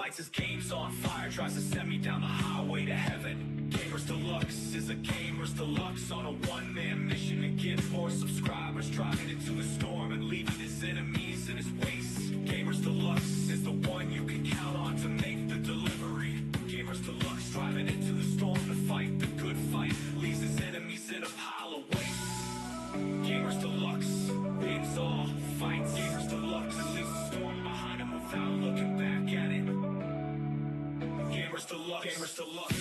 Lights his games on fire, tries to send me down the highway to heaven. Gamers Deluxe is a Gamers Deluxe on a one-man mission to get more subscribers, driving into the storm and leaving his enemies in his waste. Gamers Deluxe is the one you can count on to make the delivery. Gamers Deluxe driving into the storm to fight the good fight, leaves his enemies in a pile of waste. Gamers Deluxe wins all fights. Gamers Deluxe leaves the storm behind him without looking back at it. Gamers Deluxe, Gamers Deluxe.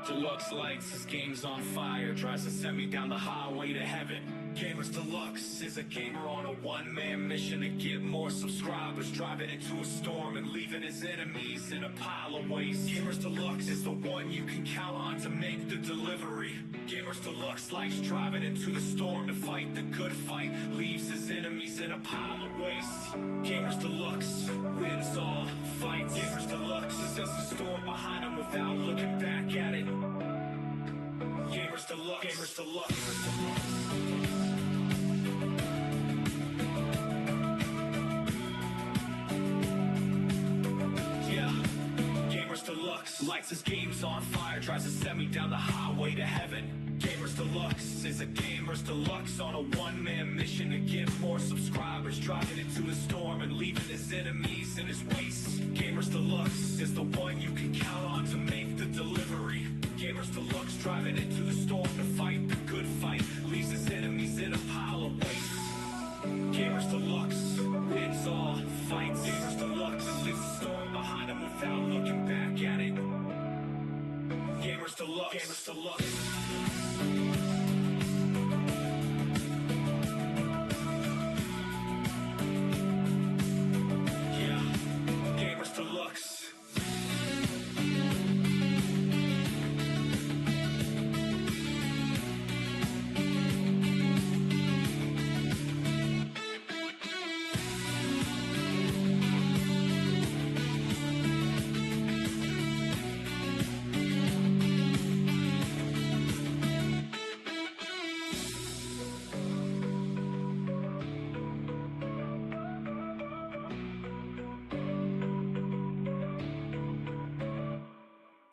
Deluxe lights his game's on fire, tries to send me down the highway to heaven. Gamers Deluxe is a gamer on a one-man mission to get more subscribers, driving into a storm and leaving his enemies in a pile of waste. Gamers Deluxe is the one you can count on to make the delivery. Gamers Deluxe likes driving into the storm to fight the good fight, leaves his enemies in a pile of waste. Gamers Deluxe wins all fights. Gamers Deluxe sends the storm behind him without looking back at it. Gamers Deluxe, Gamers Deluxe, Gamers Deluxe. Deluxe lights his games on fire, tries to send me down the highway to heaven. Gamers Deluxe is a Gamers Deluxe on a one-man mission to get more subscribers, driving into the storm and leaving his enemies in his waste. Gamers Deluxe is the one you can count on to make the delivery. Gamers Deluxe driving into the storm to fight the good fight, leaves his enemies in a pile of waste. Gamers Deluxe wins all fights. Gamers Deluxe leaves the storm behind him without looking back at it. Gamers Deluxe, Gamers Deluxe.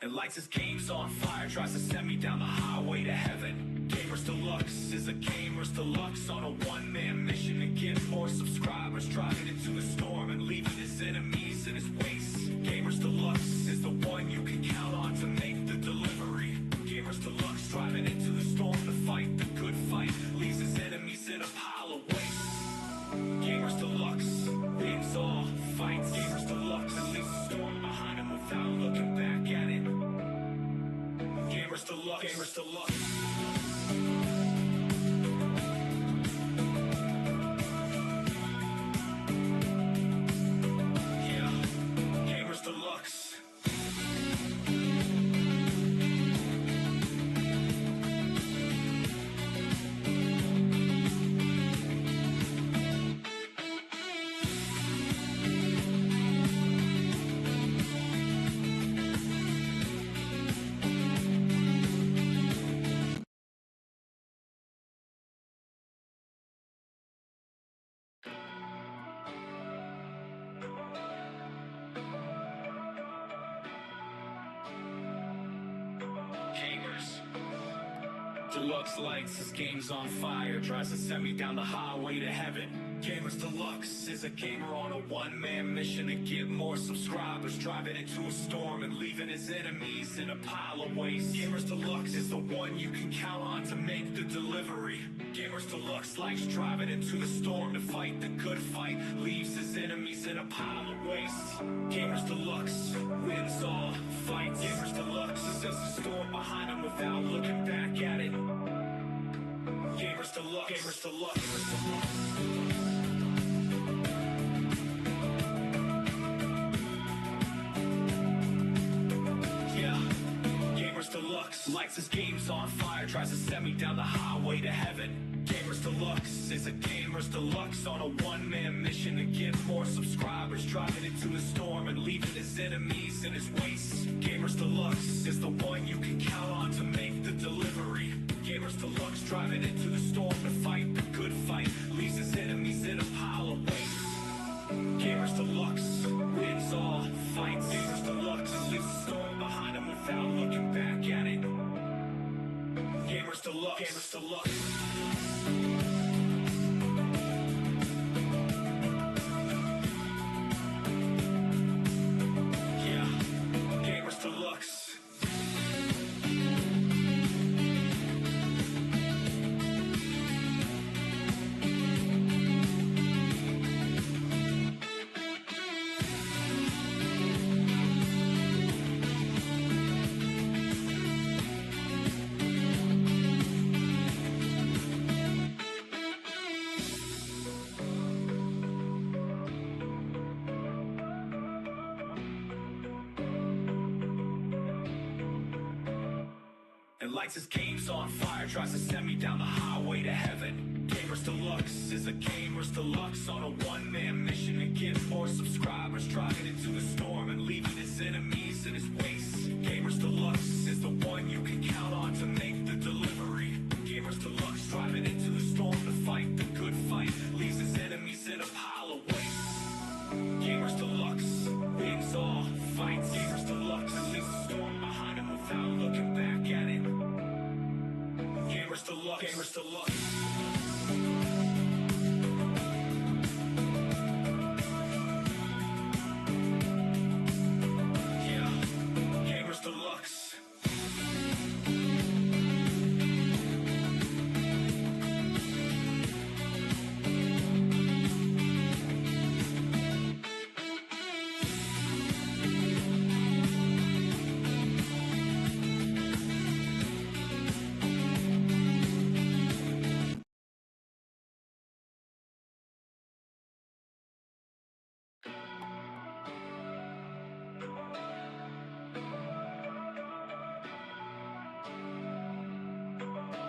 And lights his game's on fire, tries to send me down the highway to heaven. Gamers Deluxe is a Gamers Deluxe on a one-man mission to get more subscribers, driving into the storm and leaving his enemies in his waste. Gamers Deluxe is the one you can count on to make the delivery. Gamers Deluxe driving into the storm to fight the good fight, leaves his enemies in a pile of waste. Gamers Deluxe wins all fights. Gamers Deluxe leaves the storm behind him without looking back at it. Gamers Deluxe, Gamers Deluxe. Deluxe lights, this game's on fire. Tries to send me down the highway to heaven. Gamers Deluxe is a gamer on a one-man mission to get more subscribers, driving into a storm and leaving his enemies in a pile of waste. Gamers Deluxe is the one you can count on to make the delivery. Gamers Deluxe likes driving into the storm to fight the good fight, leaves his enemies in a pile of waste. Gamers Deluxe wins all fights. Gamers Deluxe sets the storm behind him without looking back at it. Gamers Deluxe, Gamers Deluxe, Gamers Deluxe. Deluxe lights his games on fire, tries to send me down the highway to heaven. Gamers Deluxe is a Gamers Deluxe on a one-man mission to get more subscribers, driving into the storm and leaving his enemies in his waste. Gamers Deluxe is the one you can count on to make the delivery. Gamers Deluxe driving into the storm to fight the good fight, leaves his enemies in a pile of waste. Gamers Deluxe wins all fights. Gamers Deluxe leaves the storm behind him without looking back at it. Gamers Deluxe, Gamers Deluxe. Yeah, Gamers Deluxe. And lights his games on fire, tries to send me down the highway to heaven. Gamers Deluxe is a Gamers Deluxe on a one-man mission to get more subscribers, driving into the storm and leaving his enemies in his waste. Gamers Deluxe is the one you can count on to make the delivery. Gamers Deluxe driving into the storm to fight the good fight, leaves his enemies in a pile of waste. Gamers Deluxe wins all fights. Gamers Deluxe leaves the storm behind him without looking back at it. Gamers Deluxe, Gamers Deluxe. Yeah, Gamers Deluxe.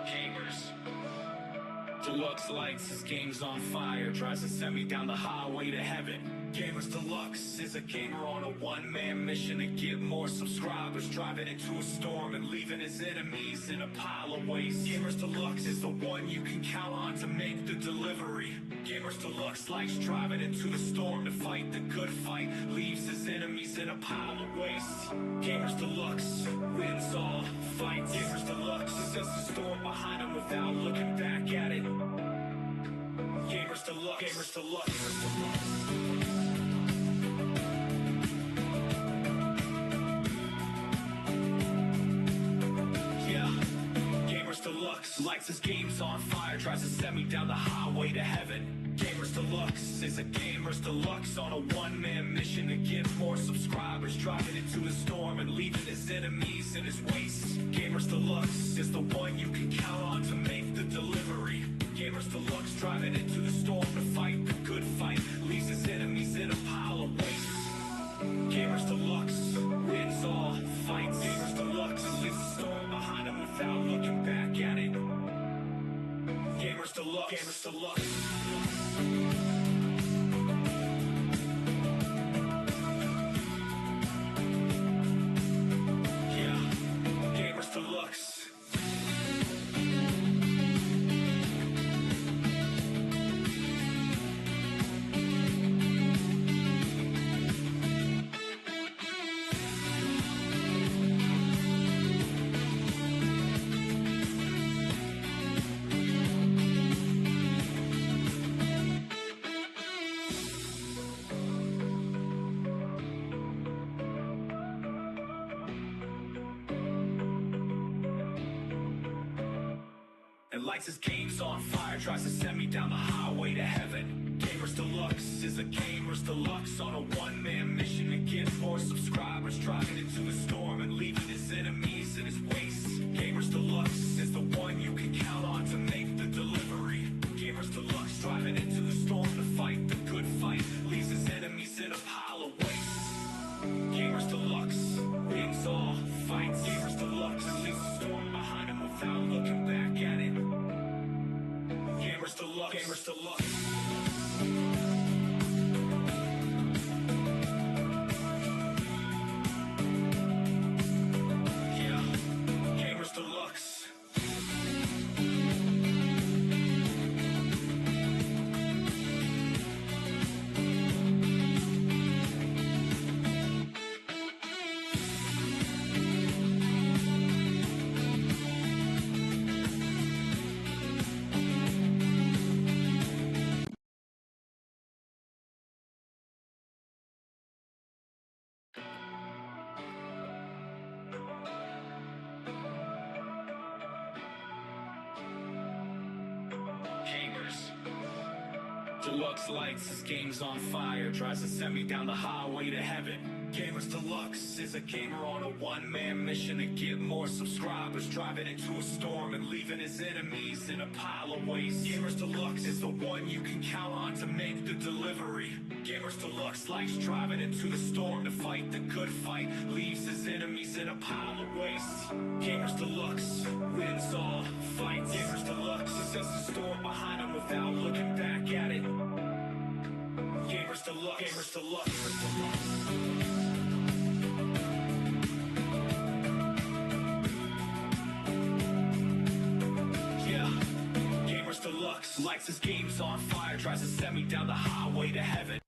Gamers Deluxe lights his game's on fire, tries to send me down the highway to heaven. Gamers Deluxe is a gamer on a one-man mission to get more subscribers, driving into a storm and leaving his enemies in a pile of waste. Gamers Deluxe is the one you can count on to make the delivery. Gamers Deluxe likes driving into the storm to fight the good fight, leaves his enemies in a pile of waste. Gamers Deluxe wins all fights. Gamers Deluxe sets the storm behind him without looking back at it. Gamers Deluxe, Gamers Deluxe, Gamers Deluxe. Deluxe lights his games on fire, tries to send me down the highway to heaven. Gamers Deluxe is a Gamers Deluxe on a one-man mission to get more subscribers, driving into the storm and leaving his enemies in his waste. Gamers Deluxe is the one you can count on to make the delivery. Gamers Deluxe driving into the storm to fight the good fight, leaves his enemies in a pile of waste. Gamers Deluxe wins all fights. Gamers Deluxe leaves the storm behind him without looking back at it. Gamers Deluxe, Gamers Deluxe. Yeah, Gamers Deluxe. storming, lights his games on fire, tries to send me down the highway to heaven. Gamers Deluxe is a Gamers Deluxe on a one-man mission to get more subscribers, driving into the storm and leaving his enemies in his waste. Gamers Deluxe is the one you can count on to make the delivery. Gamers Deluxe driving into the storm to fight the good fight, leaves his enemies in a pile of waste. Gamers Deluxe wins all fights. Gamers Deluxe leaves the storm behind him without looking back at it. Gamers Deluxe. Gamers Deluxe. Yeah, Gamers Deluxe. Gamers Deluxe lights his game's on fire, tries to send me down the highway to heaven. Gamers Deluxe is a gamer on a one-man mission to get more subscribers, driving into a storm and leaving his enemies in a pile of waste. Gamers Deluxe is the one you can count on to make the delivery. Gamers Deluxe likes driving into the storm to fight the good fight, leaves his enemies in a pile of waste. Gamers Deluxe wins all fights. Gamers Deluxe sends the storm behind him without looking back at it. Gamers Deluxe. Gamers Deluxe. Gamers Deluxe. Yeah, Gamers Deluxe lights his games on fire, tries to send me down the highway to heaven.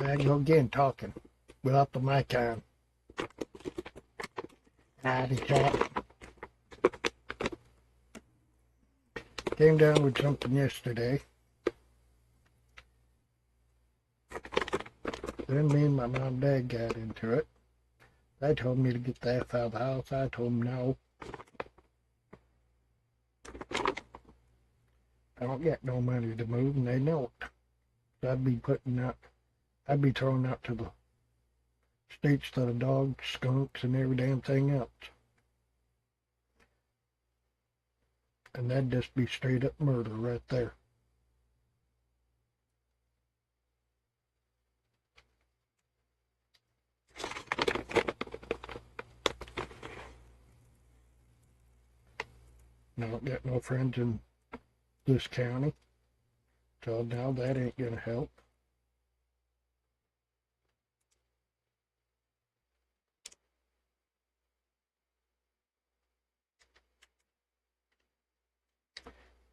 I go again talking without the mic on. Howdy, chat. Came down with something yesterday. Then me and my mom and dad got into it. They told me to get the F out of the house. I told them no. I don't get no money to move, and they know it. So I'd be throwing out to the streets to the dogs, skunks, and every damn thing else. And that'd just be straight up murder right there. I don't got no friends in this county, so now that ain't gonna help.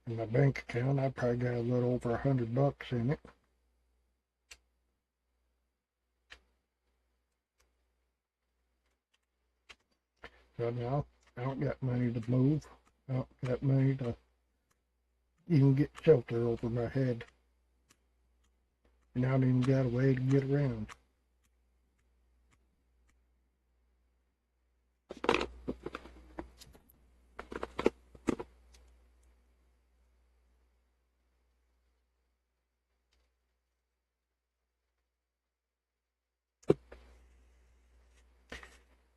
In my bank account, I probably got a little over $100 in it. So now I don't got money to move. I don't got money to even get shelter over my head. And I don't even got a way to get around.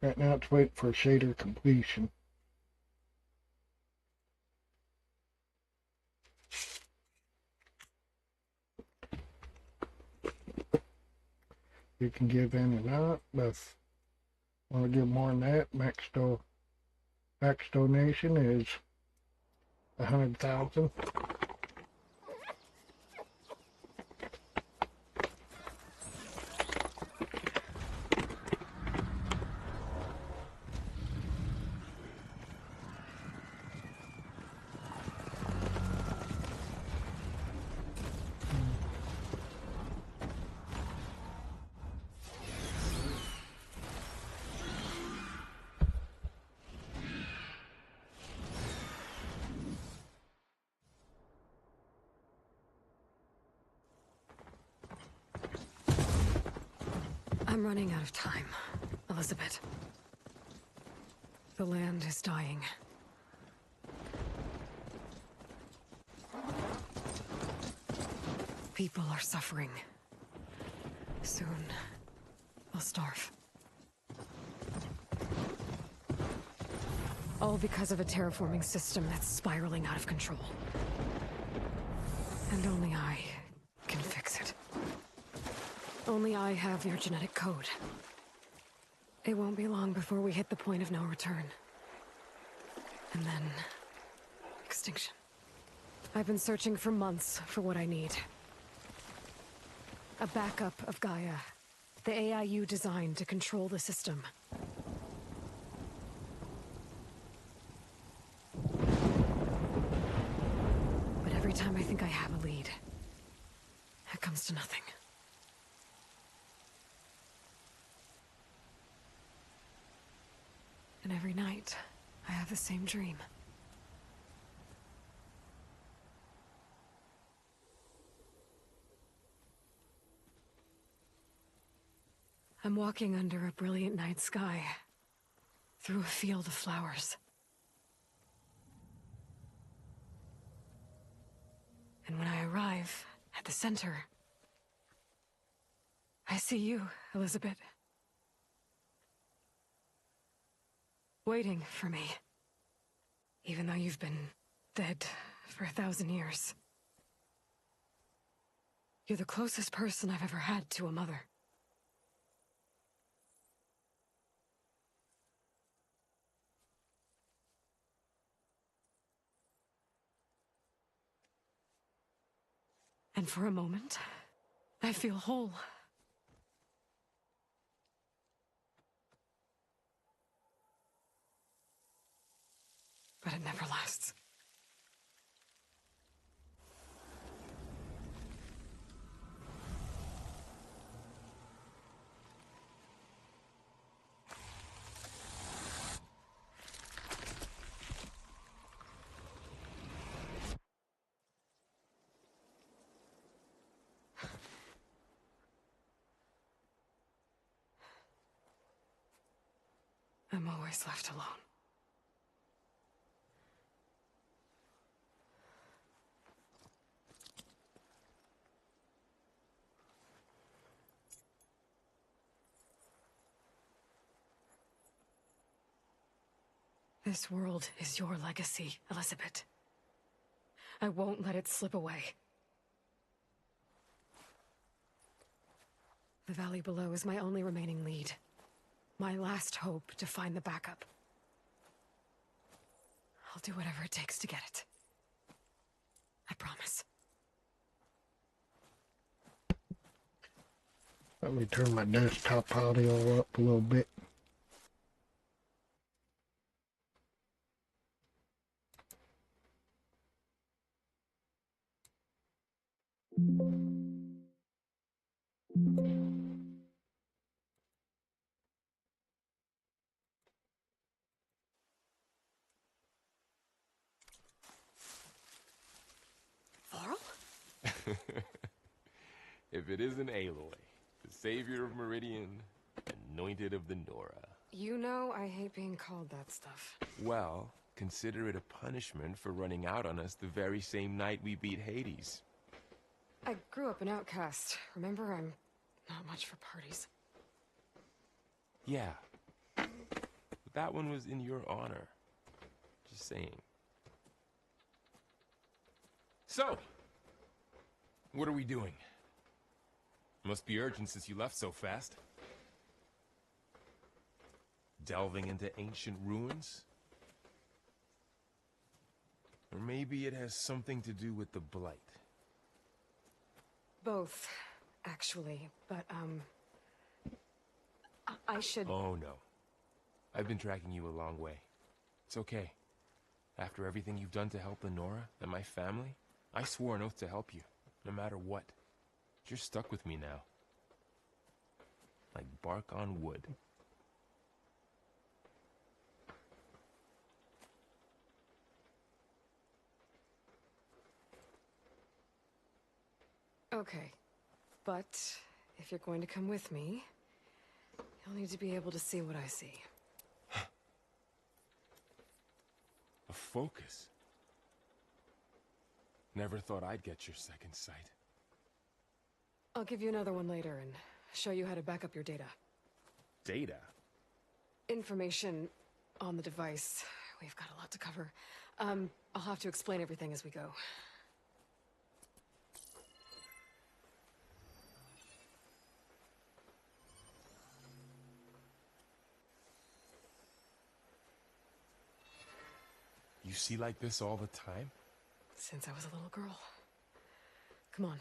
Right now it's waiting for shader completion. You can give in or not, but if you want to give more than that, max donation is 100,000. I'm running out of time, Elizabeth. The land is dying. People are suffering. Soon, they'll starve. All because of a terraforming system that's spiraling out of control. And only I can fix it. Only I have your genetic code. It won't be long before we hit the point of no return. And then... extinction. I've been searching for months for what I need. A backup of Gaia. The AI you designed to control the system. But every time I think I have a lead, it comes to nothing. And every night, I have the same dream. I'm walking under a brilliant night sky, through a field of flowers. And when I arrive at the center, I see you, Elizabeth. Waiting for me. Even though you've been dead for 1,000 years. You're the closest person I've ever had to a mother. And for a moment, I feel whole. But it never lasts. I'm always left alone. This world is your legacy, Elizabeth. I won't let it slip away. The valley below is my only remaining lead. My last hope to find the backup. I'll do whatever it takes to get it. I promise. Let me turn my desktop audio up a little bit. Laurel? If it isn't Aloy, the savior of Meridian, anointed of the Nora. You know I hate being called that stuff. Well, consider it a punishment for running out on us the very same night we beat Hades. I grew up an outcast. Remember, I'm not much for parties. Yeah. But that one was in your honor. Just saying. So, what are we doing? Must be urgent since you left so fast. Delving into ancient ruins? Or maybe it has something to do with the Blight. Both, actually. But, I should... Oh, no. I've been tracking you a long way. It's okay. After everything you've done to help the Nora and my family, I swore an oath to help you, no matter what. You're stuck with me now. Like bark on wood. Okay. But, if you're going to come with me, you'll need to be able to see what I see. A focus? Never thought I'd get your second sight. I'll give you another one later and show you how to back up your data. Data? Information on the device. We've got a lot to cover. I'll have to explain everything as we go. You see like this all the time? Since I was a little girl. Come on.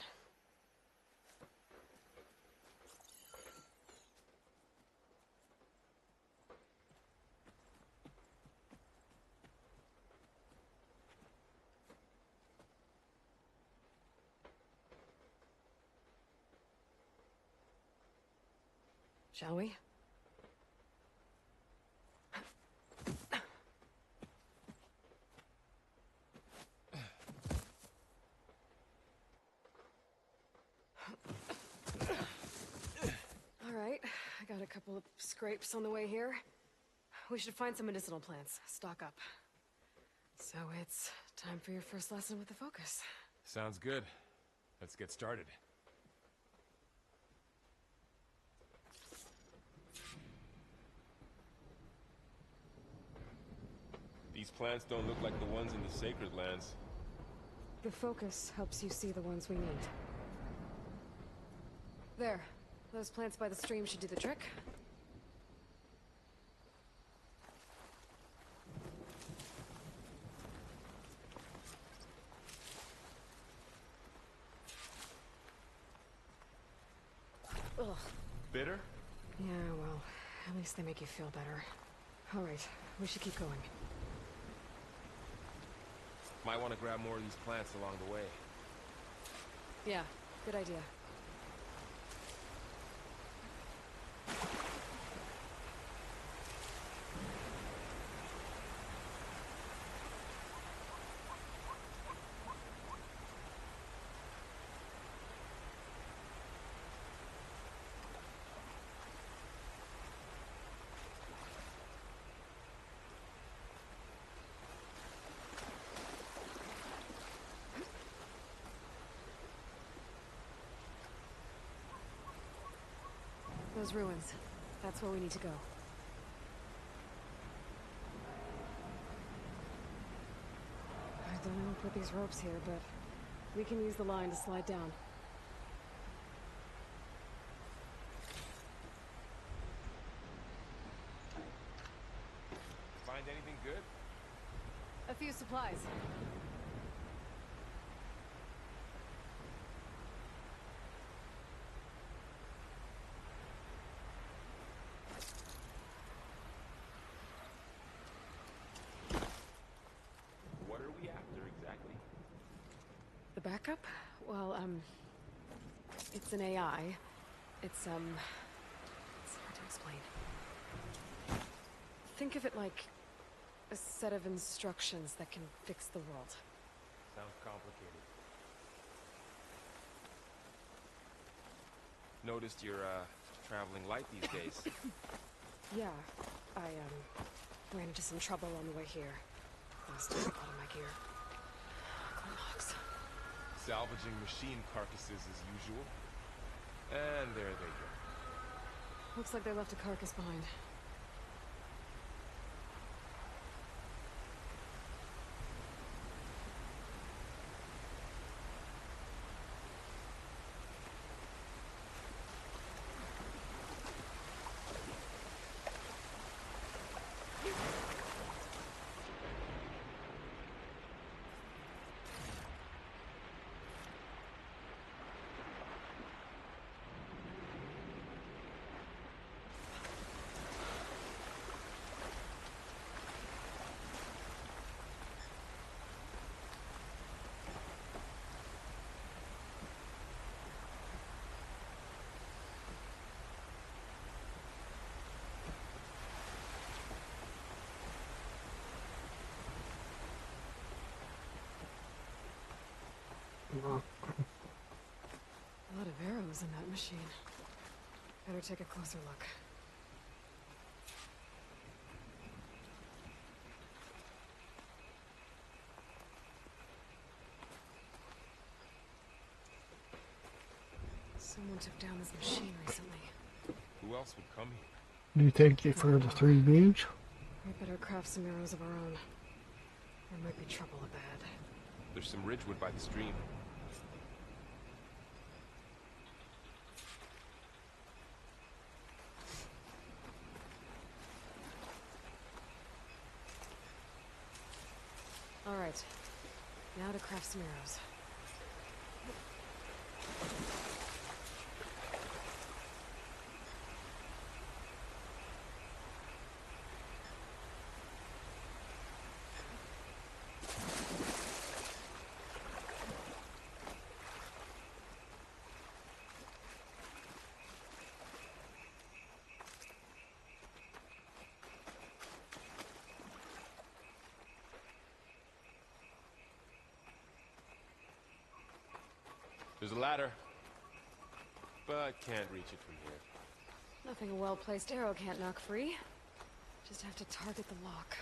Shall we? All right, I got a couple of scrapes on the way here. We should find some medicinal plants, stock up. So it's time for your first lesson with the focus. Sounds good. Let's get started. These plants don't look like the ones in the sacred lands. The focus helps you see the ones we need. There. Those plants by the stream should do the trick. Ugh. Bitter? Yeah, well, at least they make you feel better. All right, we should keep going. Might want to grab more of these plants along the way. Yeah, good idea. Those ruins. That's where we need to go. I don't know who put these ropes here, but we can use the line to slide down. Find anything good? A few supplies. What are we after exactly? The backup? Well, it's an AI. It's hard to explain. Think of it like a set of instructions that can fix the world. Sounds complicated. Noticed you're, traveling light these days. Yeah, I, ran into some trouble on the way here. Lost a lot of my gear. Clocks. Salvaging machine carcasses as usual. And there they go. Looks like they left a carcass behind. A lot of arrows in that machine. Better take a closer look. Someone took down this machine recently. Who else would come here? Do you think you're for the 3 views? We better craft some arrows of our own. There might be trouble ahead. There's some ridgewood by the stream. All right. Now to craft some arrows. There's a ladder, but can't reach it from here. Nothing a well-placed arrow can't knock free. Just have to target the lock.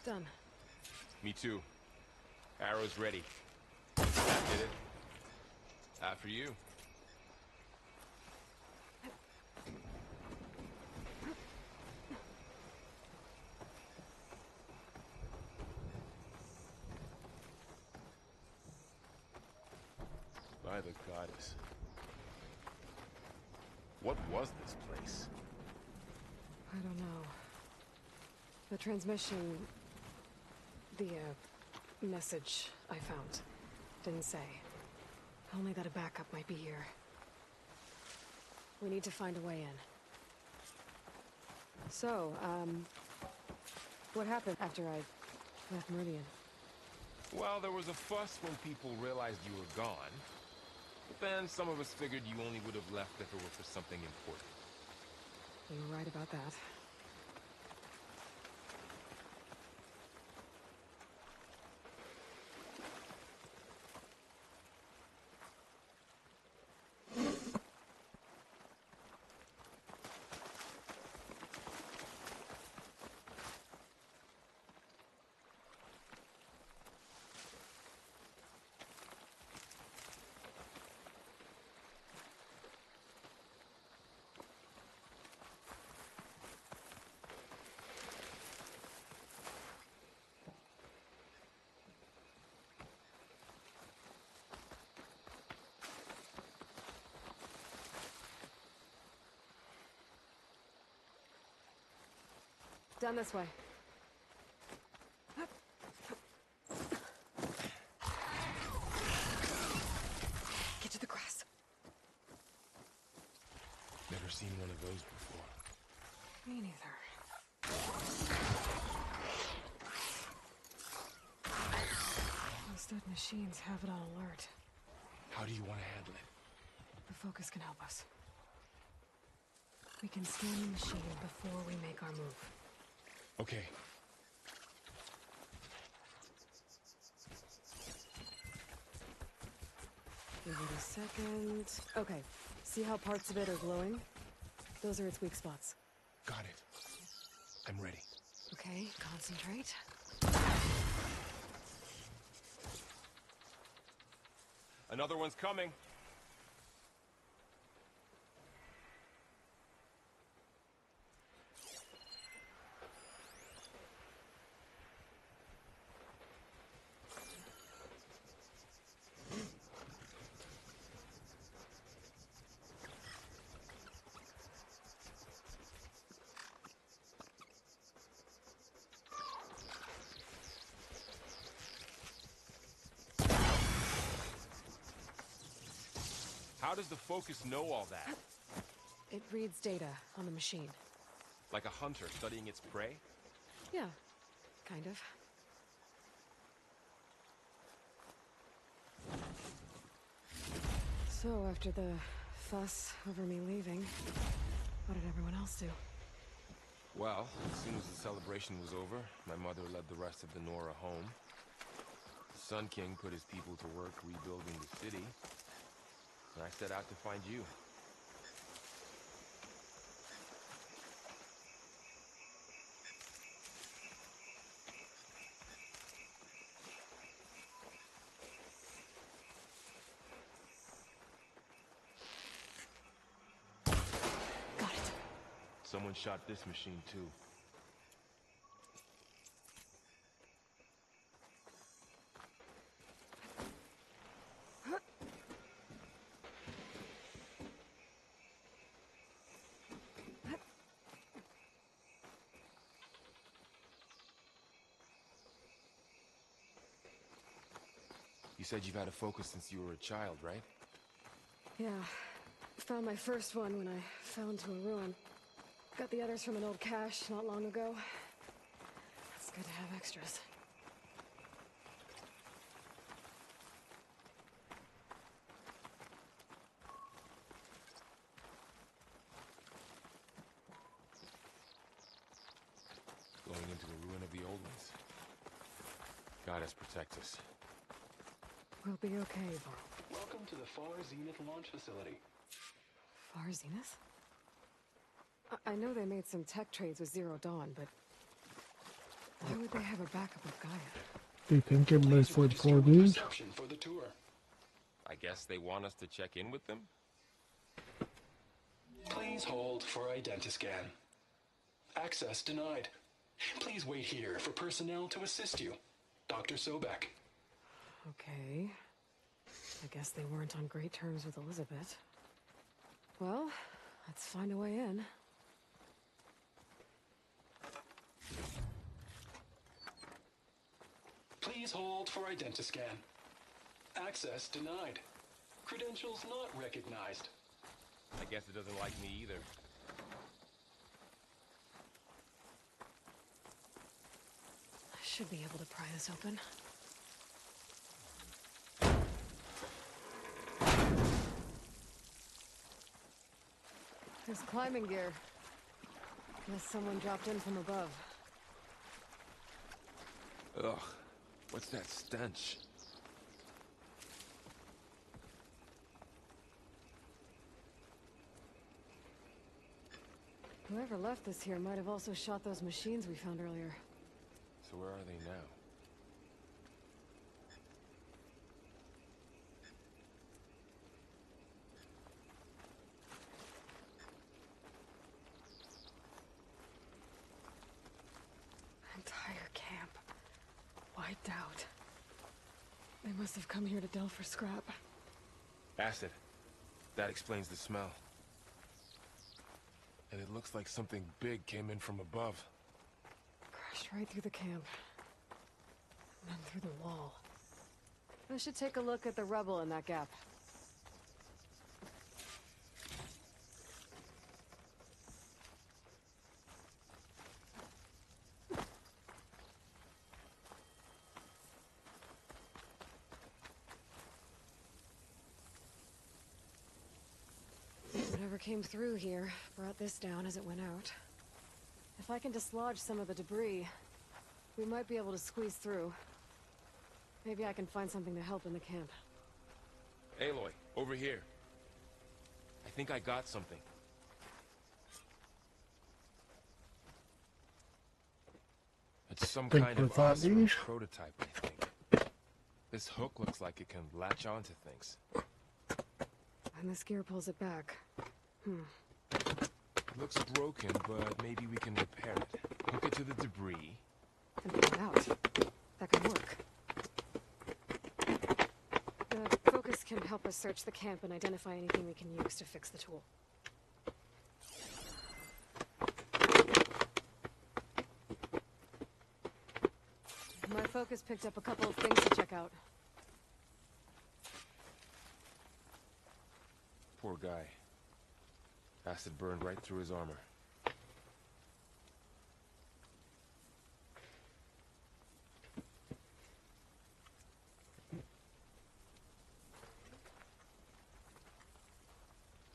Done. Me too. Arrows ready. That did it. After you. By the goddess. What was this place? I don't know. The transmission... The, message I found didn't say. Only that a backup might be here. We need to find a way in. So, what happened after I left Meridian? Well, there was a fuss when people realized you were gone. But then some of us figured you only would have left if it were for something important. You were right about that. Down this way. Get to the grass. Never seen one of those before. Me neither. Those dead machines have it on alert. How do you want to handle it? The focus can help us. We can scan the machine before we make our move. Okay. Give it a second. Okay. See how parts of it are glowing? Those are its weak spots. Got it. I'm ready. Okay, concentrate. Another one's coming. How does the focus know all that? It reads data on the machine. Like a hunter studying its prey? Yeah, kind of. So, after the fuss over me leaving, what did everyone else do? Well, as soon as the celebration was over, my mother led the rest of the Nora home. The Sun King put his people to work rebuilding the city, and I set out to find you. Got it. Someone shot this machine too. You said you've had a focus since you were a child, right? Yeah. Found my first one when I fell into a ruin. Got the others from an old cache not long ago. It's good to have extras. Going into the ruin of the old ones. God has protect us. We'll be okay, Varl. Welcome to the Far Zenith launch facility. Far Zenith? I know they made some tech trades with Zero Dawn, but why would they have a backup of Gaia? Do you think everybody's for the core news? Reception for the tour. I guess they want us to check in with them? Please hold for identiscan. Access denied. Please wait here for personnel to assist you. Dr. Sobek. Okay. I guess they weren't on great terms with Elizabeth. Well, let's find a way in. Please hold for identiscan. Access denied. Credentials not recognized. I guess it doesn't like me either. I should be able to pry this open. There's climbing gear. Guess someone dropped in from above. Ugh, what's that stench? Whoever left this here might have also shot those machines we found earlier. So where are they now? Entire camp. Wiped out. They must have come here to delve for scrap. Acid. That explains the smell. And it looks like something big came in from above. right through the camp. And then through the wall. I should take a look at the rubble in that gap. Whatever came through here brought this down as it went out. If I can dislodge some of the debris, we might be able to squeeze through. Maybe I can find something to help in the camp. Aloy, over here. I think I got something. It's some Think kind we'll of find awesome these? prototype, I think. This hook looks like it can latch onto things. And this gear pulls it back. It looks broken, but maybe we can repair it. Hook it to the debris. And pull it out. That could work. The focus can help us search the camp and identify anything we can use to fix the tool. My focus picked up a couple of things to check out. Poor guy. Acid burned right through his armor.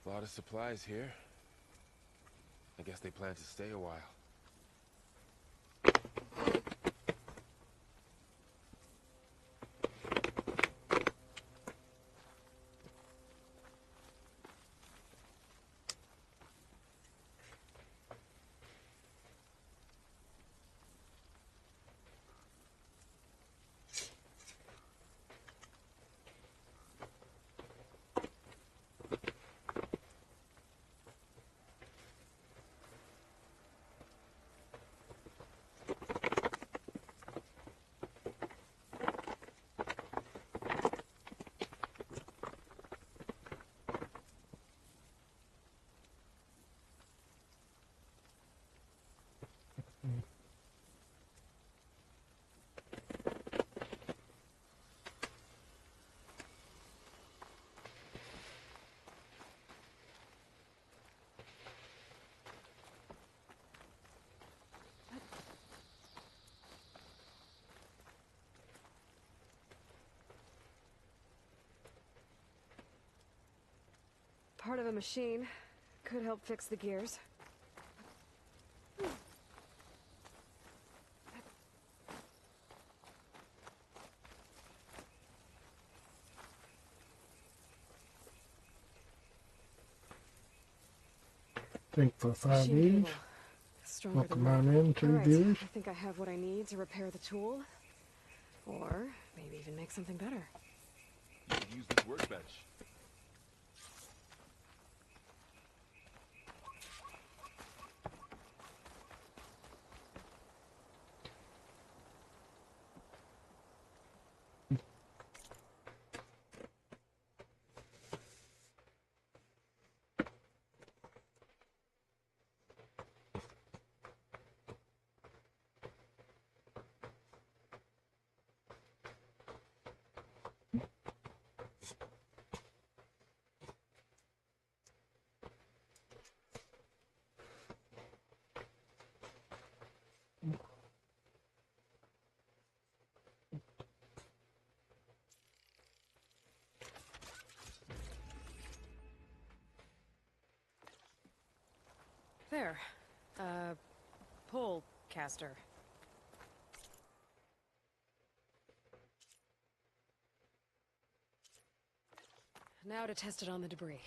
A lot of supplies here. I guess they plan to stay a while. Part of a machine. Could help fix the gears. Think for 5 Machine each. cable. Stronger Hook than them on rope. in 2 Alright, gears. I think I have what I need to repair the tool. Or maybe even make something better. You could use this workbench. There. Pole caster. Now to test it on the debris.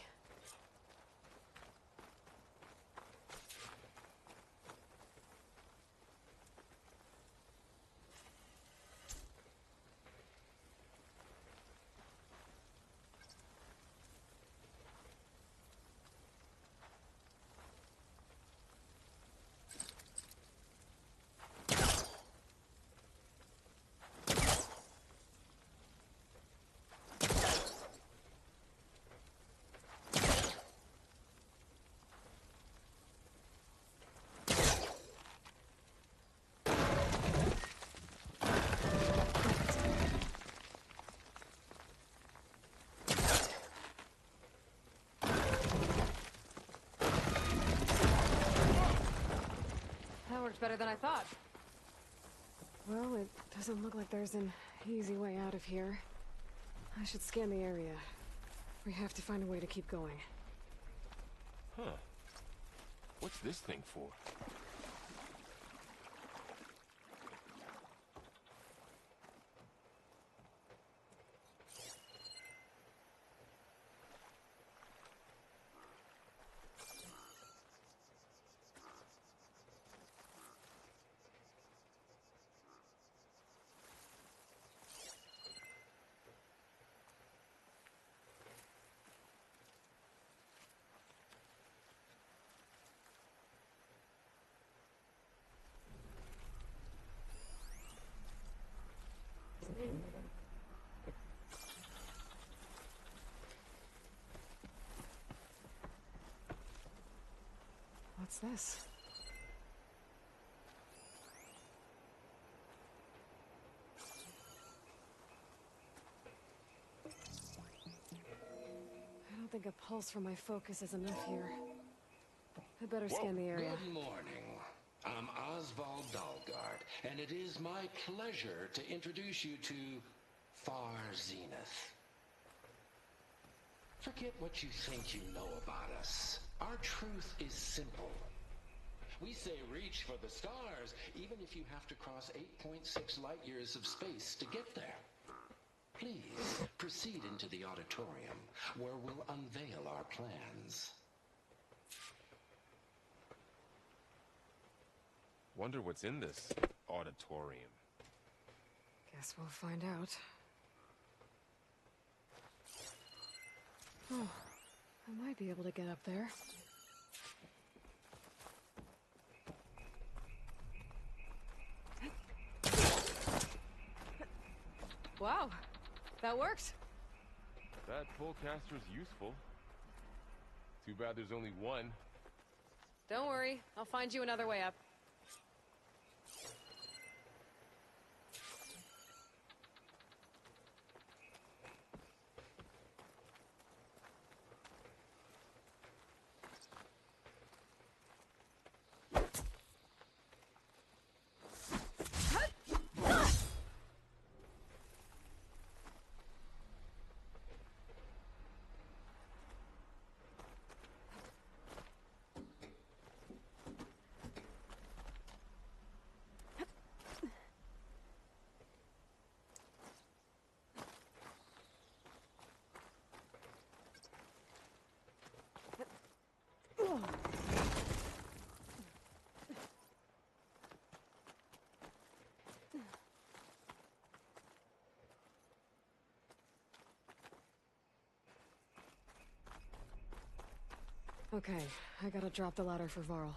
much better than I thought. Well, it doesn't look like there's an easy way out of here. I should scan the area. We have to find a way to keep going. Huh. What's this thing for? What's this? I don't think a pulse from my focus is enough here. I better scan the area. Good morning. I'm Oswald Dalgard, and it is my pleasure to introduce you to Far Zenith. Forget what you think you know about us. Our truth is simple. We say reach for the stars, even if you have to cross 8.6 light years of space to get there. Please, proceed into the auditorium, where we'll unveil our plans. Wonder what's in this auditorium. Guess we'll find out. Oh, I might be able to get up there. Wow, that worked. That pullcaster's useful. Too bad there's only one. Don't worry, I'll find you another way up. Okay, I gotta drop the ladder for Varl.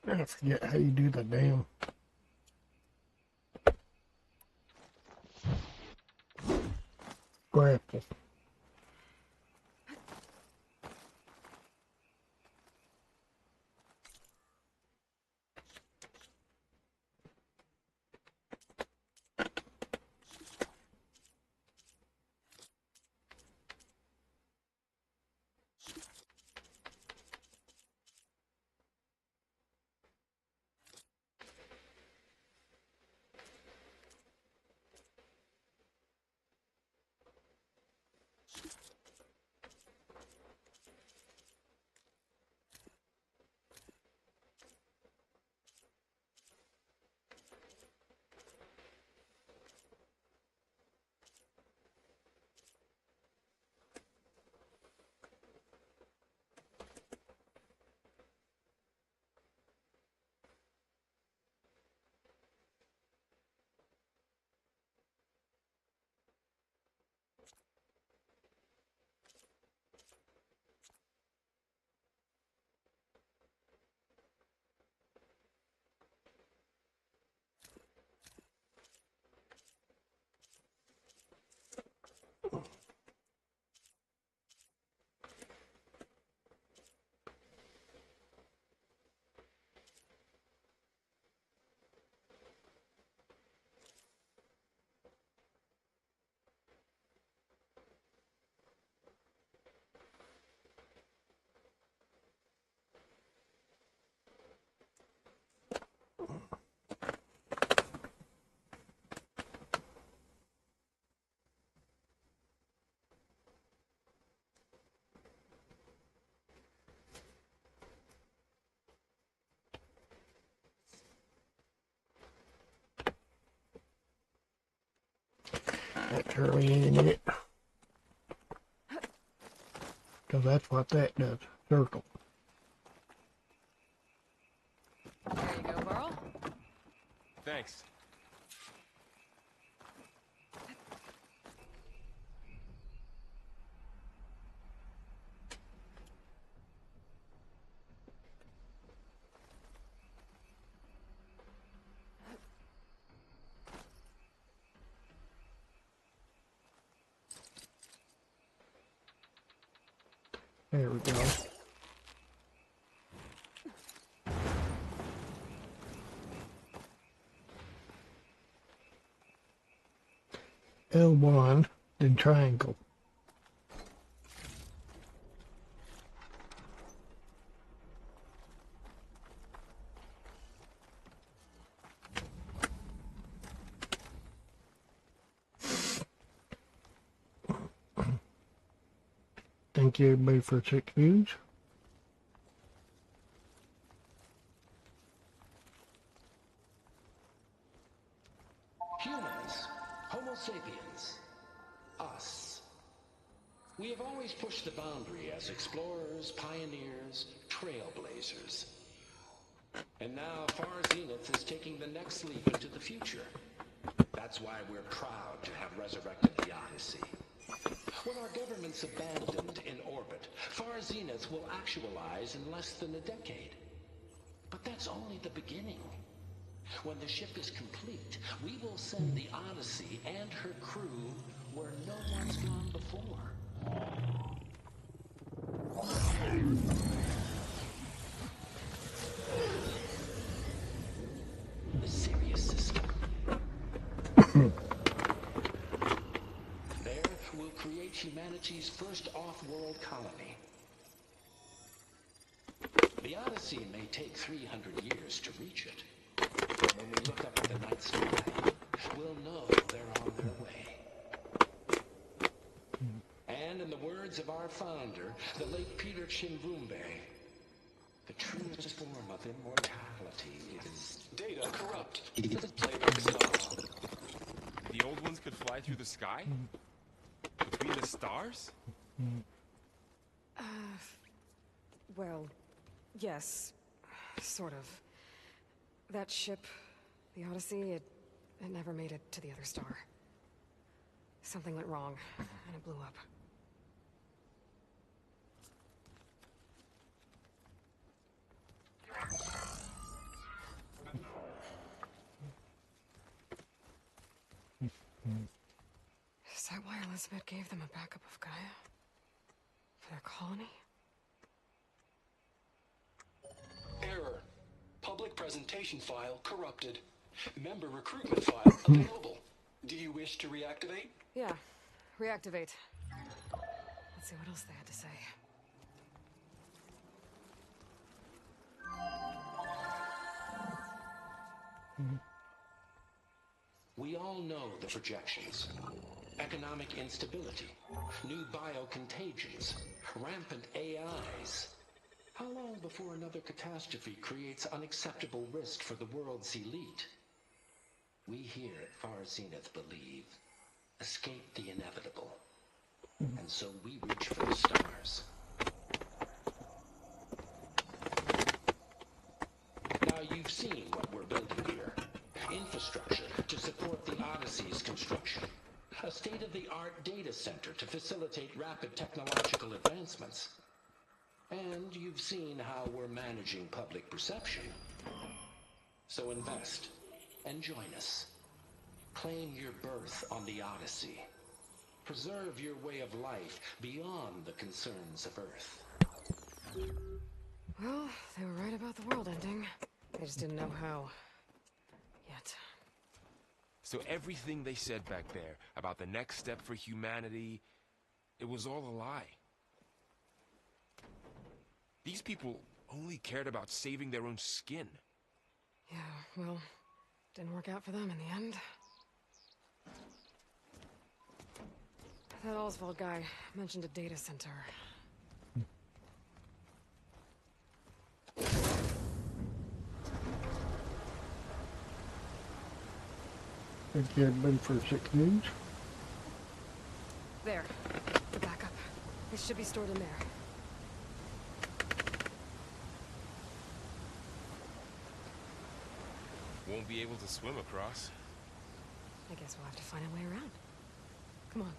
I forget how you do the damn grapple. That surely ain't it. Because that's what that does. Circle. There you go, Varl. Thanks. There we go. L1, then triangle. Thank you everybody for 6 views. Humans, Homo sapiens, us. We have always pushed the boundary as explorers, pioneers, trailblazers. And now Far Zenith is taking the next leap into the future. That's why we're proud to have resurrected the Odyssey. When our government's abandoned in orbit, Far Zenith will actualize in less than a decade. But that's only the beginning. When the ship is complete, we will send the Odyssey and her crew where no one's gone before. The Sirius system. There, we'll create humanity's first off-world colony. The Odyssey may take 300 years to reach it. But when we look up at the night sky, we'll know they're on their way. And in the words of our founder, the late Peter Chimvumbe, the truest form of immortality is Data corrupt. Playback stop. The old ones could fly through the sky? Between the stars? Well, yes. Sort of. That ship, the Odyssey, it never made it to the other star. Something went wrong, and it blew up. Is that why Elizabeth gave them a backup of Gaia? For their colony? Error. Public presentation file corrupted. Member recruitment file available. Do you wish to reactivate? Yeah. Reactivate. Let's see what else they had to say. We all know the projections. Economic instability, new biocontagions, rampant AIs. How long before another catastrophe creates unacceptable risk for the world's elite? We here at Far Zenith believe, escape the inevitable. And so we reach for the stars. Now you've seen what we're building here. Infrastructure to support the Odyssey's construction. A state-of-the-art data center to facilitate rapid technological advancements. And you've seen how we're managing public perception. So invest and join us. Claim your berth on the Odyssey. Preserve your way of life beyond the concerns of Earth. Well, they were right about the world ending. They just didn't know how. Yet. So everything they said back there about the next step for humanity, it was all a lie. These people only cared about saving their own skin. Yeah, well, didn't work out for them in the end. That Oswald guy mentioned a data center. Thank you everybody for 6 views. There. The backup. It should be stored in there. Won't be able to swim across. I guess we'll have to find a way around. Come on.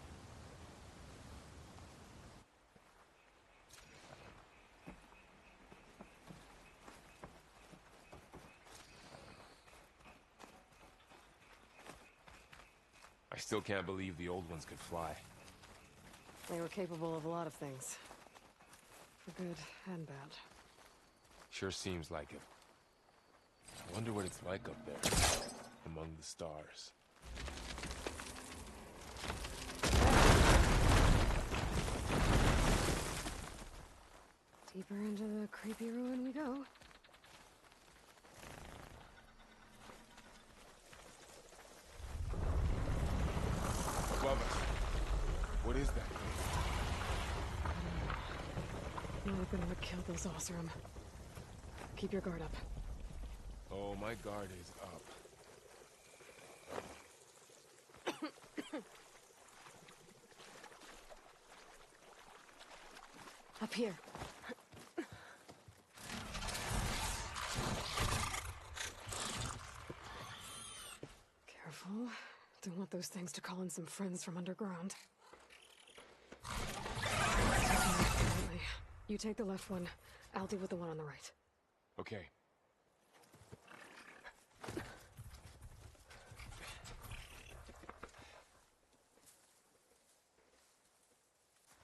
I still can't believe the old ones could fly. They were capable of a lot of things. For good and bad. Sure seems like it. I wonder what it's like up there, among the stars. Deeper into the creepy ruin we go. Above us. What is that thing? Might have been what killed those Osram. Keep your guard up. Oh, my guard is up. Up here. Careful. Don't want those things to call in some friends from underground. You take the left one. I'll deal with the one on the right. Okay.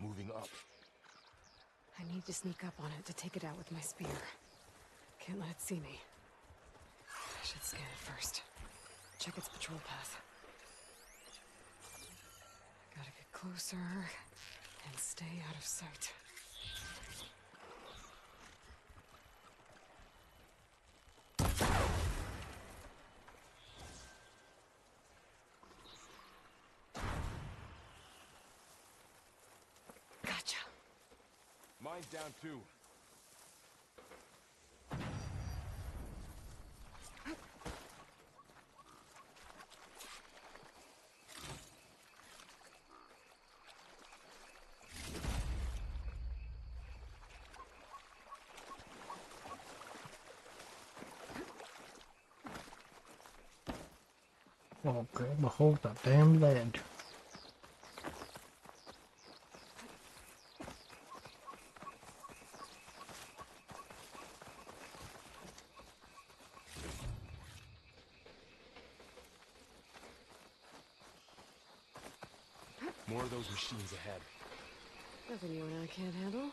Moving up. I need to sneak up on it to take it out with my spear. Can't let it see me. I should scan it first. Check its patrol path. Gotta get closer and stay out of sight. Gotcha. Mine's down too. Oh, grab a hold of that damn ledge. More of those machines ahead. Nothing you and I can't handle.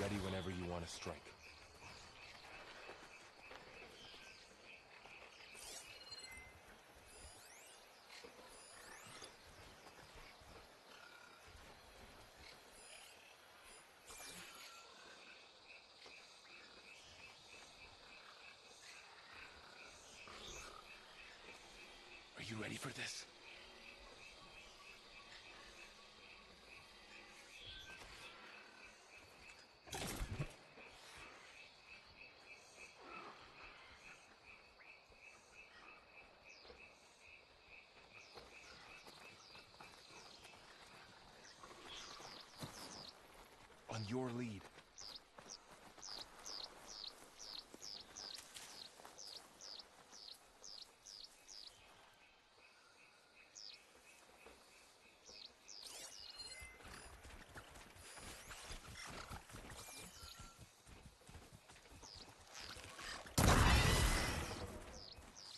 Ready whenever you want to strike. Are you ready for this? On your lead.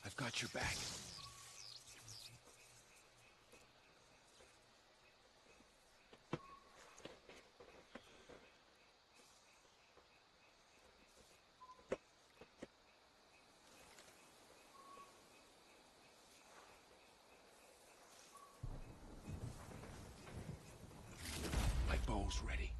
I've got your back. My bow's ready.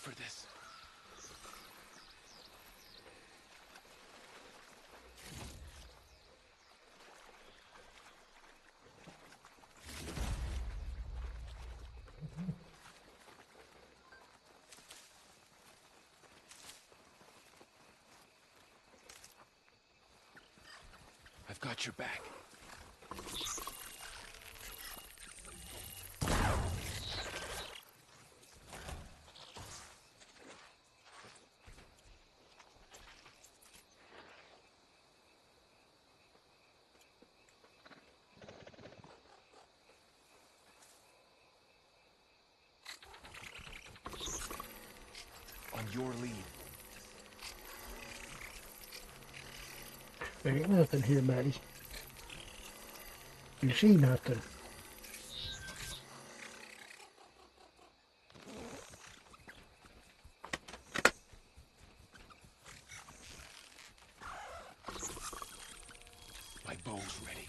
for this. I've got your back. On your lead. There ain't nothing here, Maddie. You see nothing. My bow's ready.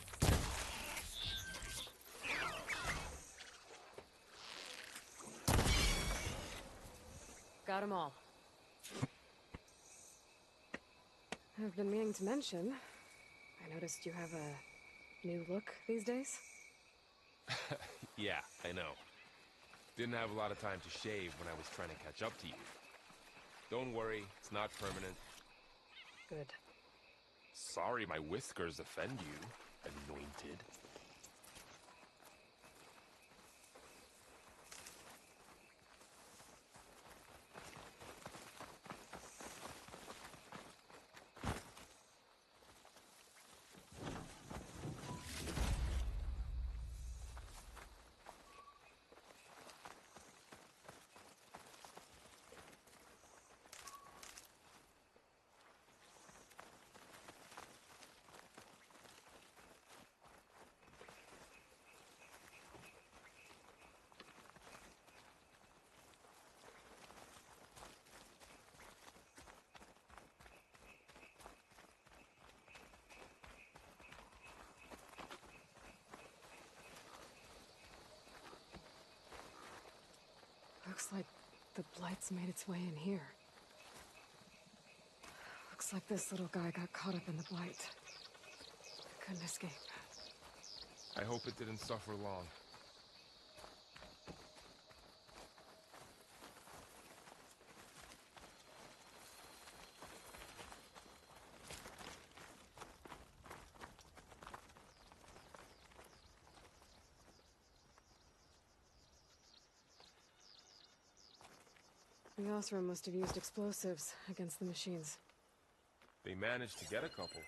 Got them all. I've been meaning to mention, I noticed you have a new look these days. Yeah, I know. Didn't have a lot of time to shave when I was trying to catch up to you. Don't worry, it's not permanent. Good. Sorry my whiskers offend you, anointed. Looks like the blight's made its way in here. Looks like this little guy got caught up in the blight. Couldn't escape. I hope it didn't suffer long. The Osram must have used explosives against the machines. They managed to get a couple.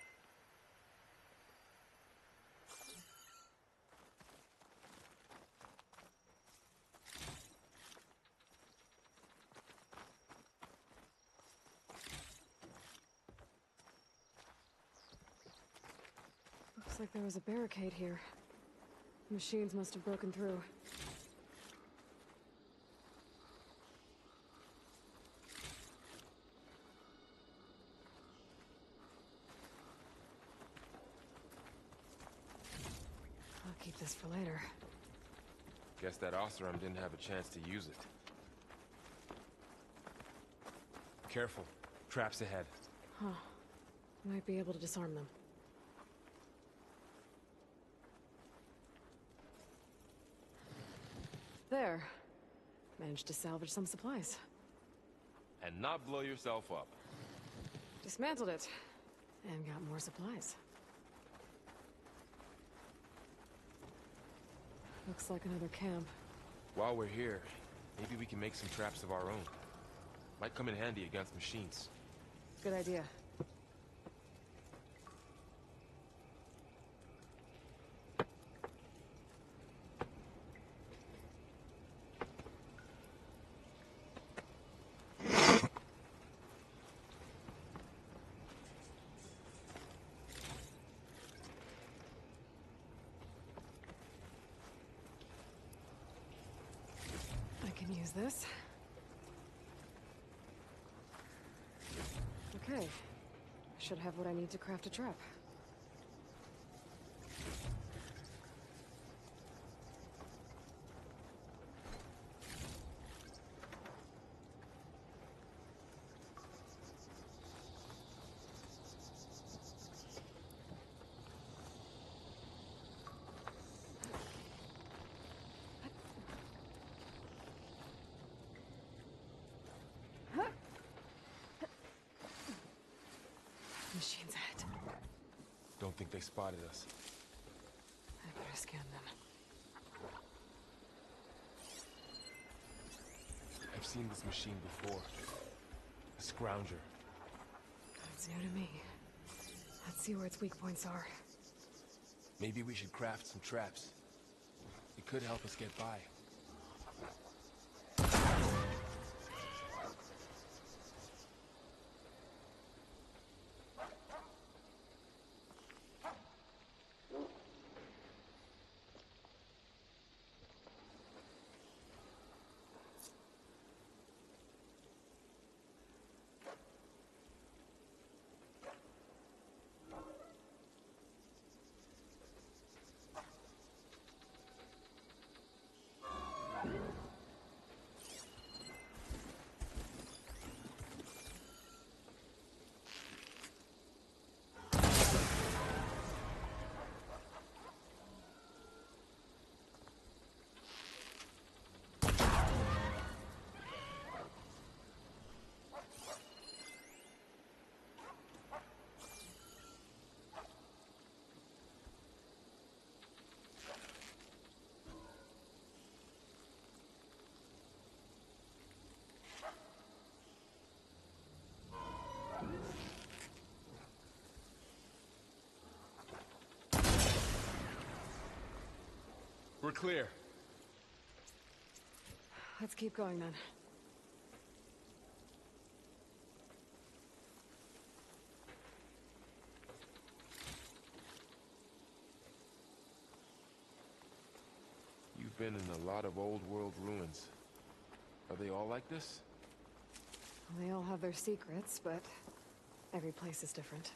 Looks like there was a barricade here. Machines must have broken through. I'll keep this for later. Guess that Osram didn't have a chance to use it. Careful. Traps ahead. Huh. Might be able to disarm them. There. Managed to salvage some supplies. And not blow yourself up. Dismantled it. And got more supplies. Looks like another camp. While we're here, maybe we can make some traps of our own. Might come in handy against machines. Good idea. I can use this. Okay. Should have what I need to craft a trap. machines ahead. Don't think they spotted us. I better scan them. I've seen this machine before. A scrounger. It's new to me. Let's see where its weak points are. Maybe we should craft some traps. It could help us get by. We're clear. Let's keep going then. You've been in a lot of old world ruins. Are they all like this? Well, they all have their secrets, but every place is different.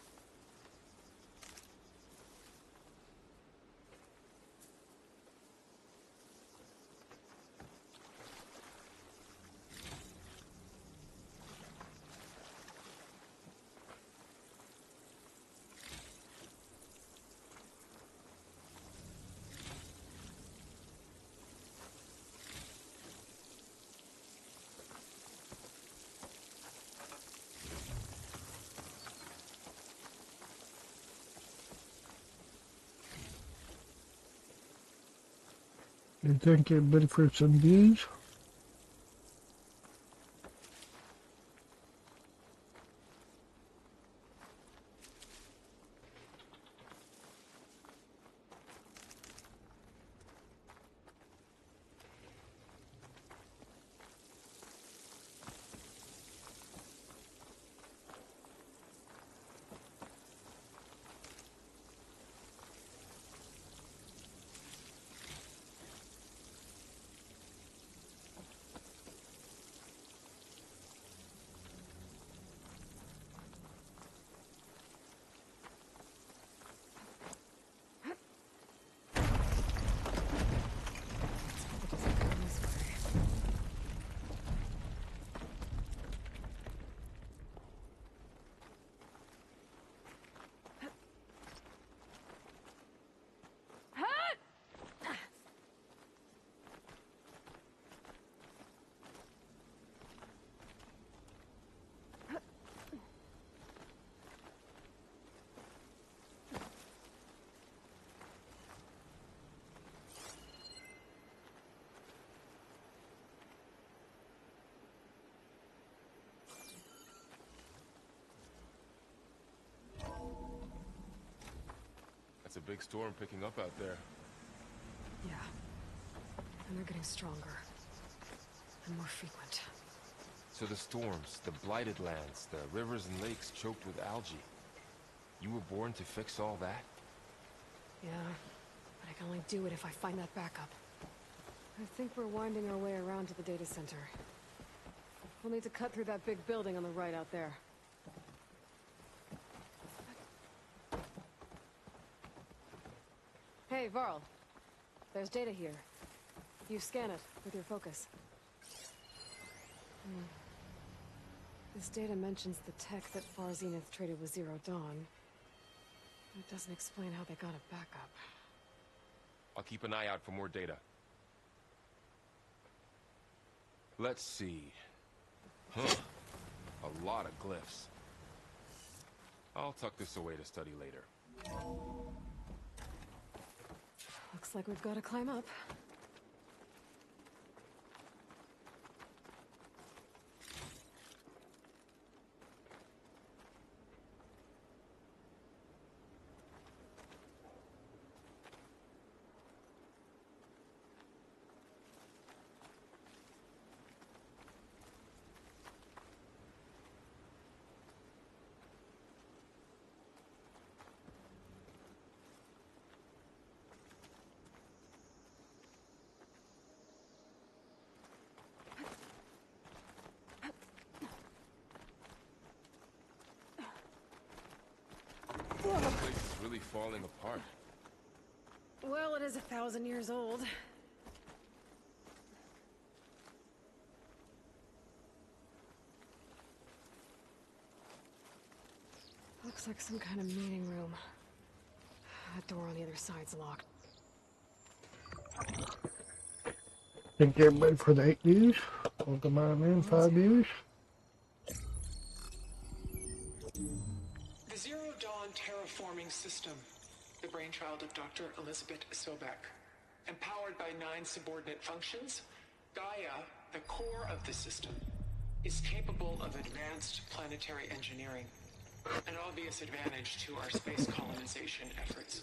You think you're ready for some views? That's a big storm picking up out there. Yeah. And they're getting stronger. And more frequent. So the storms, the blighted lands, the rivers and lakes choked with algae. You were born to fix all that? Yeah. But I can only do it if I find that backup. I think we're winding our way around to the data center. We'll need to cut through that big building on the right out there. Hey, Varl. There's data here. You scan it with your focus. This data mentions the tech that Far Zenith traded with Zero Dawn. It doesn't explain how they got it back up. I'll keep an eye out for more data. Let's see. Huh. A lot of glyphs. I'll tuck this away to study later. Looks like we've got to climb up. This place is really falling apart. Well, it is 1,000 years old. Looks like some kind of meeting room. That door on the other side's locked. Think everybody for the 8 views? Welcome on in, 5 views. The Zero Dawn terraforming system, the brainchild of Dr. Elizabeth Sobek. Empowered by 9 subordinate functions, Gaia, the core of the system, is capable of advanced planetary engineering, an obvious advantage to our space colonization efforts.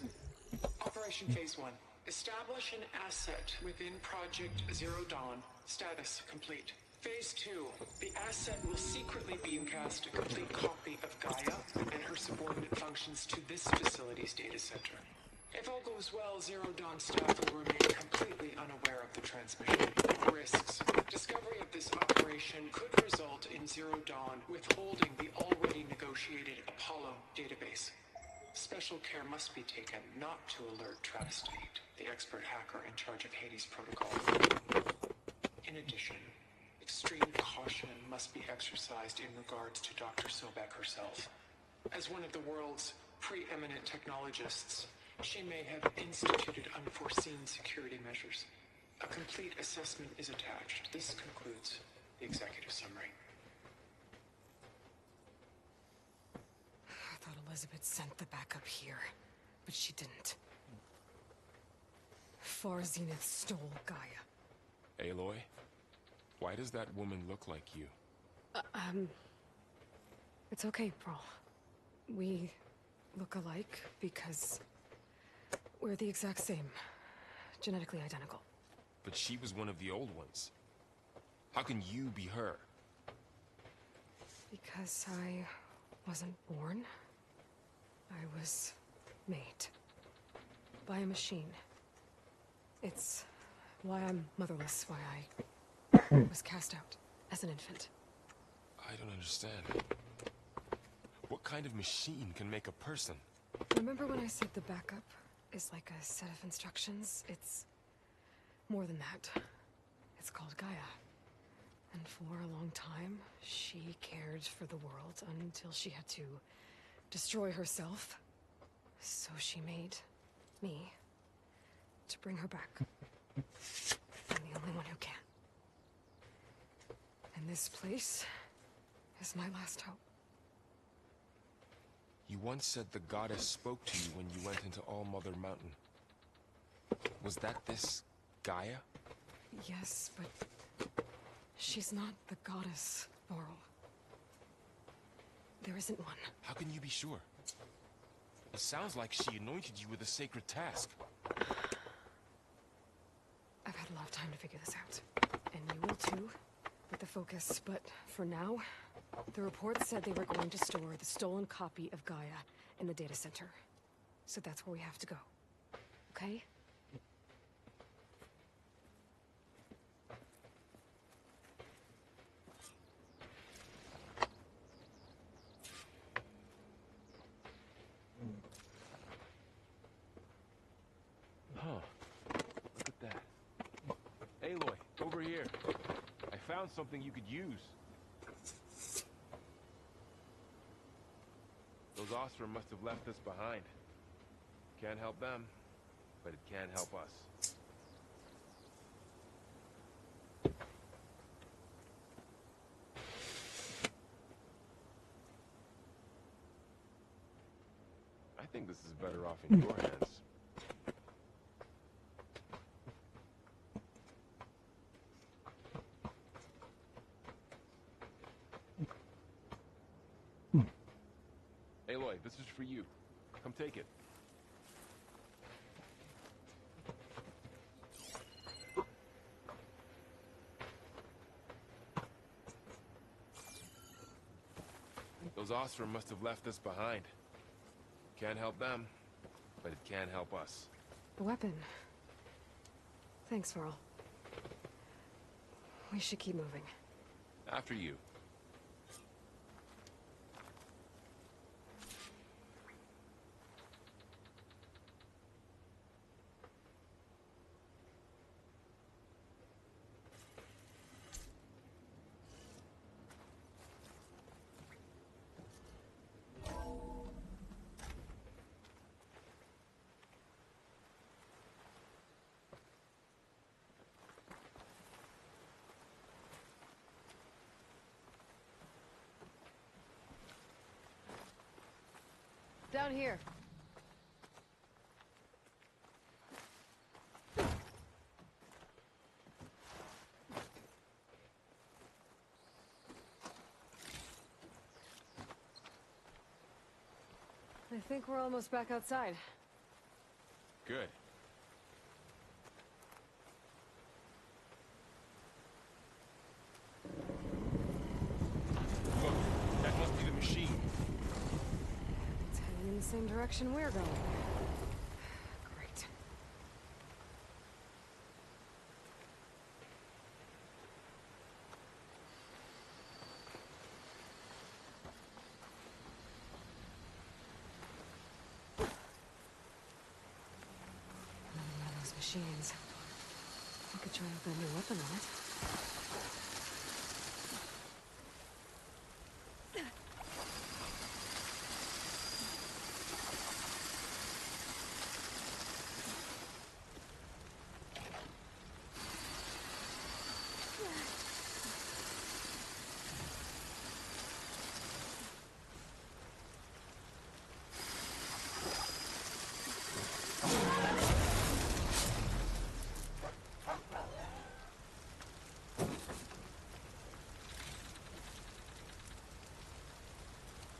Operation Phase 1. Establish an asset within Project Zero Dawn. Status complete. Phase 2. The asset will secretly beamcast a complete copy of Gaia and her subordinate functions to this facility's data center. If all goes well, Zero Dawn staff will remain completely unaware of the transmission. Risks. Discovery of this operation could result in Zero Dawn withholding the already negotiated Apollo database. Special care must be taken not to alert Travis Tate, the expert hacker in charge of Hades Protocol. In addition, extreme caution must be exercised in regards to Dr. Sobek herself. As one of the world's preeminent technologists, she may have instituted unforeseen security measures. A complete assessment is attached. This concludes the executive summary. I thought Elizabeth sent the backup here, but she didn't. Far Zenith stole Gaia. Aloy? Why does that woman look like you? It's okay, Pearl. We look alike because we're the exact same. Genetically identical. But she was one of the old ones. How can you be her? Because I wasn't born. I was made. By a machine. It's why I'm motherless, why I was cast out as an infant. I don't understand. What kind of machine can make a person? Remember when I said the backup is like a set of instructions? It's more than that. It's called Gaia. And for a long time, she cared for the world until she had to destroy herself. So she made me to bring her back. I'm the only one who can. And this place is my last hope. You once said the goddess spoke to you when you went into All Mother Mountain. Was that this Gaia? Yes, but she's not the goddess, Laurel. There isn't one. How can you be sure? It sounds like she anointed you with a sacred task. I've had a lot of time to figure this out. And you will too, with the focus. But for now, the report said they were going to store the stolen copy of Gaia in the data center. So that's where we have to go. Okay? Huh. Look at that. Aloy, over here. I found something you could use. Those Ostrom must have left us behind. Can't help them, but it can help us. think this is better off in your hands. Aloy, this is for you. Come take it. Those Ostrom must have left us behind. Can't help them, but it can help us. The weapon. Thanks, Varl. We should keep moving. After you. Down here. I think we're almost back outside. Good. Look, that must be the machine. It's heading in the same direction we're going. Great. Another one of those machines. I could try out that new weapon on it.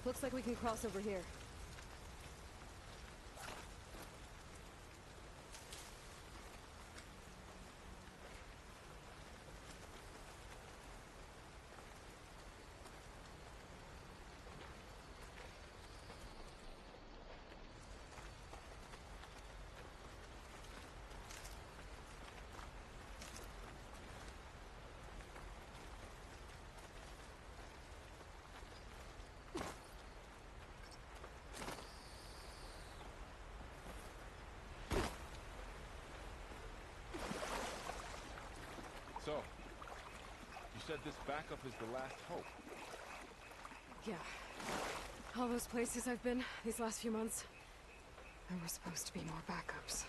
Looks like we can cross over here. So, you said this backup is the last hope. Yeah. All those places I've been these last few months, there were supposed to be more backups.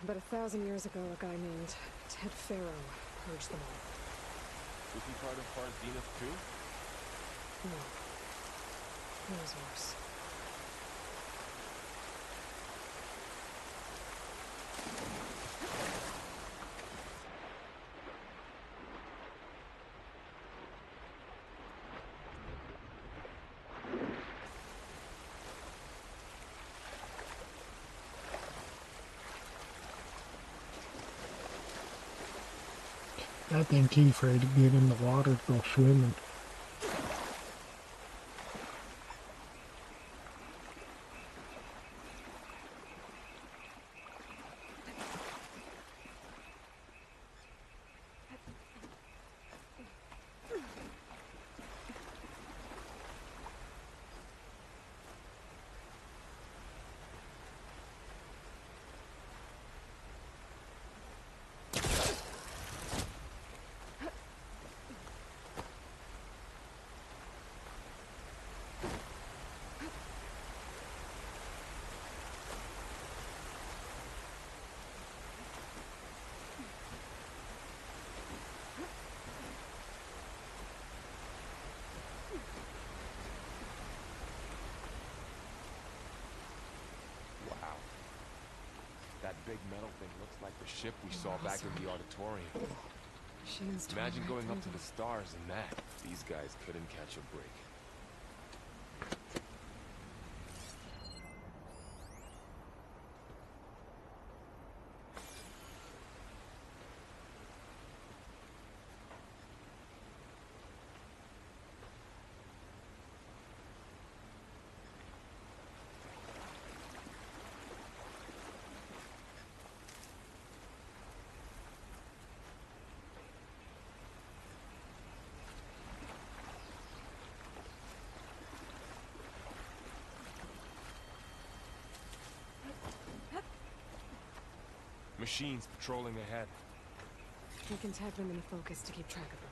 But 1,000 years ago, a guy named Ted Farrow purged them all. Was he part of Far Zenith too? No. It was worse. I think he's afraid to get in the water to go swimming. big metal thing looks like the ship we saw back in the auditorium. Machines tore Imagine right going up through to the stars in that. These guys couldn't catch a break. Machines patrolling ahead. We can tag them in the focus to keep track of them.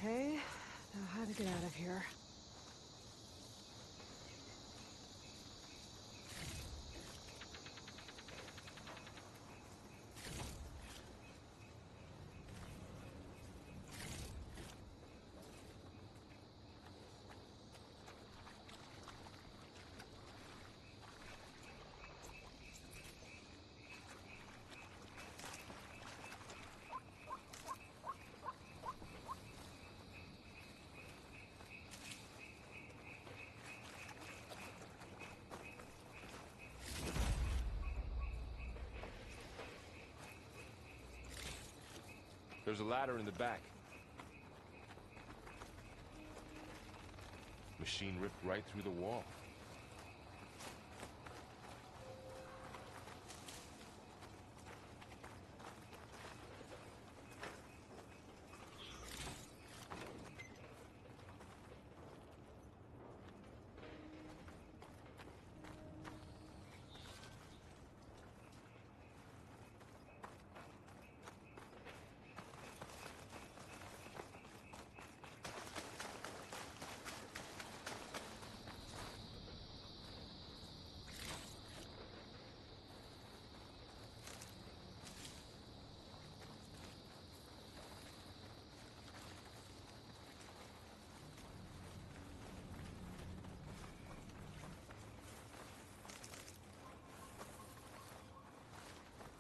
Okay, now how to get out of here. There's a ladder in the back. Machine ripped right through the wall.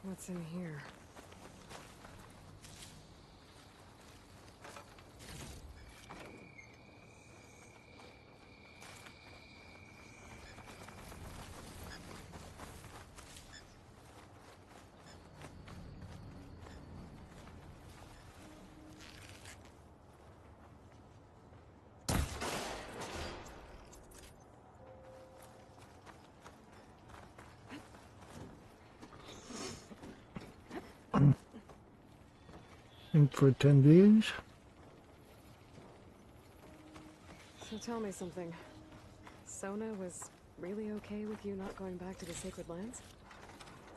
What's in here? And for attendees, So tell me something. Sona was really okay with you not going back to the Sacred Lands?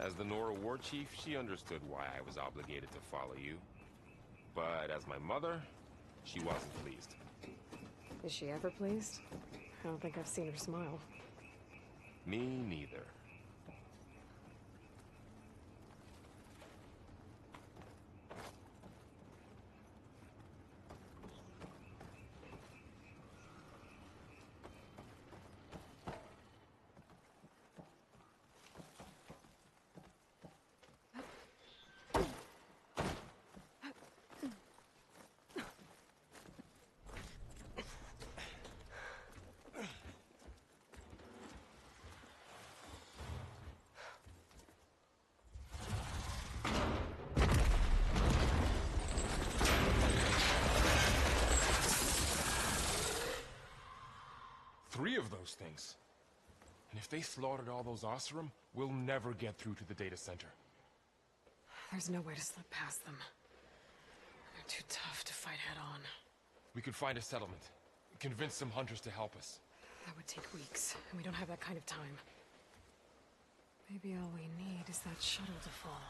As the Nora war chief, she understood why I was obligated to follow you. But as my mother, she wasn't pleased. Is she ever pleased? I don't think I've seen her smile. Me neither. Three of those things. And if they slaughtered all those Oseram, we'll never get through to the data center. There's no way to slip past them. They're too tough to fight head on. We could find a settlement. Convince some hunters to help us. That would take weeks, and we don't have that kind of time. Maybe all we need is that shuttle to fall.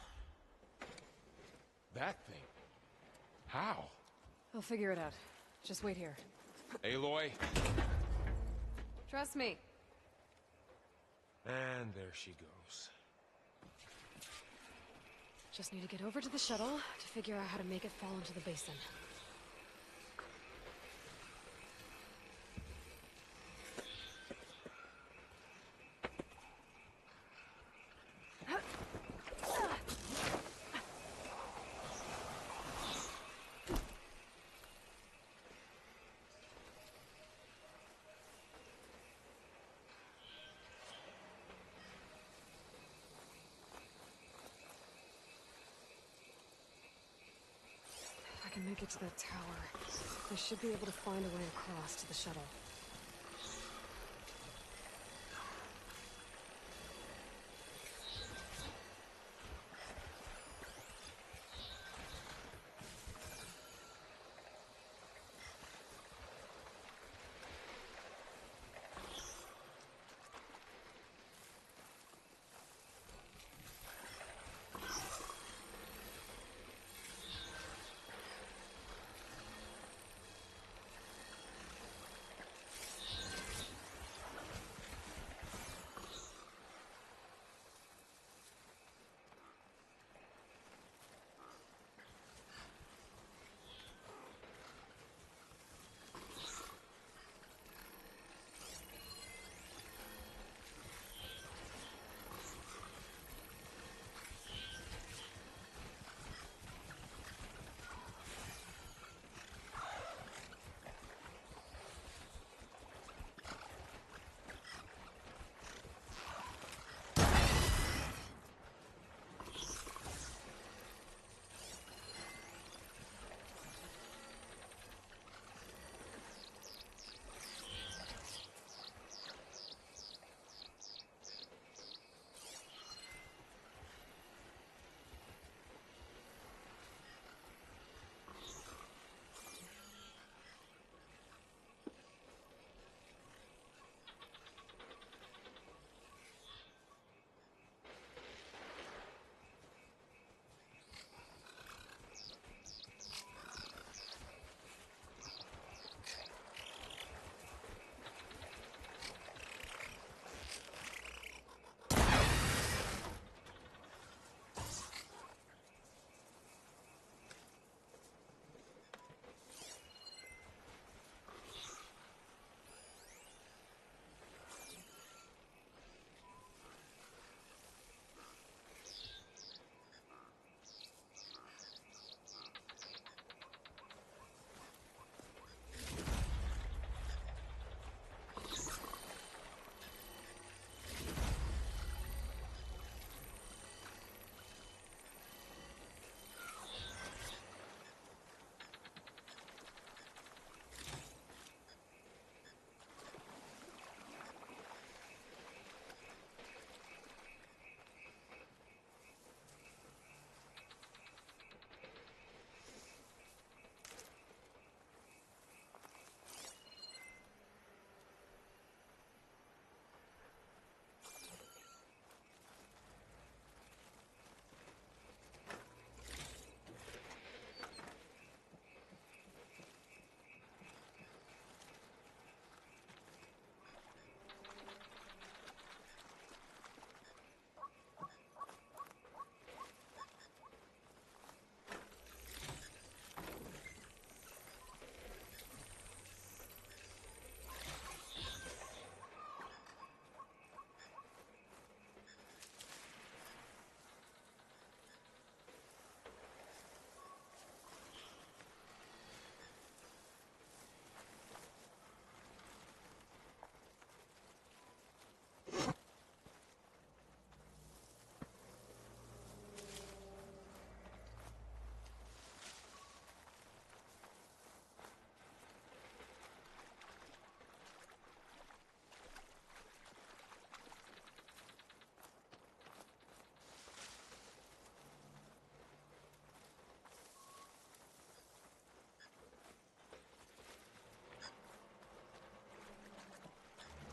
That thing? How? I'll figure it out. Just wait here. Aloy. Trust me. And there she goes. Just need to get over to the shuttle to figure out how to make it fall into the basin. I can make it to that tower. I should be able to find a way across to the shuttle.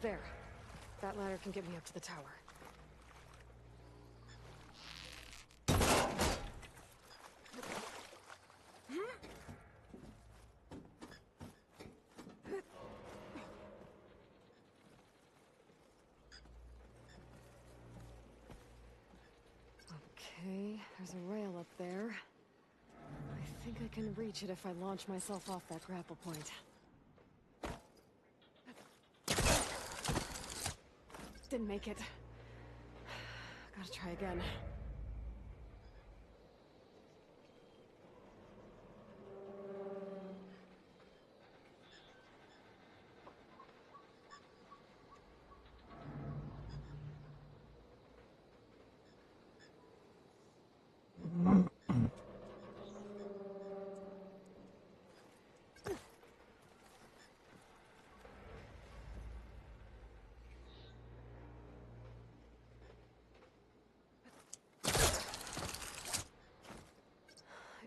There. That ladder can get me up to the tower. Okay, there's a rail up there. I think I can reach it if I launch myself off that grapple point. Didn't make it. Gotta try again.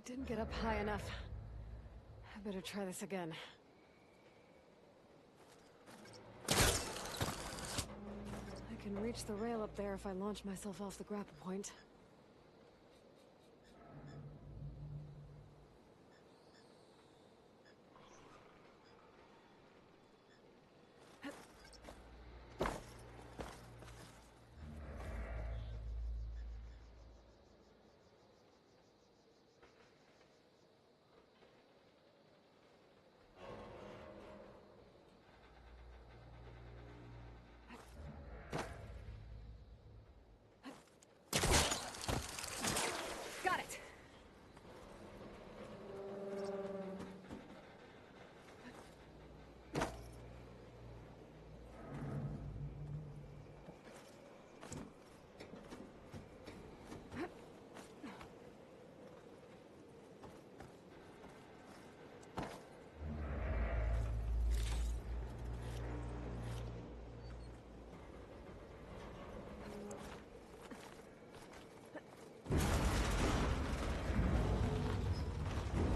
Didn't get up high enough. I better try this again. I can reach the rail up there if I launch myself off the grapple point. Got it!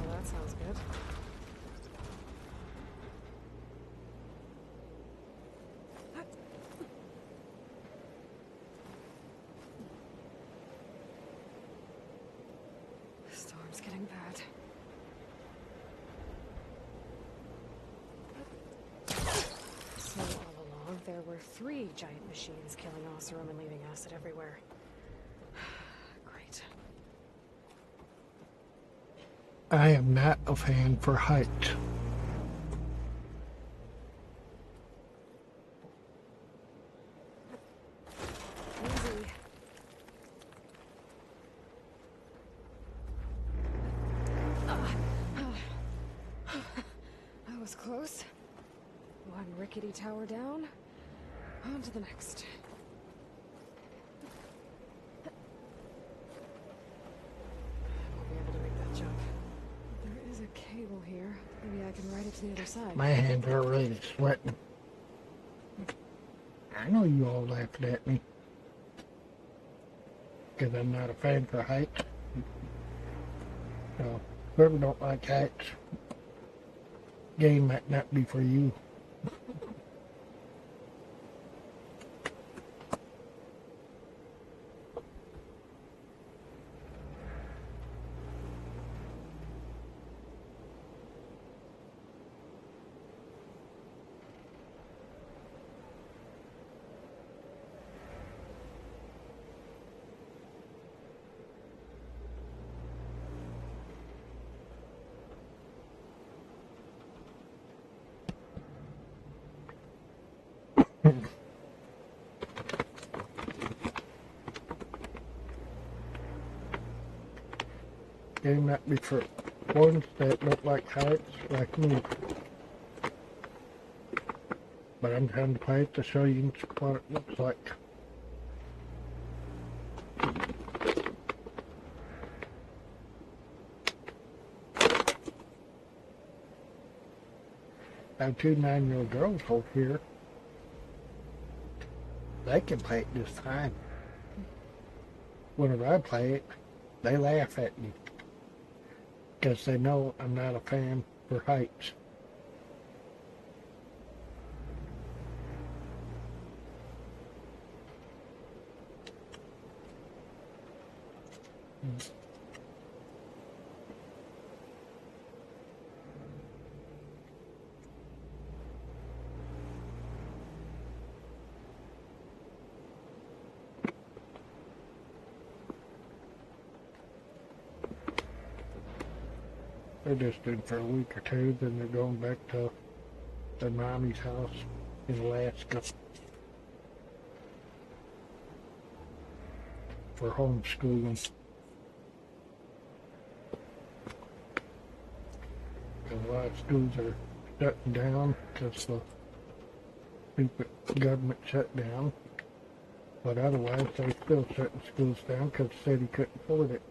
Well, that sounds good. The storm's getting bad. So all along, there were 3 giant machines killing Oseram and leaving acid everywhere. Great. I am not a fan for height. Easy. That was close. One rickety tower down. On to the next. I won't be able to make that jump. There is a cable here. Maybe I can ride it to the other side. My hands are already sweating. I know you all laughed at me. Because I'm not a fan for heights. So, whoever don't like heights, game might not be for you. Game might be for ones that don't like heights like me. But I'm trying to play it to show you what it looks like. I have 2 9-year-old girls over here. They can play it just fine. Whenever I play it, they laugh at me. Because they know I'm not a fan for heights. They're just in for a week or two, then they're going back to their mommy's house in Alaska for homeschooling. A lot of schools are shutting down because the stupid government shutdown. But otherwise, they're still shutting schools down because the city couldn't afford it.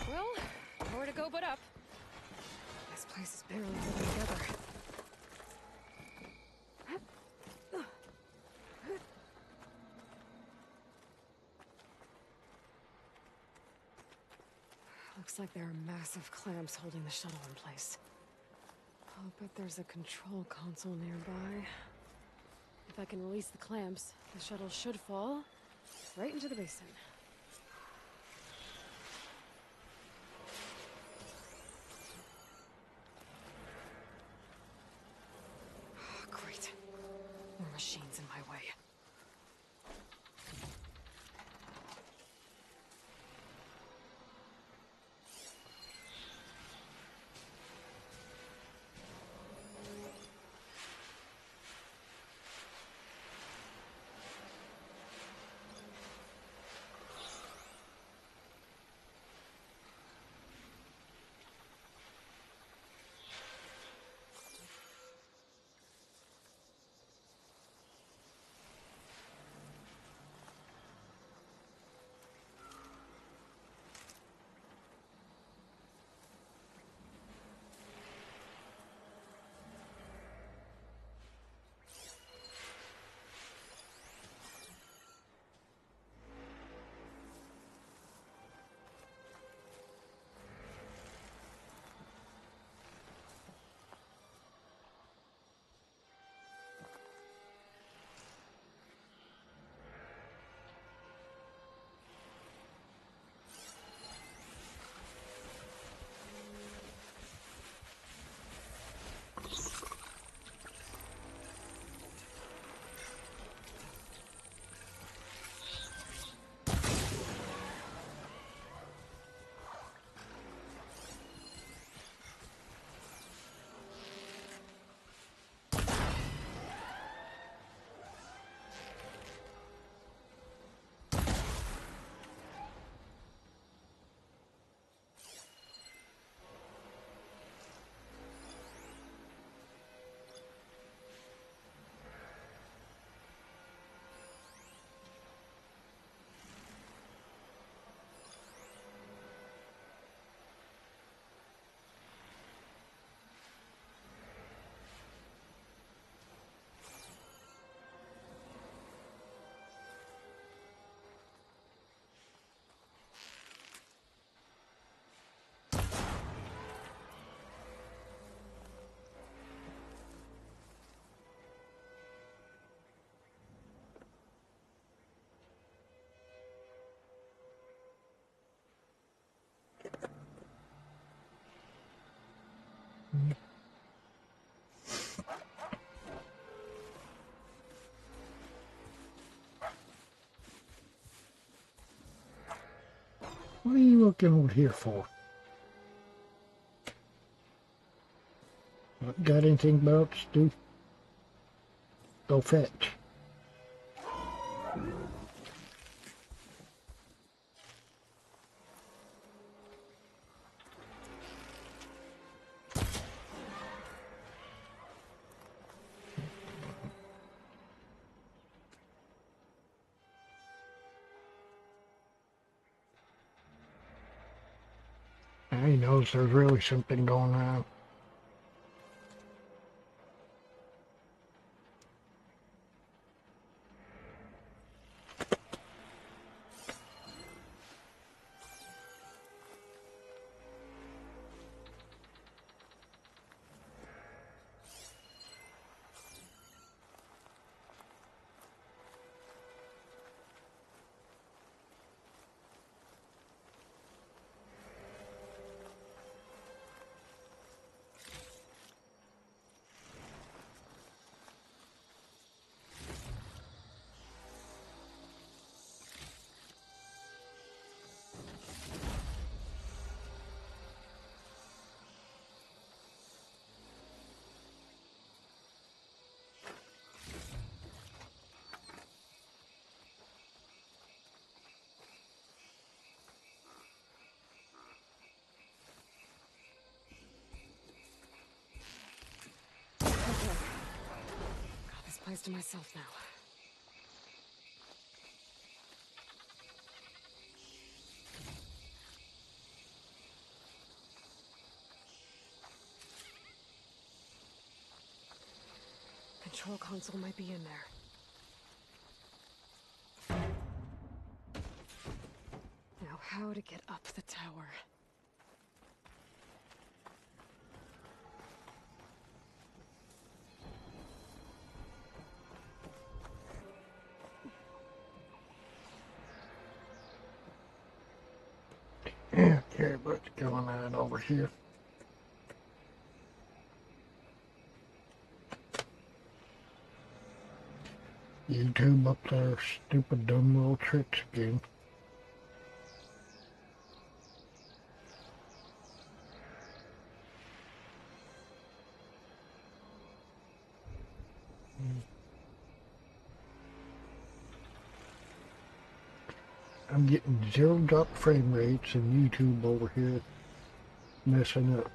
Well, nowhere to go but up. This place is barely holding together. Looks like there are massive clamps holding the shuttle in place. I'll bet there's a control console nearby. If I can release the clamps, the shuttle should fall right into the basin. Great. More machines in my way. What are you looking over here for? Got anything else to do? Go fetch. Now he knows there's really something going on. Got this place to myself now. Control console might be in there. Now how to get up the tower? Yeah, okay, what's going on over here? YouTube up there, stupid dumb little tricks again. I'm getting 0 drop frame rates and YouTube over here messing up.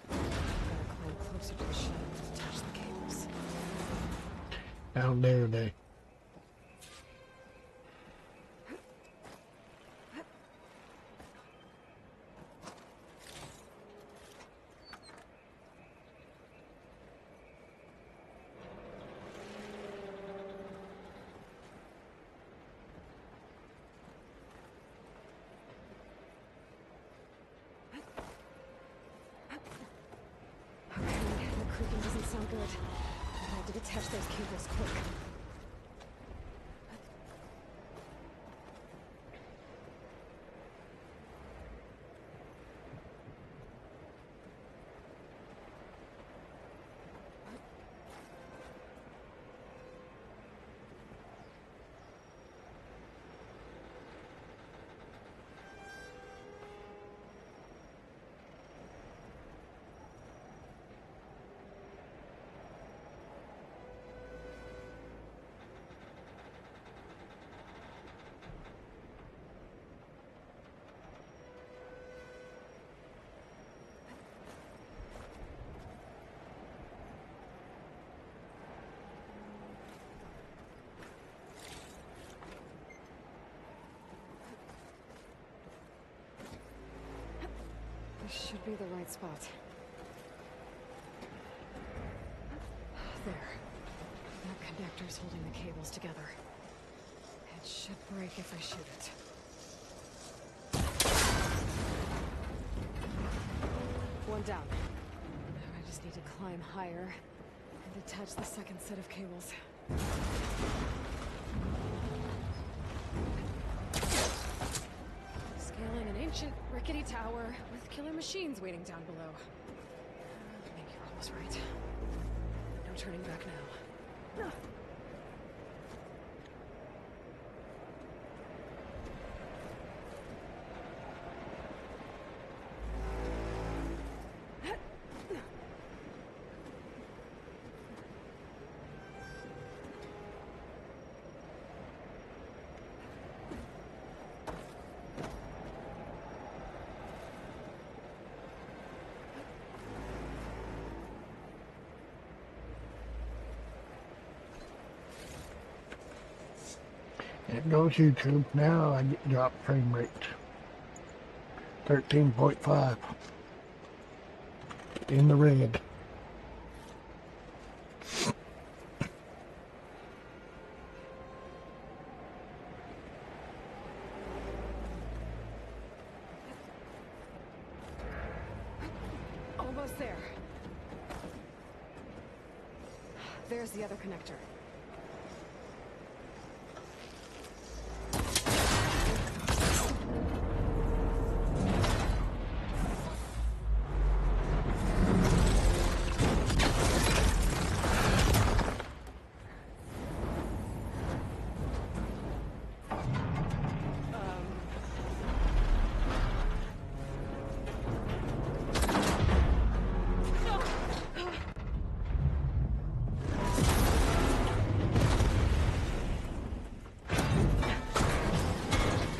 Gotta climb closer to the shadow to detach the cables. How dare they? Okay, the creaking doesn't sound good. I have to detach those cables quick. This should be the right spot. There. That connector's holding the cables together. It should break if I shoot it. One down. Now I just need to climb higher and attach the second set of cables. Scaling an ancient, rickety tower with killer machines waiting down below. Maybe you're almost right. No turning back now. It goes YouTube. Now I get drop frame rate. 13.5. In the red. Almost there. There's the other connector.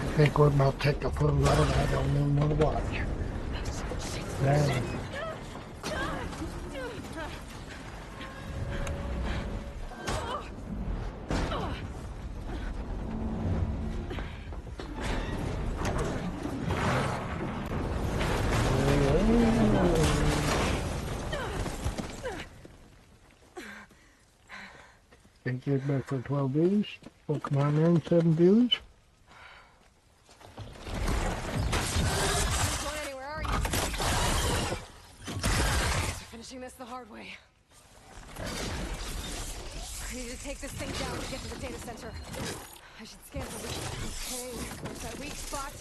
I think we're about to take a full load. I don't even want to watch. Damn. Think you're back for 12 views? Oh, come on in, 7 views. Finishing this the hard way. I need to take this thing down to get to the data center. I should scan for weak. Okay, where's that weak spot?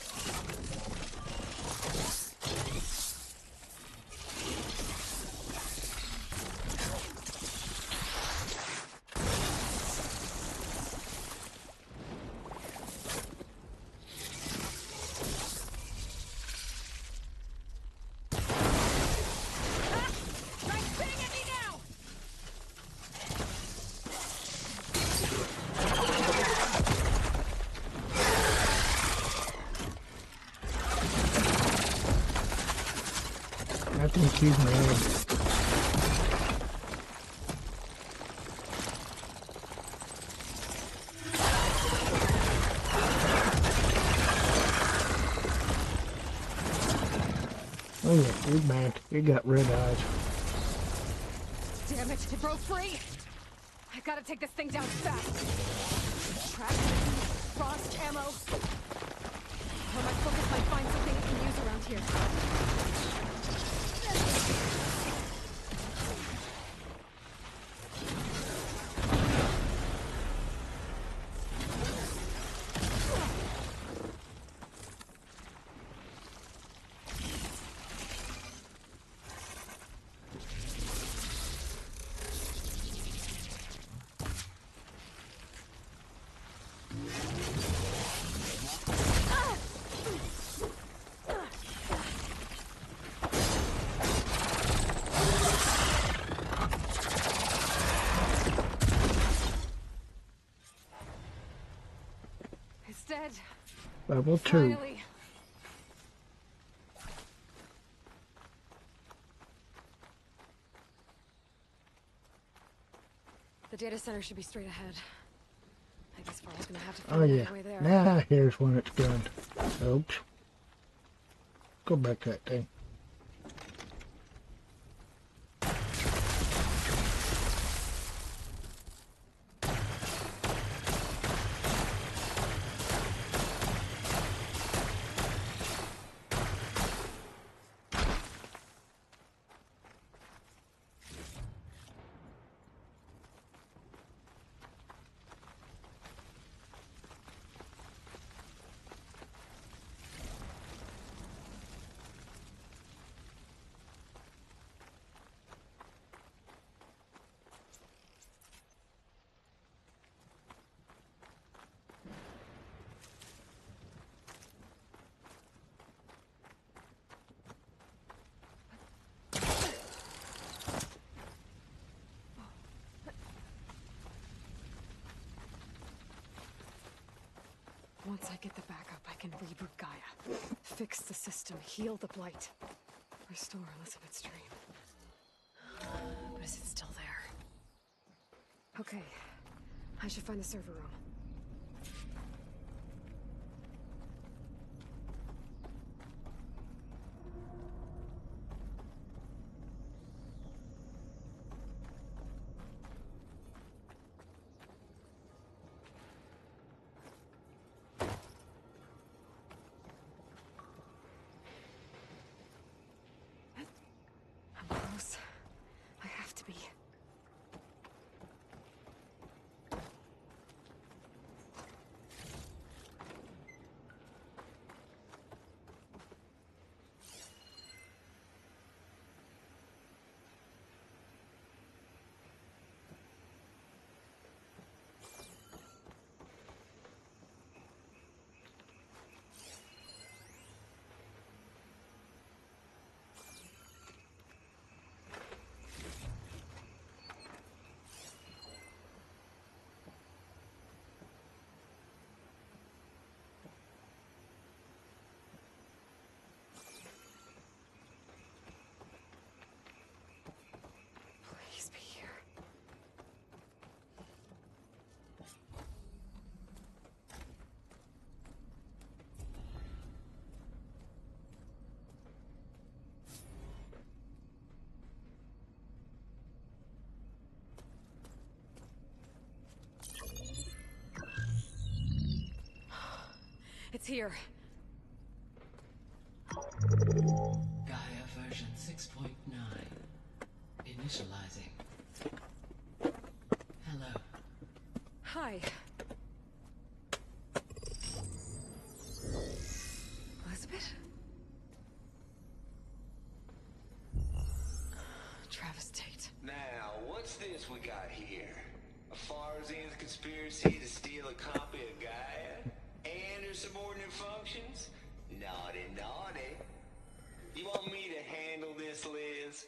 I think he's mad. Oh yeah, he's mad. He got red eyes. Damn it, it broke free! I gotta take this thing down fast. Track, frost, ammo. Or my focus might find something it can use around here. It's dead. Level 2. Finally. The data center should be straight ahead. I guess we're all gonna have to Oh find yeah. our way there. Now here's when it's done. Oops. Go back that thing. Once I get the backup, I can reboot Gaia. Fix the system, heal the blight. Restore Elizabeth's dream. But is it still there? Okay. I should find the server room. It's here. Gaia version 6.9. Initializing. Hello. Hi. Elizabeth? Travis Tate. Now, what's this we got here? A Farsian's conspiracy to steal a copy of Gaia? And her subordinate functions? Naughty, naughty. You want me to handle this, Liz?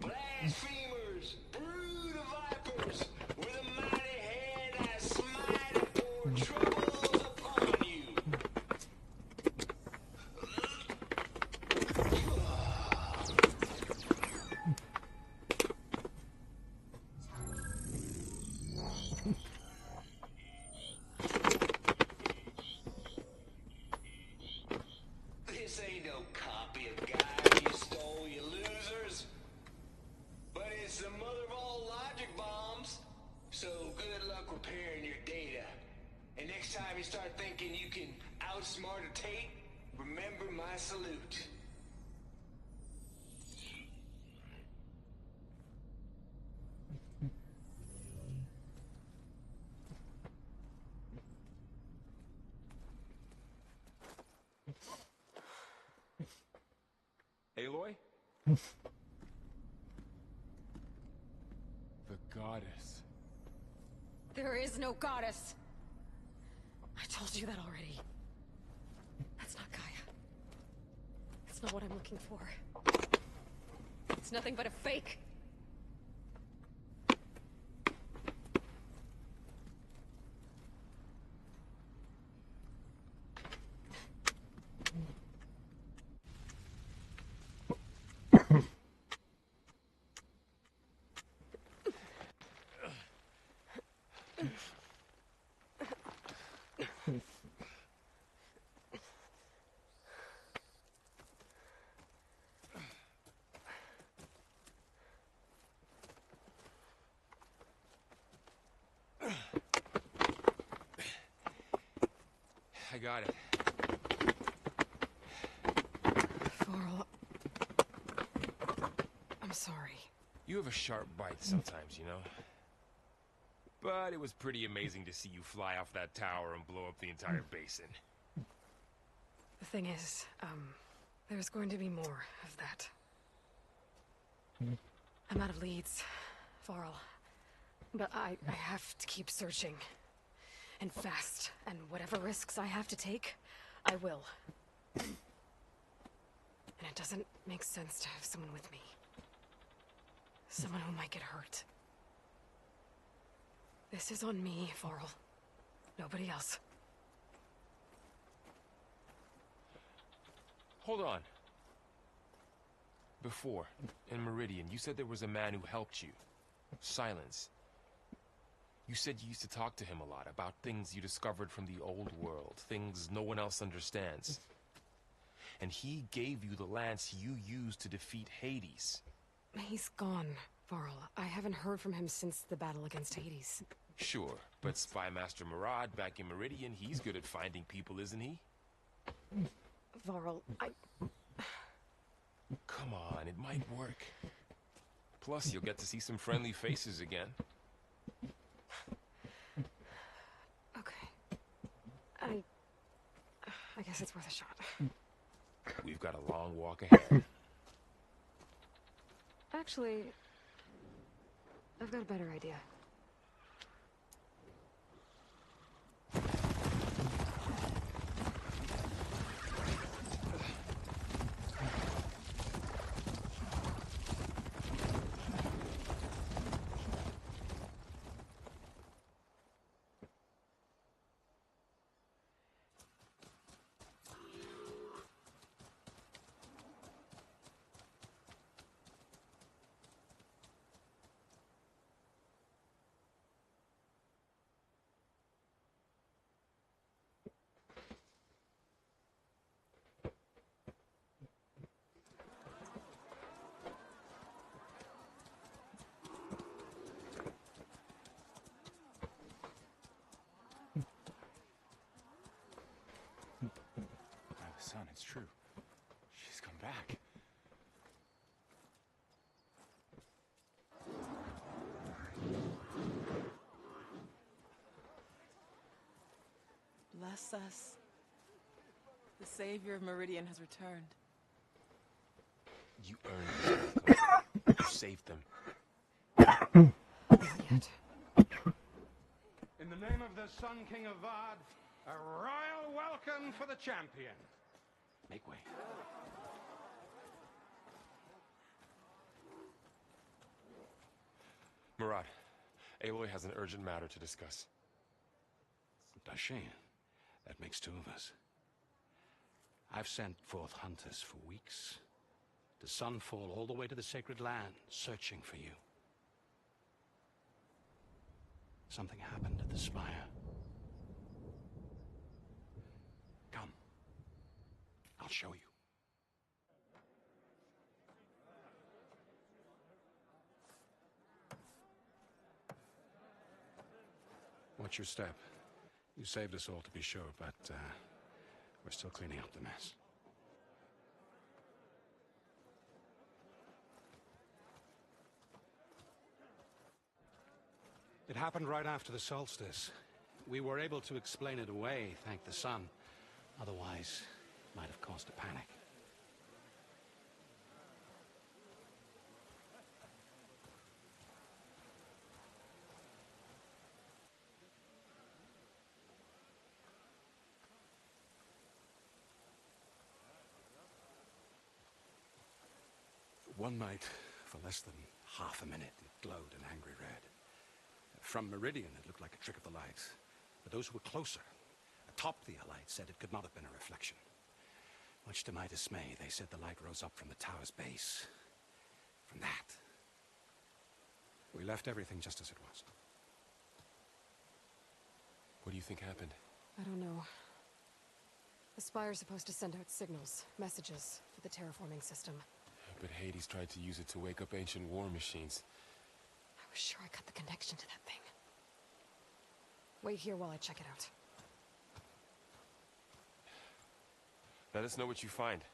Blasphemers! Brood of vipers! With a mighty hand I smite and pour troubles upon you! This ain't no copy of Gaia you stole, you losers! But it's the mother of all logic bombs. So good luck repairing your data. And next time you start thinking you can outsmart a Tate, remember my salute. Aloy? The goddess. There is no goddess. I told you that already. That's not Gaia. That's not what I'm looking for. It's nothing but a fake. I got it. Varl. I'm sorry. You have a sharp bite sometimes, you know? But it was pretty amazing to see you fly off that tower and blow up the entire basin. The thing is, there's going to be more of that. I'm out of leads, Varl. But I have to keep searching. And fast. And whatever risks I have to take, I will. And it doesn't make sense to have someone with me. Someone who might get hurt. This is on me, Varl. Nobody else. Hold on. Before, in Meridian, you said there was a man who helped you. Silence. You said you used to talk to him a lot about things you discovered from the old world, things no one else understands. And he gave you the lance you used to defeat Hades. He's gone, Varl. I haven't heard from him since the battle against Hades. Sure, but Spy Master Murad back in Meridian, he's good at finding people, isn't he? Varl, Come on, it might work. Plus, you'll get to see some friendly faces again. Okay. I guess it's worth a shot. We've got a long walk ahead. Actually, I've got a better idea. son, it's true. She's come back. Bless us. The savior of Meridian has returned. You earned it. You saved them. Not yet. In the name of the Sun King of Vard, a royal welcome for the champion. Make way. Murad, Aloy has an urgent matter to discuss. Does she? That makes two of us. I've sent forth hunters for weeks. To Sunfall all the way to the Sacred Land, searching for you. Something happened at the Spire. Come. I'll show you. Watch your step. You saved us all, to be sure, but we're still cleaning up the mess. It happened right after the solstice. We were able to explain it away, thank the sun. Otherwise, it might have caused a panic. One night, for less than half a minute, it glowed an angry red. From Meridian, it looked like a trick of the lights. But those who were closer, atop the light, said it could not have been a reflection. Much to my dismay, they said the light rose up from the tower's base. From that. We left everything just as it was. What do you think happened? I don't know. The Spire's supposed to send out signals, messages, for the terraforming system. But Hades tried to use it to wake up ancient war machines. I was sure I cut the connection to that thing. Wait here while I check it out. Let us know what you find.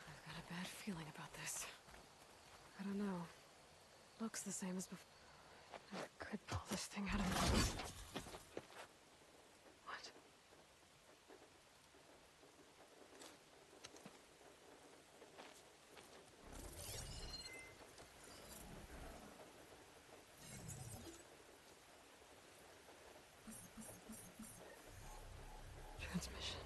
I've got a bad feeling about this. I don't know. Looks the same as before. I could pull this thing out of my... What? Transmission.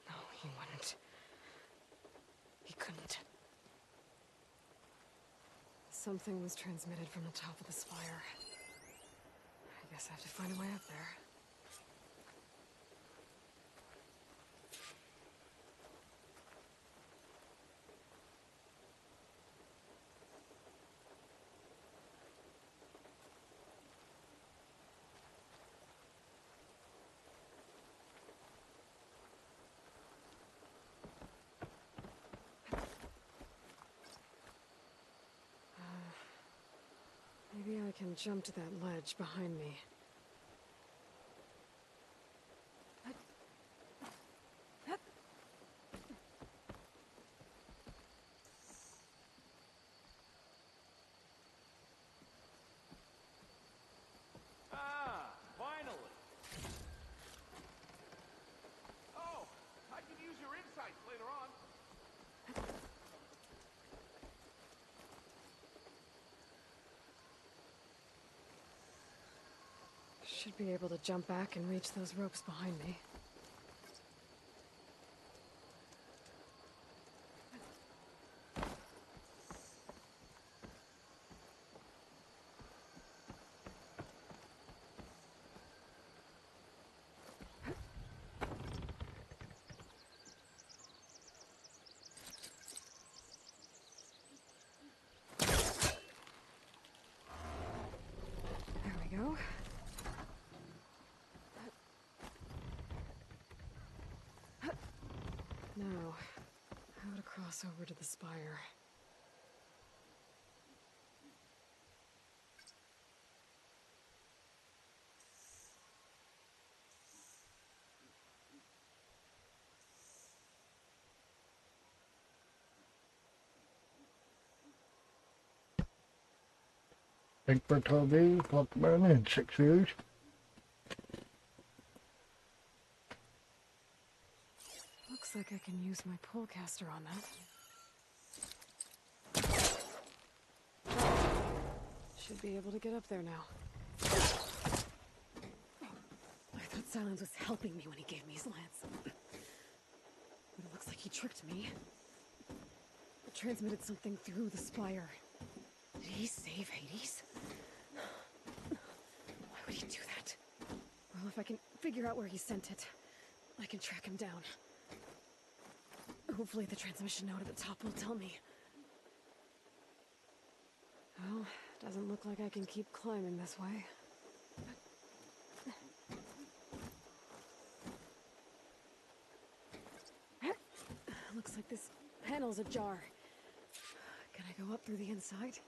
No, he wouldn't. He couldn't. Something was transmitted from the top of the spire. I guess I have to find a way up there. Maybe I can jump to that ledge behind me. Ah, finally! Oh, I can use your insights later on. Should be able to jump back and reach those ropes behind me. There we go. Now, how to cross over to the spire. Thanks for TV, Pokemon, and 6 years. Looks like I can use my polecaster on that. Should be able to get up there now. I thought Silence was helping me when he gave me his lance. But it looks like he tricked me. It transmitted something through the spire. Did he save Hades? Why would he do that? Well, if I can figure out where he sent it, I can track him down. Hopefully the transmission node at the top will tell me. Well, doesn't look like I can keep climbing this way. Looks like this panel's ajar. Can I go up through the inside?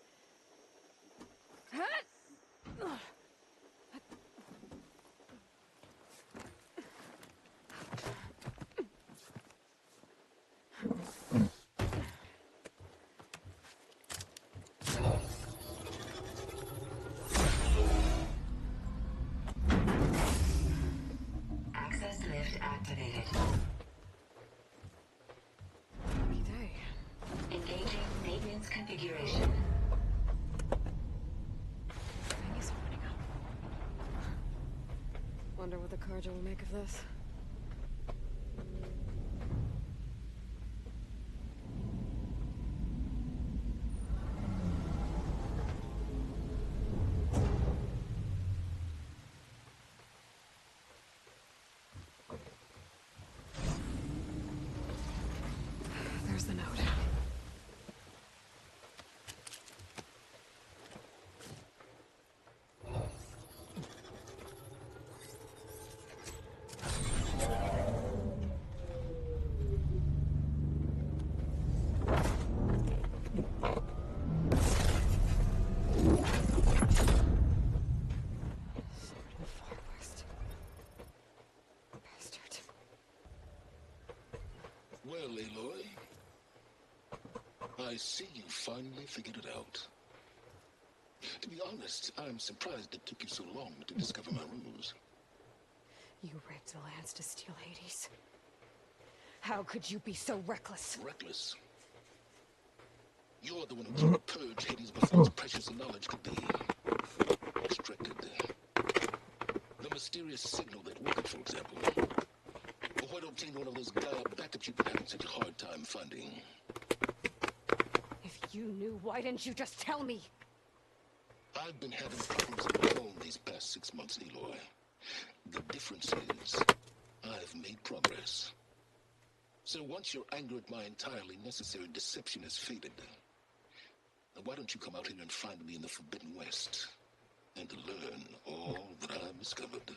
Access lift activated. Lucky day. Engaging maintenance configuration. Thing is opening up. Wonder what the Karja will make of this. There's the note. Well, Aloy, I see you finally figured it out. To be honest, I'm surprised it took you so long to discover my rules. You raped the lands to steal Hades. How could you be so reckless? Reckless? You're the one who tried to purge Hades before its precious knowledge could be extracted. The mysterious signal that worked, for example. Or why don't obtain one of those Gaia backups you've been having such a hard time finding? If you knew, why didn't you just tell me? I've been having problems of my own these past 6 months, Aloy. The difference is, I've made progress. So once your anger at my entirely necessary deception has faded, why don't you come out here and find me in the Forbidden West and learn all that I've discovered?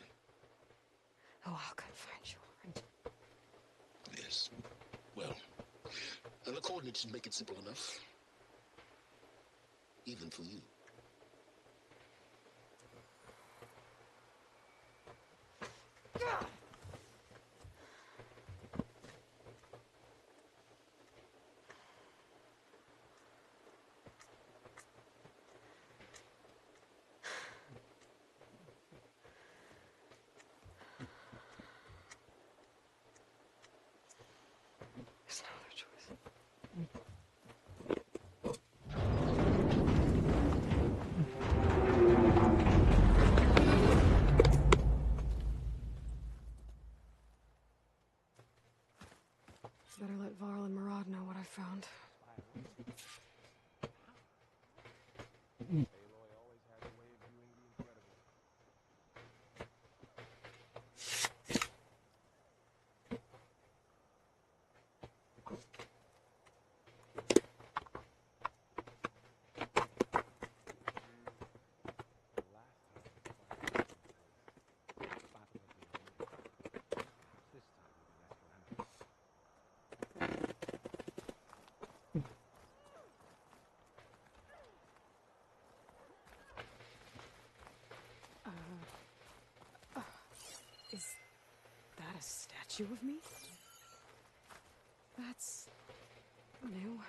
Oh, I'll come find you, right? Yes. Well, and the coordinates should make it simple enough. Even for you. There's no other choice. statue of me? That's new.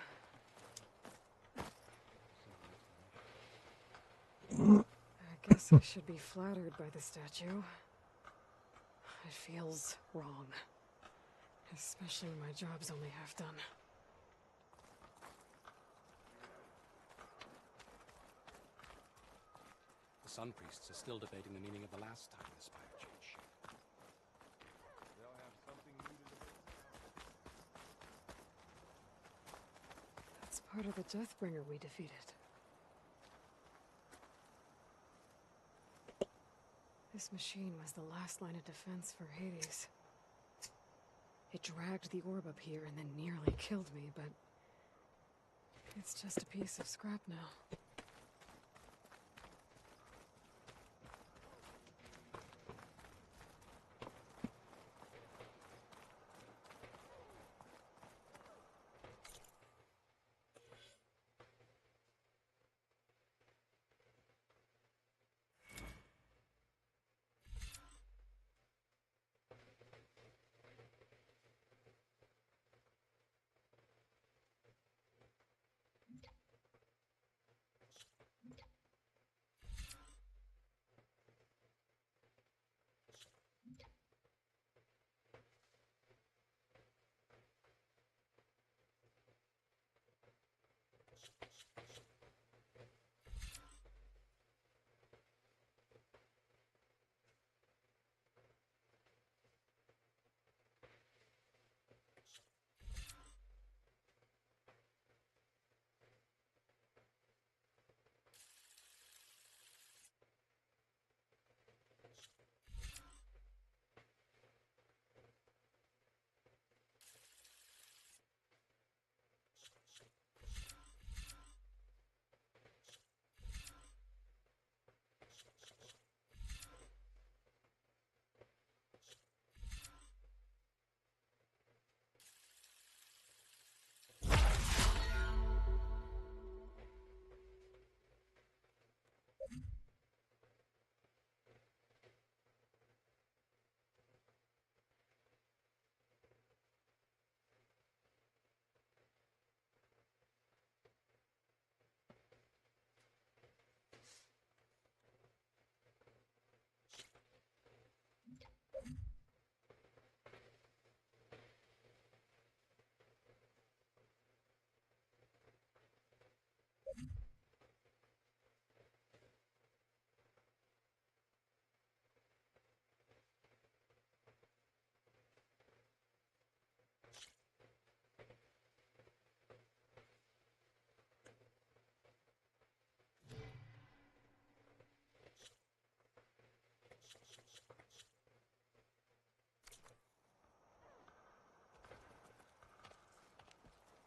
I guess I should be flattered by the statue. It feels wrong. Especially when my job's only half done. The Sun Priests are still debating the meaning of the last time the spire changed. They'll have something new to debate. That's part of the Deathbringer we defeated. This machine was the last line of defense for Hades. It dragged the orb up here and then nearly killed me, but it's just a piece of scrap now.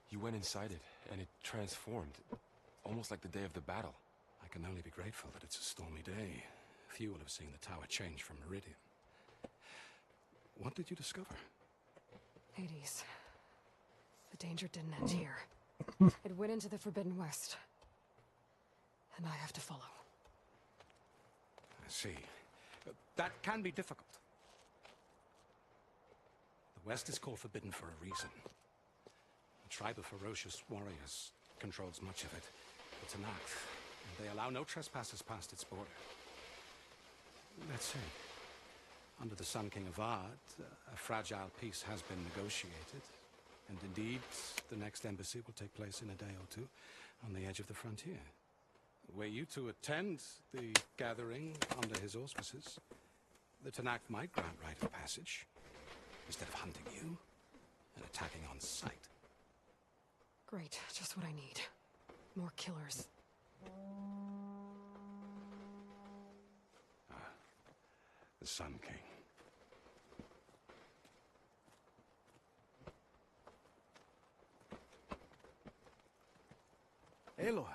You went inside it, and it transformed. Almost like the day of the battle. I can only be grateful that it's a stormy day. Few will have seen the tower change from Meridian. What did you discover? Hades. The danger didn't end here. It went into the Forbidden West. And I have to follow. I see. That can be difficult. The West is called Forbidden for a reason. A tribe of ferocious warriors controls much of it. It's an act, and they allow no trespassers past its border. Let's say, under the Sun King of Ard, a fragile peace has been negotiated, and indeed, the next embassy will take place in a day or two on the edge of the frontier. Were you to attend the gathering under his auspices, the Tanakh might grant right of passage, instead of hunting you and attacking on sight. Great, just what I need. More killers. The Sun King. Aloy,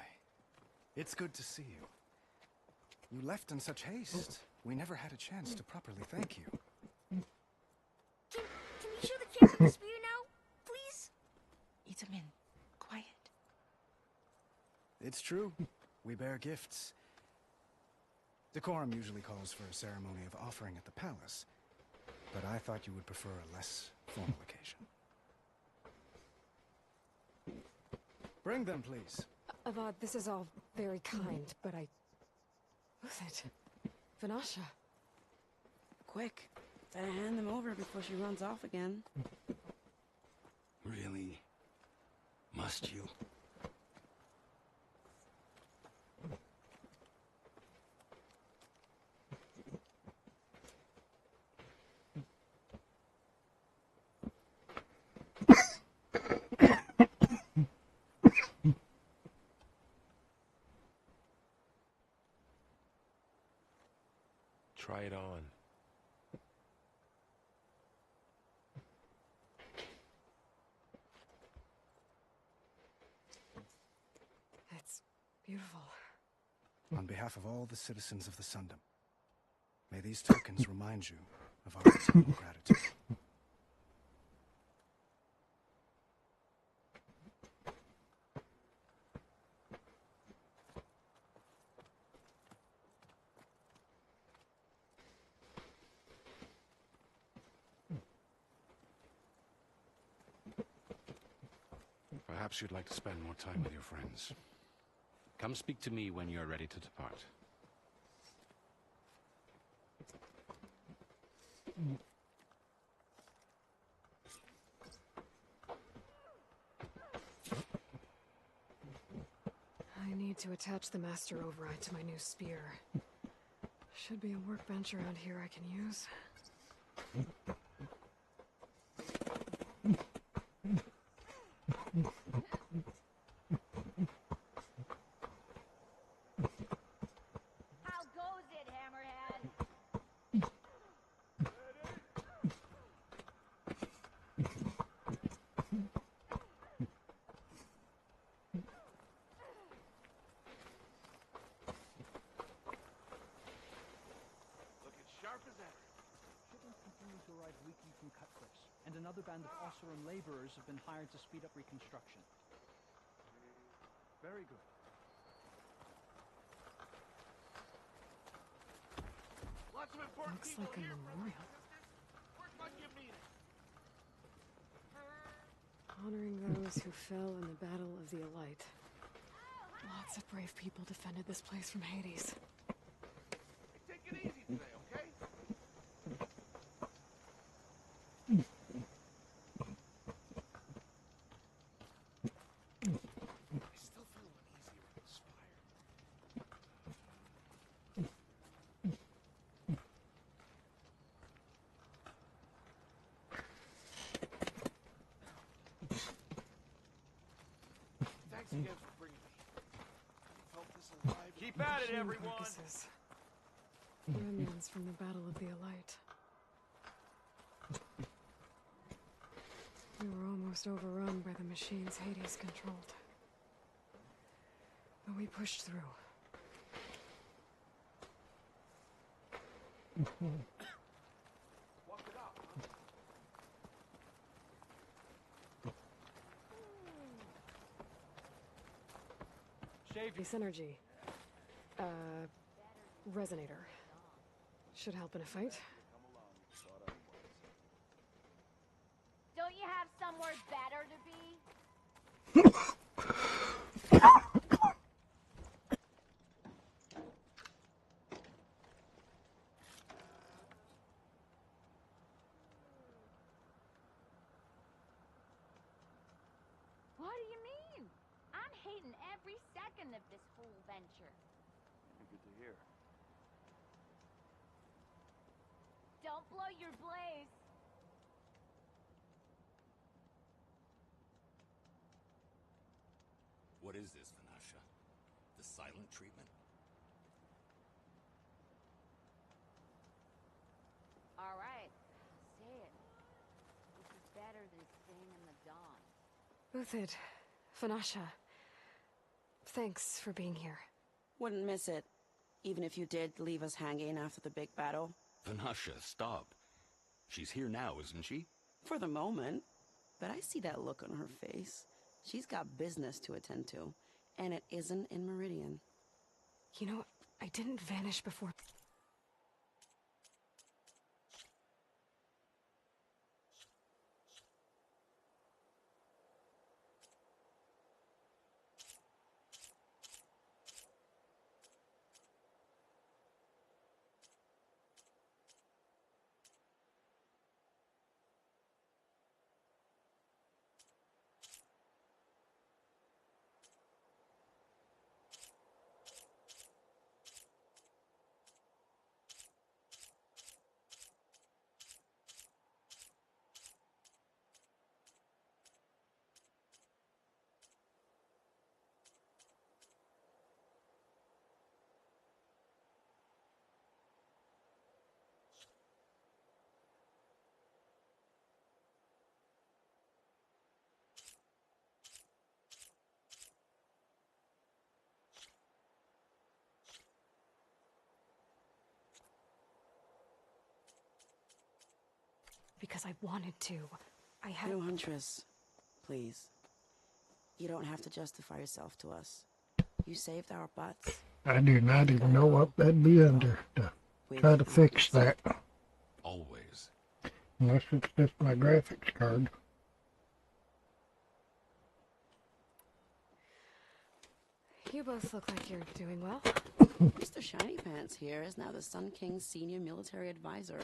it's good to see you. You left in such haste. We never had a chance to properly thank you. Can you show the camera the spear now, please? Itamin, quiet. It's true. We bear gifts. Decorum usually calls for a ceremony of offering at the palace. but I thought you would prefer a less formal occasion. Bring them, please. Avad, this is all very kind, but I... Who's it? Vanasha. Quick. Better hand them over before she runs off again. Really? Must you? Try it on. It's beautiful. On behalf of all the citizens of the Sundom, may these tokens remind you of our eternal gratitude. Perhaps you'd like to spend more time with your friends. Come speak to me when you're ready to depart. I need to attach the master override to my new spear. Should be a workbench around here I can use. How goes it, Hammerhead? Looking sharp as ever. Shipments continue to arrive weekly from Cutcliffs, and another band of Osseran laborers have been hired to speed up reconstruction. Very good. Lots of important Looks people like a here, memorial. Where's my meeting? Honoring those who fell in the Battle of the Elite. Lots of brave people defended this place from Hades. Hey, take it easy today, okay? I still feel uneasy around the spire. Thanks again for bringing me. I felt this alive. Keep at it, Machine everyone! carcasses. Remnants from the Battle of the Elite. We were almost overrun by the machines Hades controlled. But we pushed through. Walk it up. This energy. Resonator. Should help in a fight. Don't you have somewhere better to be? What do you mean? I'm hating every second of this whole venture. Good to hear. Don't blow your blaze. What is this, Vanasha? The silent treatment? All right, say it. This is better than staying in the dawn. Uthid, Vanasha. Thanks for being here. Wouldn't miss it, even if you did leave us hanging after the big battle. Vanasha, stop. She's here now, isn't she? For the moment. But I see that look on her face. She's got business to attend to, and it isn't in Meridian. You know, I didn't vanish before. because I wanted to. I had... No, Huntress. Please. You don't have to justify yourself to us. You saved our butts. I do not even know what that'd be under to try to fix that. Always. Unless it's just my graphics card. You both look like you're doing well. Mr. Shiny Pants here is now the Sun King's senior military advisor.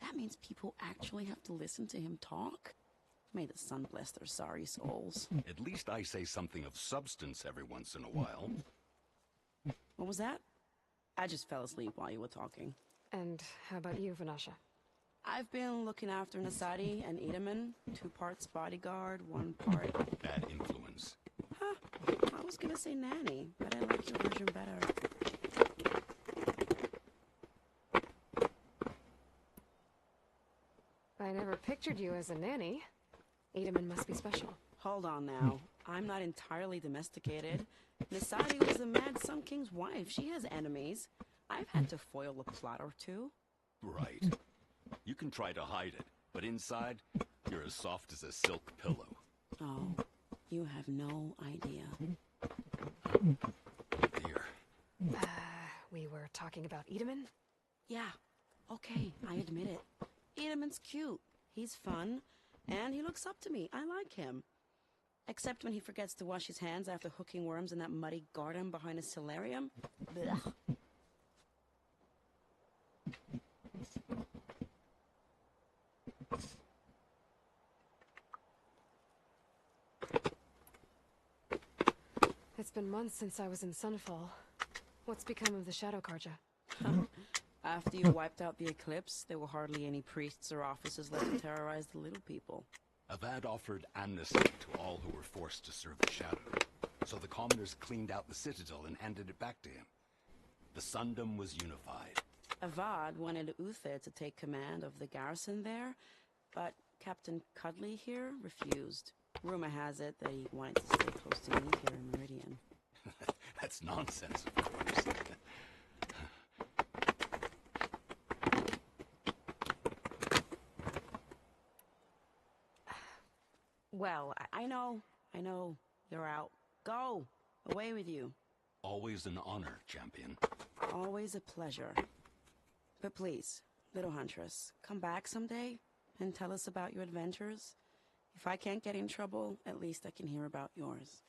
That means people actually have to listen to him talk? May the sun bless their sorry souls. At least I say something of substance every once in a while. What was that? I just fell asleep while you were talking. And how about you, Vanasha? I've been looking after Nasadi and Edaman. 2 parts bodyguard, 1 part... Bad influence. Huh. I was gonna say nanny, but I like your version better. I never pictured you as a nanny. Edaman must be special. Hold on now. I'm not entirely domesticated. Nasadi was the Mad Sun King's wife. She has enemies. I've had to foil a plot or 2. Right. You can try to hide it, but inside, you're as soft as a silk pillow. Oh, you have no idea. Dear. We were talking about Edaman? Yeah, okay, I admit it. Edaman's cute. He's fun. And he looks up to me. I like him. Except when he forgets to wash his hands after hooking worms in that muddy garden behind his solarium. Blech. It's been months since I was in Sunfall. What's become of the Shadow Karja? After you wiped out the eclipse, there were hardly any priests or officers left to terrorize the little people. Avad offered amnesty to all who were forced to serve the Shadow, so the commoners cleaned out the citadel and handed it back to him. The Sundom was unified. Avad wanted Uther to take command of the garrison there, but Captain Cudley here refused. Rumor has it that he wanted to stay close to me here in Meridian. That's nonsense, of course. Well, I know. You're out. Go! Away with you. Always an honor, champion. Always a pleasure. But please, little Huntress, come back someday and tell us about your adventures. If I can't get in trouble, at least I can hear about yours.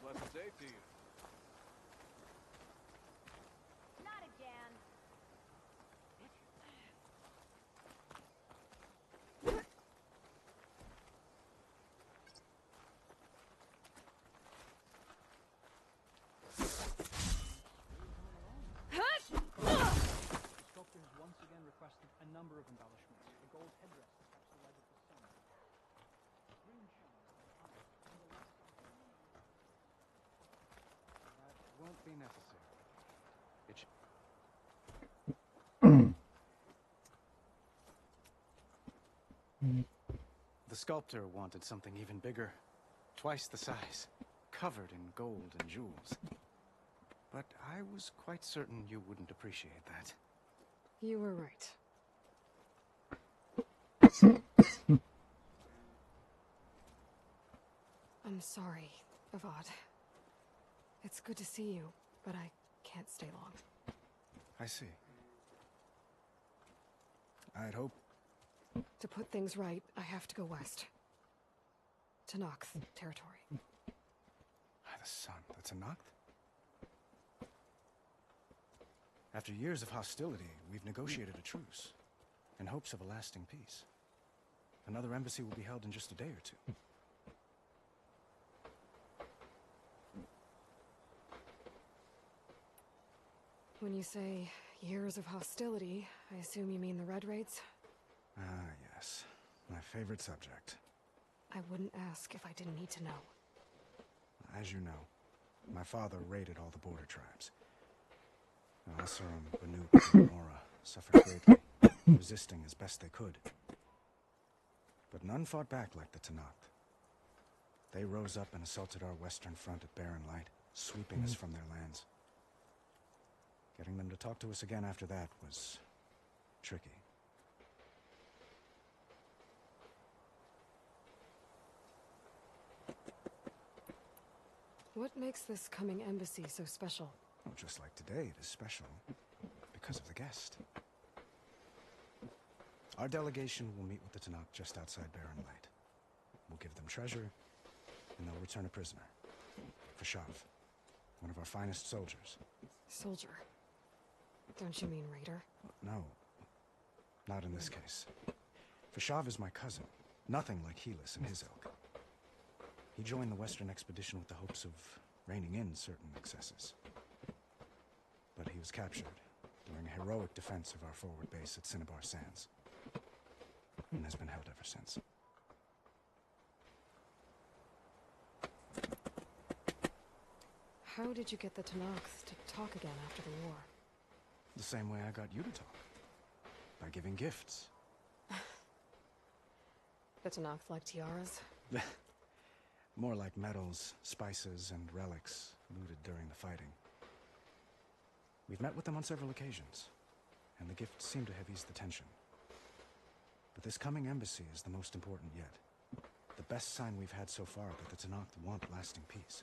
Blessed day to you. Not again. The sculptor has once again requested a number of embellishments. A gold headdress that caps the light of the sun. A green shine on the top, and the left side of the moon. That won't be necessary. It should... The sculptor wanted something even bigger. Twice the size. Covered in gold and jewels. But I was quite certain you wouldn't appreciate that. You were right. I'm sorry, Avad. It's good to see you, but I can't stay long. I see. I'd hope... To put things right, I have to go west. To Nox territory. By the sun, that's a Noct? After years of hostility, we've negotiated a truce, in hopes of a lasting peace. Another embassy will be held in just a day or 2. When you say years of hostility, I assume you mean the Red Raids? Ah, yes. My favorite subject. I wouldn't ask if I didn't need to know. As you know. My father raided all the border tribes. Asurum, Banuk, and Nora suffered greatly, resisting as best they could. But none fought back like the Tanakh. They rose up and assaulted our western front at Barren Light, sweeping us from their lands. Getting them to talk to us again after that was tricky. What makes this coming embassy so special? Oh, just like today, it is special because of the guest. Our delegation will meet with the Tanakh just outside Barren Light. We'll give them treasure, and they'll return a prisoner. Fashav, one of our finest soldiers. Soldier? Don't you mean raider? No, not in this case. Fashav is my cousin, nothing like Helis and his ilk. He joined the Western expedition with the hopes of reining in certain excesses. But he was captured during a heroic defense of our forward base at Cinnabar Sands, and has been held ever since. How did you get the Tanakhs to talk again after the war? The same way I got you to talk. By giving gifts. The Tanakhs like tiaras? More like medals, spices, and relics looted during the fighting. We've met with them on several occasions, and the gifts seem to have eased the tension. But this coming embassy is the most important yet. The best sign we've had so far that the Tanakh want lasting peace.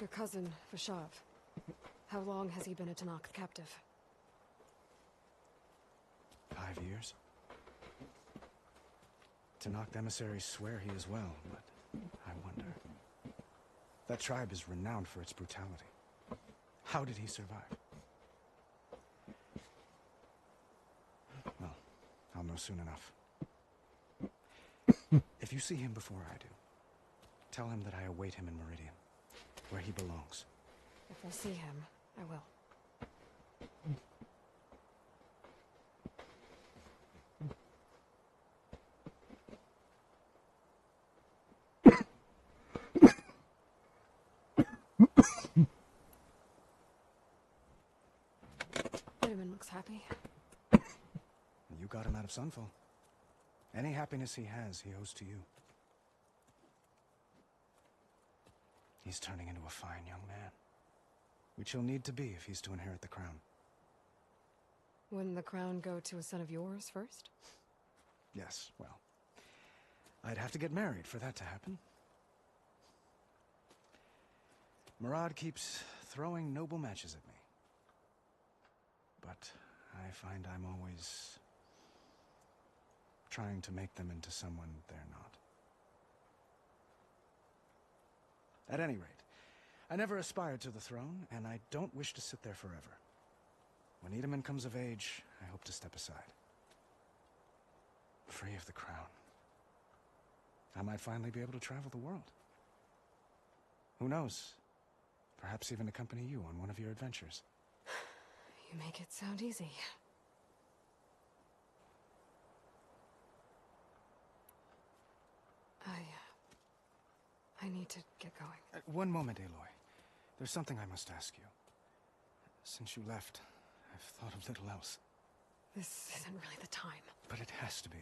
Your cousin, Fashav. How long has he been a Tanakh captive? 5 years. Tanakh emissaries swear he is well, but I wonder. That tribe is renowned for its brutality. How did he survive? Well, I'll know soon enough. If you see him before I do, tell him that I await him in Meridian, where he belongs. If I see him, I will. Vitamin looks happy. You got him out of Sunfall. Any happiness he has, he owes to you. He's turning into a fine young man, which he'll need to be if he's to inherit the crown. Wouldn't the crown go to a son of yours first? Yes, well, I'd have to get married for that to happen. Murad keeps throwing noble matches at me. But I find I'm always trying to make them into someone they're not. At any rate, I never aspired to the throne, and I don't wish to sit there forever. When Edaman comes of age, I hope to step aside. Free of the crown. I might finally be able to travel the world. Who knows? Perhaps even accompany you on one of your adventures. You make it sound easy. I need to get going. One moment, Aloy. There's something I must ask you. Since you left, I've thought of little else. This isn't really the time. But it has to be.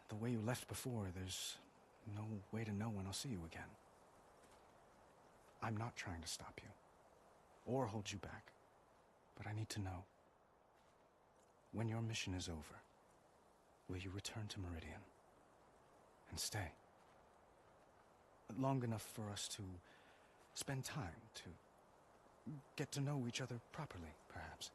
The way you left before, there's no way to know when I'll see you again. I'm not trying to stop you, or hold you back. But I need to know. When your mission is over, will you return to Meridian? And stay? Long enough for us to spend time, to get to know each other properly, perhaps.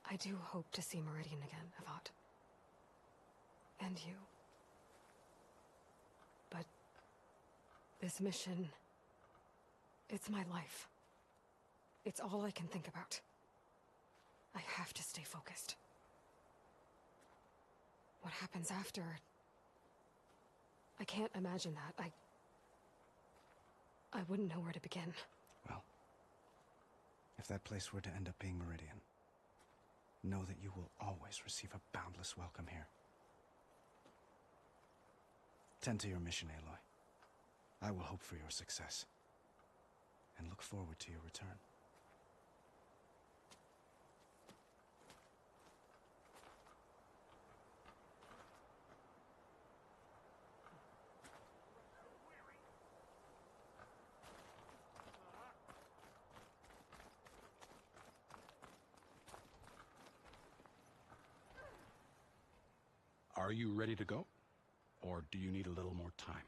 I do hope to see Meridian again, Avat. And you. But this mission, it's my life. It's all I can think about. I have to stay focused. What happens after? I can't imagine that. I wouldn't know where to begin. Well, if that place were to end up being Meridian, know that you will always receive a boundless welcome here. Tend to your mission, Aloy. I will hope for your success, and look forward to your return. Are you ready to go? Or do you need a little more time?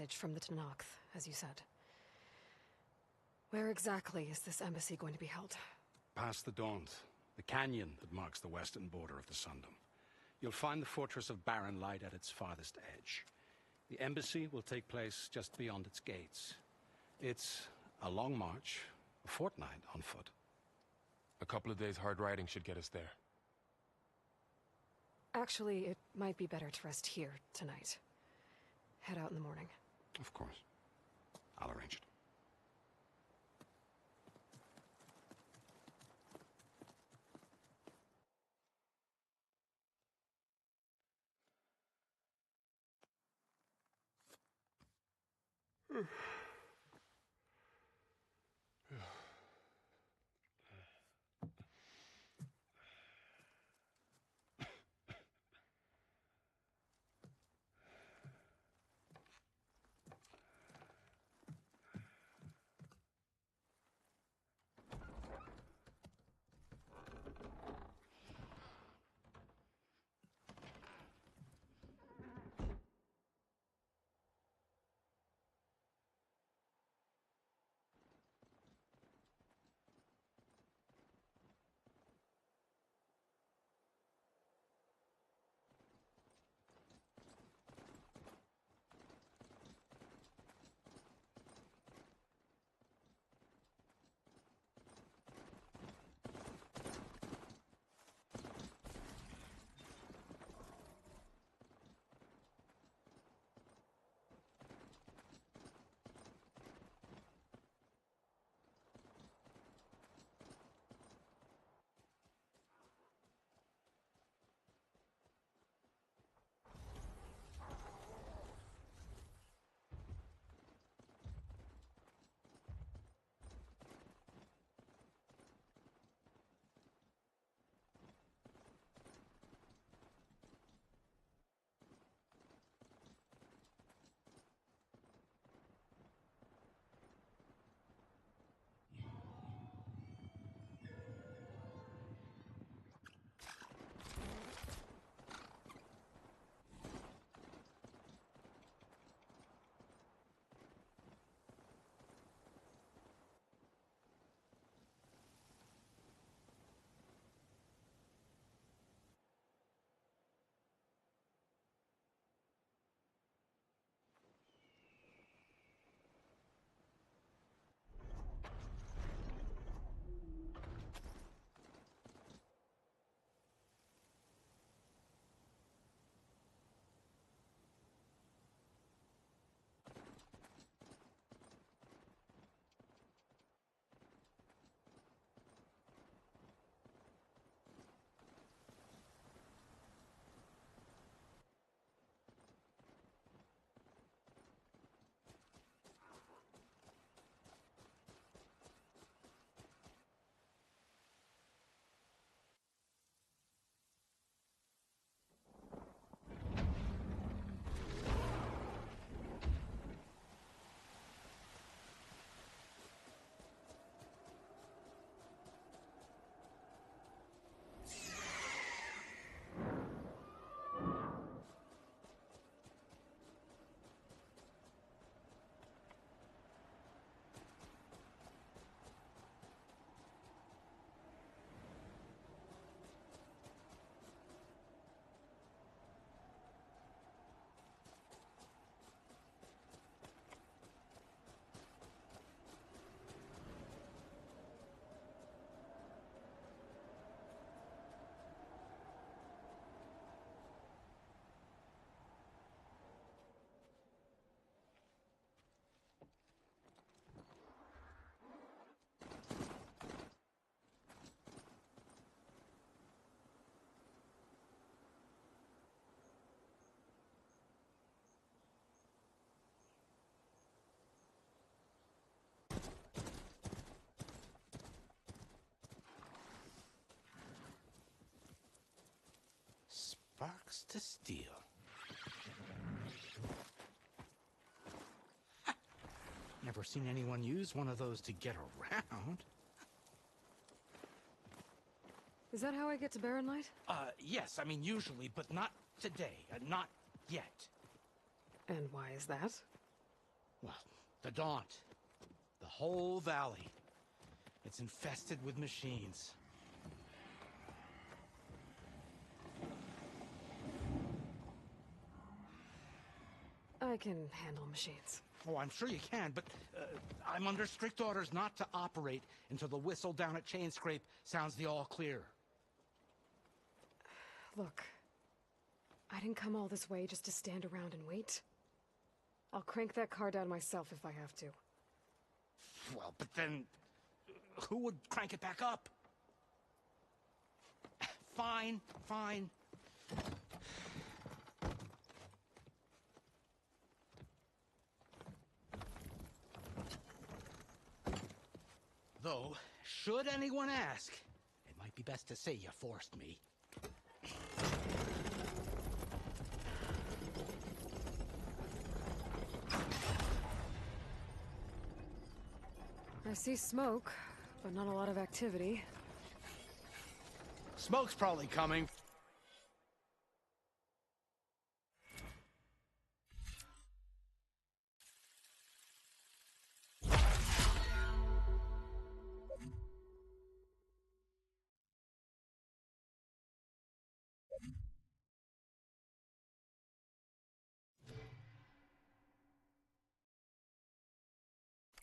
From the Tenakth, as you said. Where exactly is this embassy going to be held? Past the Daunt, the canyon that marks the western border of the Sundom. You'll find the fortress of Barren Light at its farthest edge. The embassy will take place just beyond its gates. It's a long march, a fortnight on foot. A couple of days hard riding should get us there. Actually, it might be better to rest here tonight. Head out in the morning. Of course. I'll arrange it. Sparks to steel. Never seen anyone use one of those to get around. Is that how I get to Barren Light? Yes, I mean usually, but not today. Not yet. And why is that? Well, the Daunt. The whole valley. It's infested with machines. I can handle machines. Oh, I'm sure you can, but I'm under strict orders not to operate until the whistle down at Chain Scrape sounds the all clear. Look, I didn't come all this way just to stand around and wait. I'll crank that car down myself if I have to. Well, but then who would crank it back up? Fine, fine. Though, should anyone ask, it might be best to say you forced me. I see smoke, but not a lot of activity. Smoke's probably coming.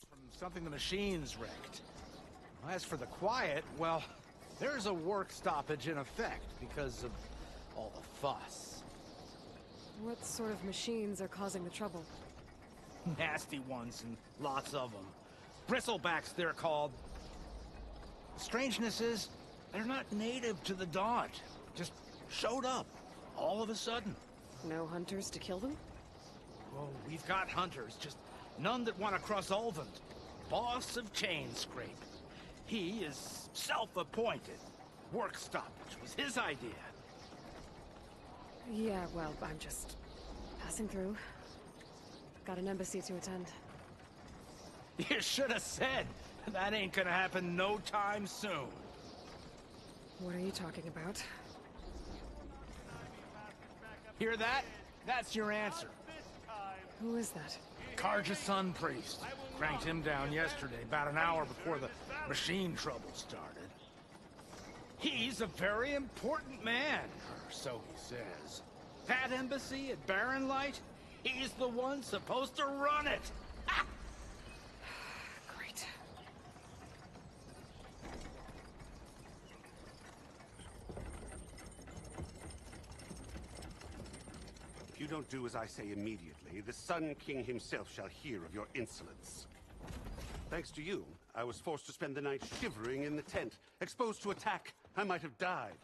From something the machines wrecked. As for the quiet, well, there's a work stoppage in effect because of all the fuss. What sort of machines are causing the trouble? Nasty ones, and lots of them. Bristlebacks, they're called. Strangeness is, they're not native to the Daunt. Just showed up, all of a sudden. No hunters to kill them? Oh, we've got hunters, just none that want to cross Ulvund. Boss of Chain Scrape. He is self-appointed. Work stoppage was his idea. Yeah, well, I'm just passing through. Got an embassy to attend. You should have said. That ain't gonna happen no time soon. What are you talking about? Hear that? That's your answer. Who is that? Karja Sun Priest. Cranked him down yesterday, about an hour before the machine trouble started. He's a very important man, or so he says. That embassy at Barren Light, he's the one supposed to run it. Ha! Great. If you don't do as I say immediately, the Sun King himself shall hear of your insolence. Thanks to you, I was forced to spend the night shivering in the tent, exposed to attack. I might have died.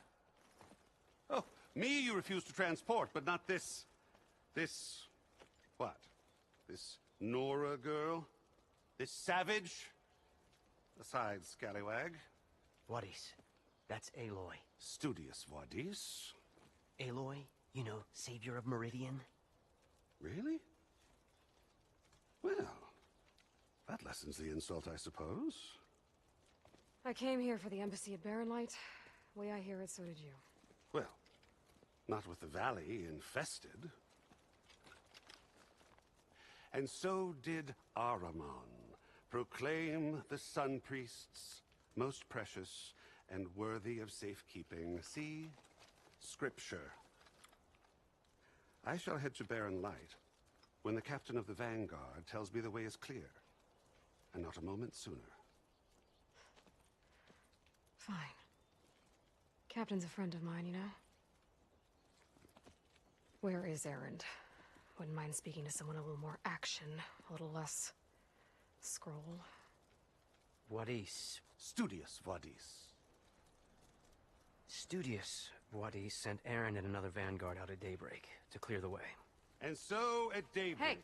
Oh, me you refuse to transport, but not this... what? This Nora girl? This savage? Besides, scallywag. Wadis. That's Aloy. Studious Wadis. Aloy, you know, savior of Meridian. Really? Well, that lessens the insult, I suppose. I came here for the embassy at Barren Light. Way I hear it, so did you. Well, not with the valley infested. And so did Ahriman, proclaim the Sun Priests most precious and worthy of safekeeping. See? Scripture. I shall head to Barren Light when the captain of the Vanguard tells me the way is clear, and not a moment sooner. Fine. Captain's a friend of mine, you know? Where is Erend? Wouldn't mind speaking to someone a little more action, a little less scroll. Wadis. Studious Wadis. Studious Wadis sent Aaron and another vanguard out at daybreak to clear the way. And so at daybreak... Hey!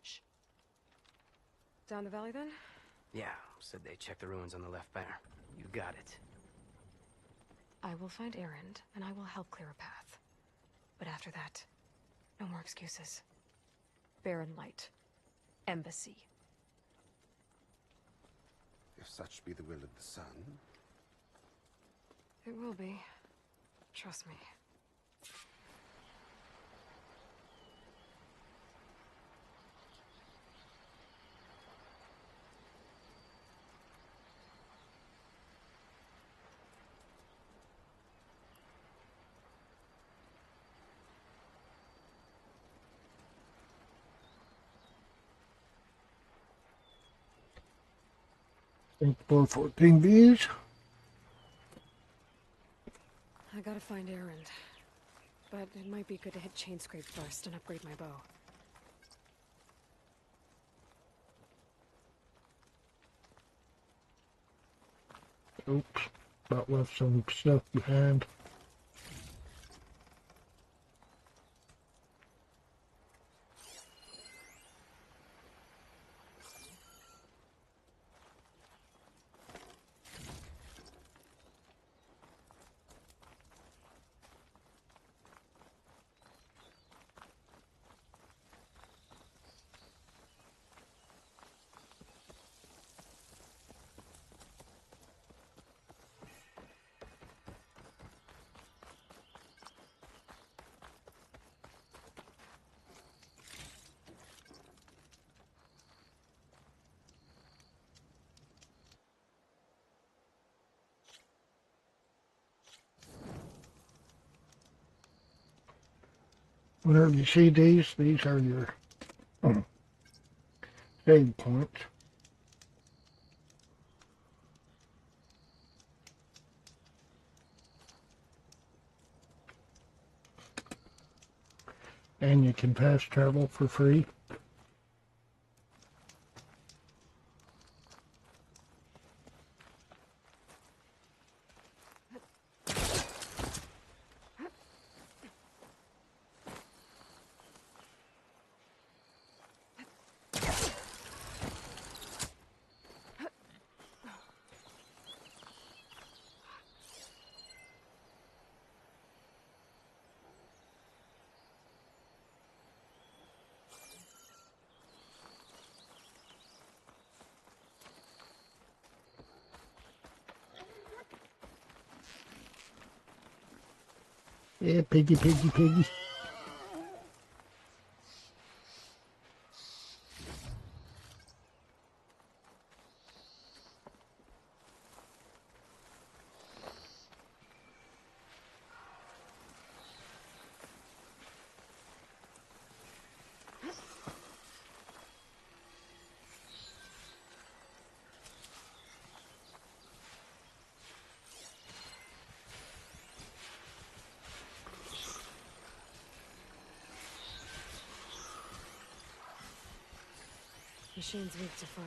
Shh. Down the valley, then? Yeah, said they checked the ruins on the left bank. You got it. I will find Erend, and I will help clear a path. But after that, no more excuses. Barren light. Embassy. If such be the will of the sun. It will be. Trust me. Think 414Bs. I gotta find Erend. But it might be good to hit Chainscrape first and upgrade my bow. Oops. About left some stuff behind. Whenever you see these are your save points. And you can fast travel for free. Yeah, piggy, piggy, piggy. Machine's weak to fire.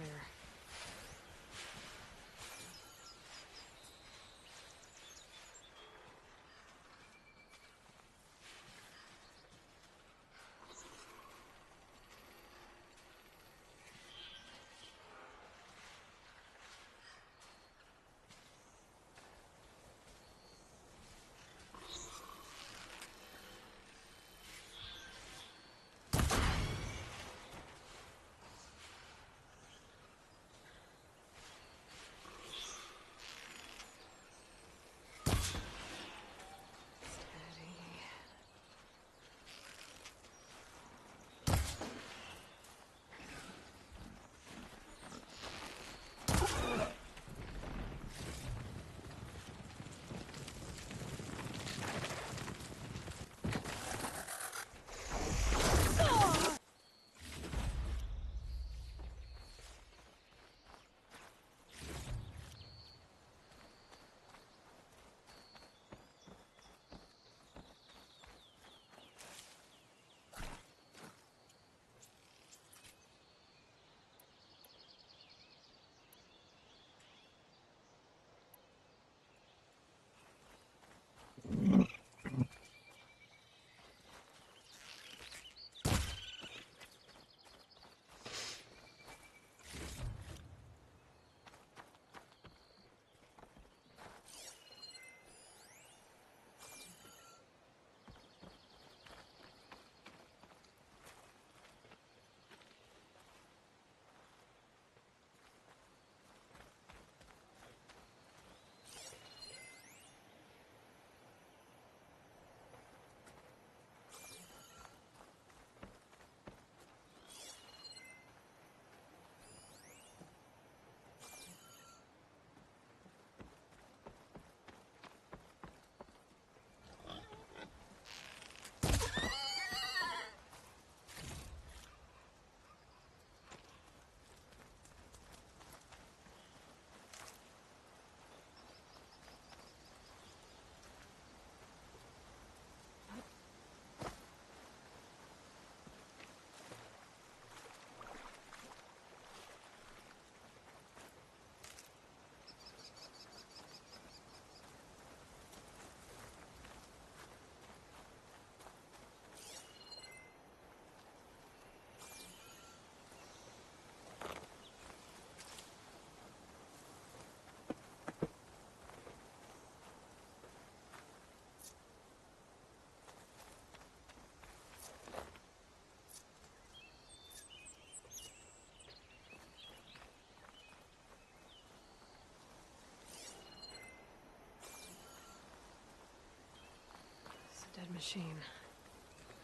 machine.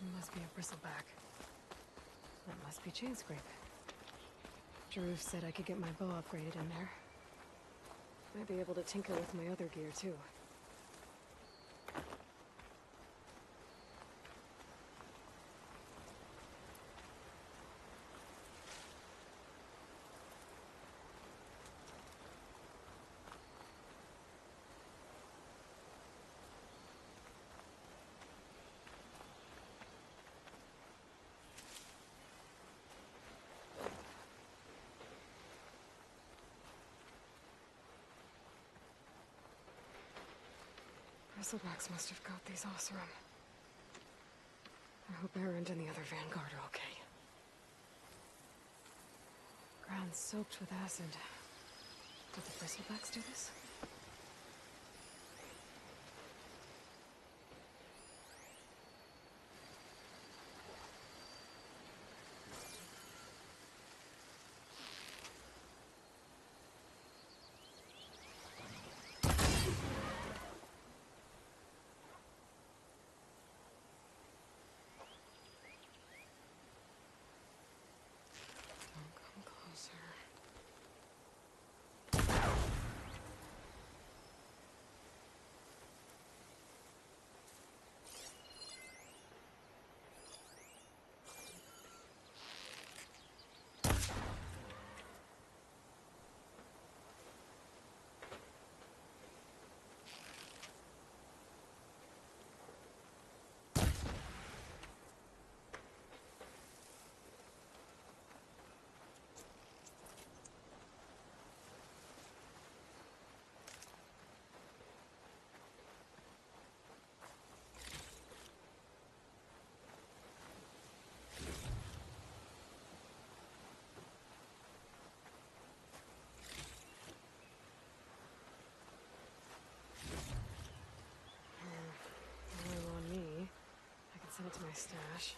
It must be a bristleback. That must be chain scrape. Jaruf said I could get my bow upgraded in there. Might be able to tinker with my other gear, too. Bristlebacks must have got these Oseram. I hope Erend and the other Vanguard are okay. Ground soaked with acid. Did the Bristlebacks do this? Send it to my stash.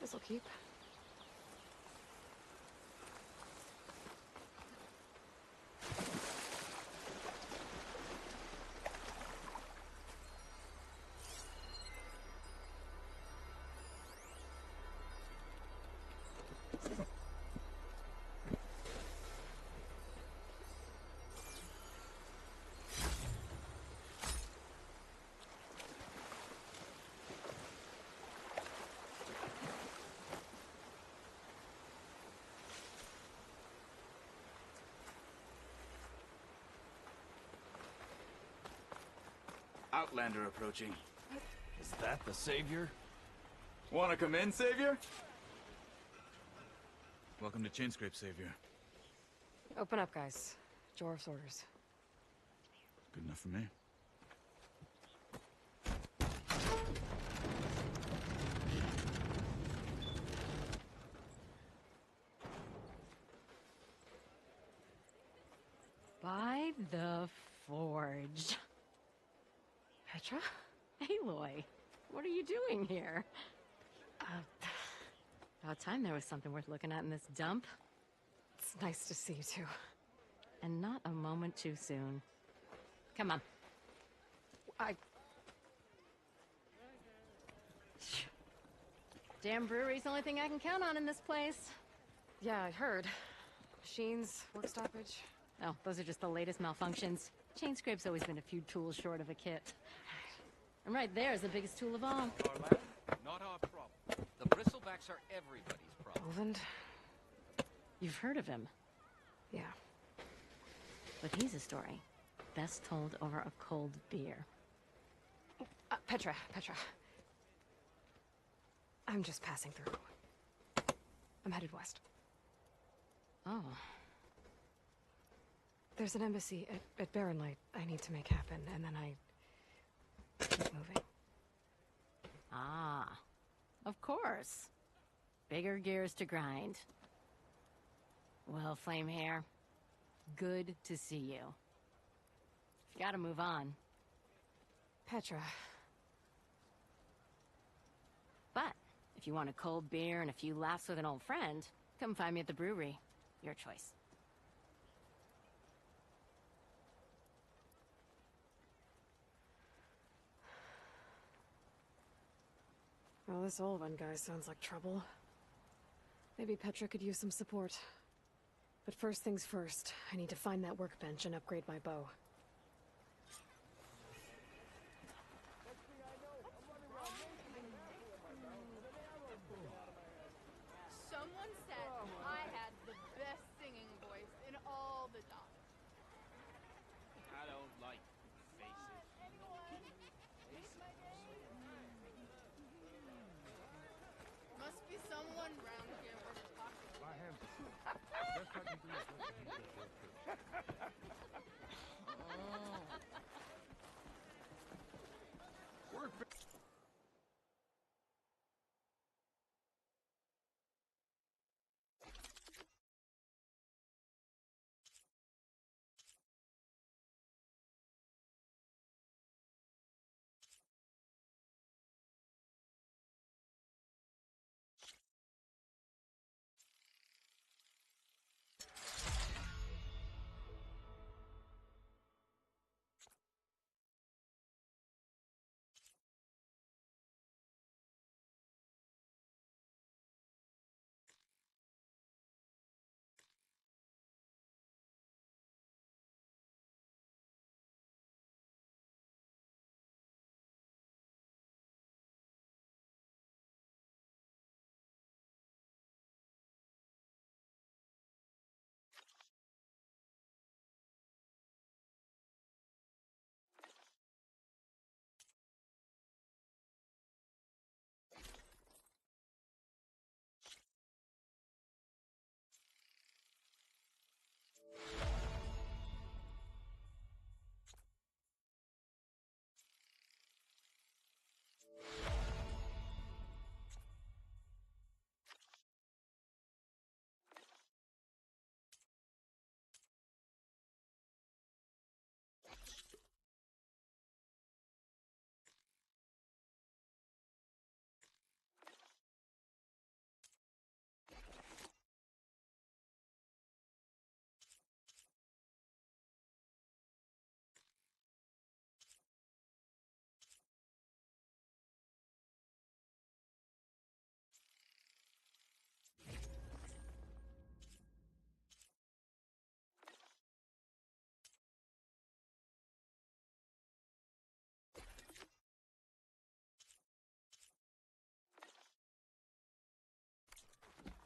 This'll keep. Outlander approaching. Is that the Savior? Wanna come in, Savior? Welcome to Chainscrape, Savior. Open up, guys. Jorv's orders. Good enough for me. By the Forge. Petra? Aloy, what are you doing here? About time there was something worth looking at in this dump. It's nice to see you too. And not a moment too soon. Come on. Damn brewery's the only thing I can count on in this place. Yeah, I heard. Machines, work stoppage. Oh, those are just the latest malfunctions. Chain scrape's always been a few tools short of a kit. And right there's the biggest tool of all. Our lab, not our problem. The bristlebacks are everybody's problem. Oland? You've heard of him. Yeah. But he's a story best told over a cold beer. Petra. I'm just passing through. I'm headed west. Oh. There's an embassy at Barren Light I need to make happen, and then I keep moving. Ah. Of course. Bigger gears to grind. Well, Flamehair, good to see you. You gotta move on. Petra. But, if you want a cold beer and a few laughs with an old friend, come find me at the brewery. Your choice. Well, this Olvan guy sounds like trouble. Maybe Petra could use some support. But first things first, I need to find that workbench and upgrade my bow. Someone said I had the best singing voice in all the docks. I don't like faces. Must be someone round here worth talking to. My hands. Best I can do is let you get your fish.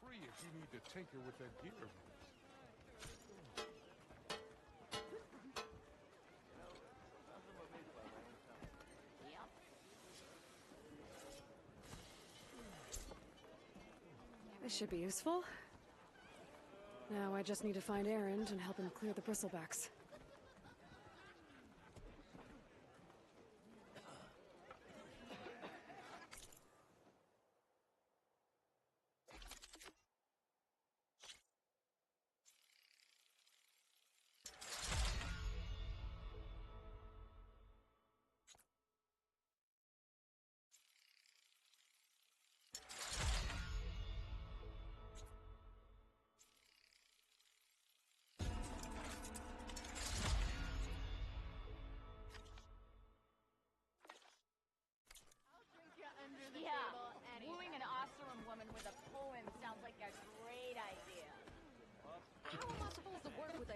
Free if you need to tinker with that gear of yours. This should be useful. Now I just need to find Erend and help him clear the bristlebacks.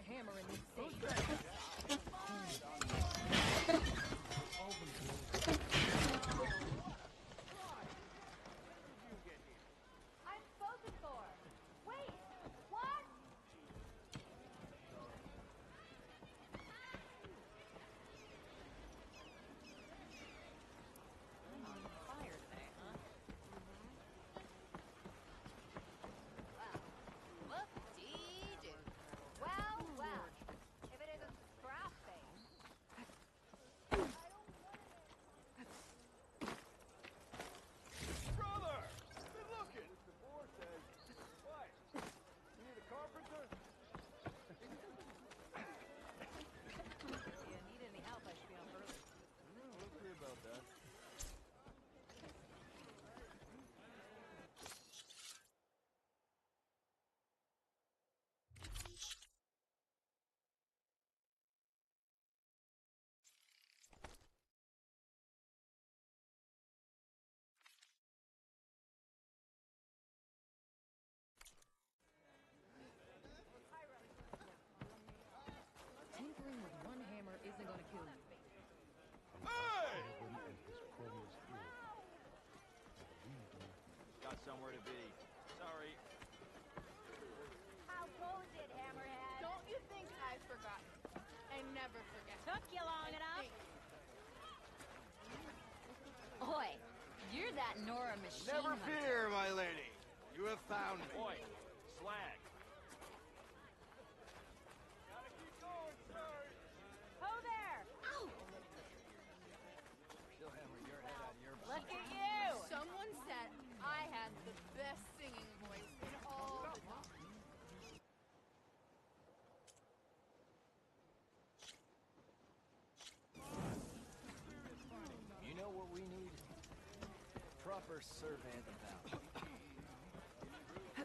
hammer in this safe. I'm spoken for. Wait, what? I'm on fire today, huh? Well, whoop-dee-doo. Well, well. If it isn't scrap face. Brother! Been looking! The board says. What? You need a carpenter? You need any help, I should be on early. We'll see about that. Tinkering with one hammer isn't gonna kill you. Got somewhere to be. Sorry. How goes it, Hammerhead? Don't you think I've forgotten? I never forget. Took you long I enough. think. Oi, you're that Nora machine Never hunter. fear, my lady. You have found me. Boy, slag. Ho there! Ow! She'll hammer your head out of your butt. Look at you! Someone said I had the best singing voice in all the time. You know what we need? Proper survey of the valley.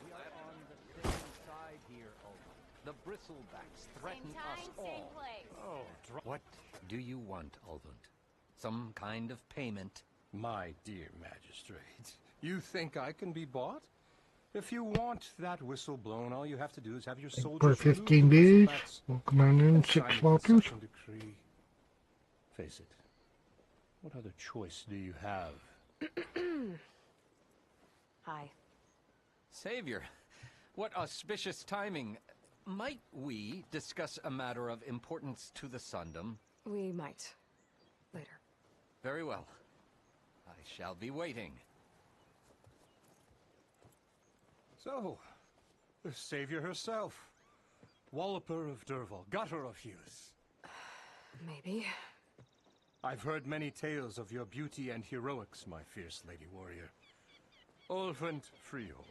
We are on the same side here, Aloy. The bristlebacks threaten Same time, us same all. place. Oh, what do you want, Alvund? Some kind of payment? My dear magistrate, you think I can be bought? If you want that whistle blown, all you have to do is have your soldiers For remove 15 the days, whistlebacks we'll command in and 6 sign the walkers. concession decree. Face it. What other choice do you have? Hi. Savior, what auspicious timing. Might we discuss a matter of importance to the Sundom? We might. Later. Very well. I shall be waiting. So, the savior herself. Walloper of Derval, gutter of youth. Maybe. I've heard many tales of your beauty and heroics, my fierce lady warrior. Ulfant Freeholder,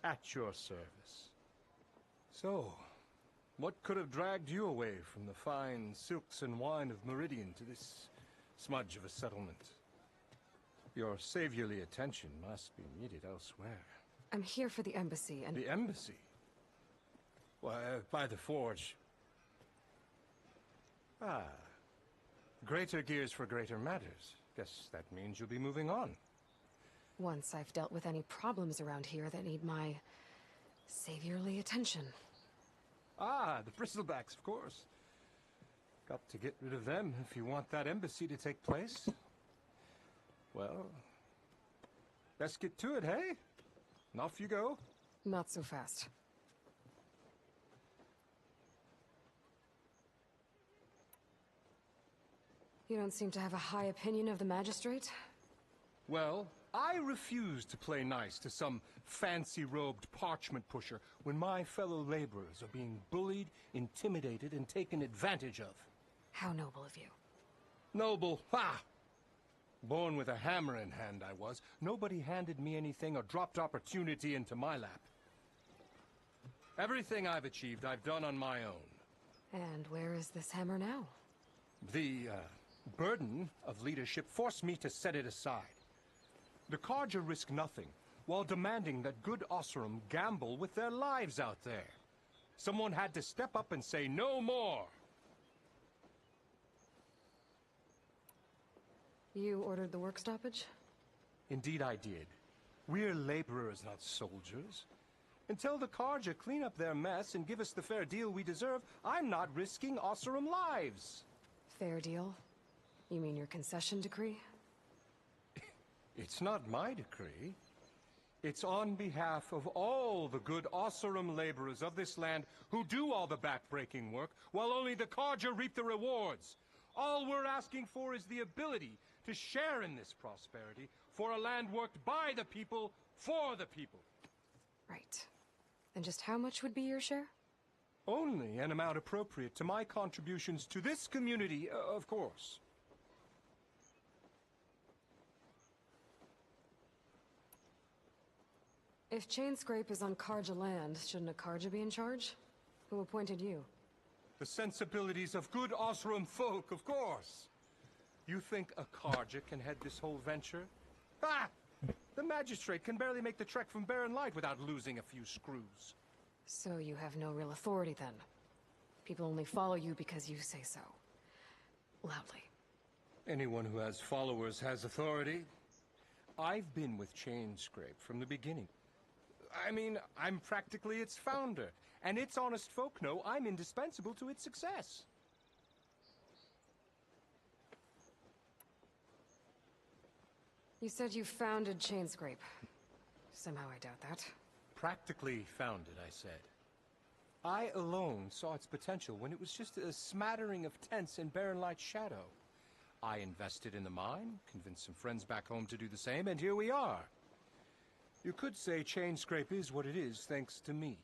at your service. So, what could have dragged you away from the fine silks and wine of Meridian to this smudge of a settlement? Your saviorly attention must be needed elsewhere. I'm here for the embassy and... The embassy? Why, by the forge. Ah. Greater gears for greater matters. Guess that means you'll be moving on. Once I've dealt with any problems around here that need my saviorly attention. Ah, the bristlebacks, of course. Got to get rid of them if you want that embassy to take place. Well, let's get to it, hey? And off you go. Not so fast. You don't seem to have a high opinion of the magistrate? Well, I refuse to play nice to some fancy-robed parchment pusher when my fellow laborers are being bullied, intimidated, and taken advantage of. How noble of you. Noble, ha! Born with a hammer in hand, I was. Nobody handed me anything or dropped opportunity into my lap. Everything I've achieved, I've done on my own. And where is this hammer now? The, burden of leadership forced me to set it aside. The Carja risk nothing, while demanding that good Osseram gamble with their lives out there. Someone had to step up and say no more. You ordered the work stoppage? Indeed I did. We're laborers, not soldiers. Until the Karja clean up their mess and give us the fair deal we deserve, I'm not risking Oseram lives. Fair deal? You mean your concession decree? It's not my decree. It's on behalf of all the good Oseram laborers of this land who do all the back-breaking work, while only the Karja reap the rewards. All we're asking for is the ability to share in this prosperity for a land worked by the people, for the people. Right. And just how much would be your share? Only an amount appropriate to my contributions to this community, of course. If Chainscrape is on Karja land, shouldn't a Karja be in charge? Who appointed you? The sensibilities of good Oseram folk, of course. You think a Karja can head this whole venture? Ah! The magistrate can barely make the trek from Barren Light without losing a few screws. So you have no real authority then? People only follow you because you say so. Loudly. Anyone who has followers has authority. I've been with Chainscrape from the beginning. I mean, I'm practically its founder, and its honest folk know I'm indispensable to its success. You said you founded Chainscrape. Somehow I doubt that. Practically founded, I said. I alone saw its potential when it was just a smattering of tents in Barren Light's shadow. I invested in the mine, convinced some friends back home to do the same, and here we are. You could say Chainscrape is what it is thanks to me.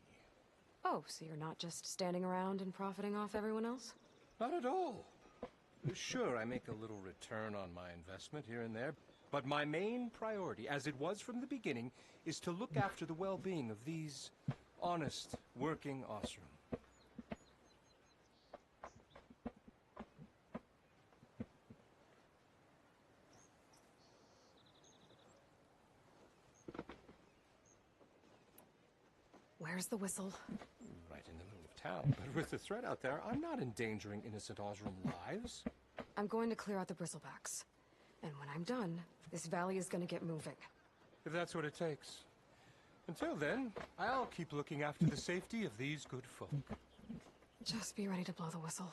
Oh, so you're not just standing around and profiting off everyone else? Not at all. Sure, I make a little return on my investment here and there, but my main priority, as it was from the beginning, is to look after the well-being of these honest, working Oseram. Where's the whistle? Right in the middle of town, but with the threat out there, I'm not endangering innocent Oseram lives. I'm going to clear out the bristlebacks. And when I'm done, this valley is going to get moving. If that's what it takes. Until then, I'll keep looking after the safety of these good folk. Just be ready to blow the whistle.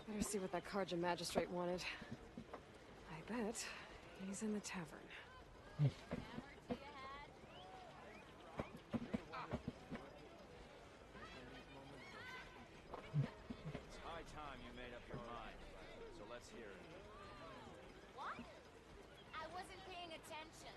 Better see what that Karja magistrate wanted. I bet he's in the tavern. It's high time you made up your mind, so let's hear it. What? I wasn't paying attention.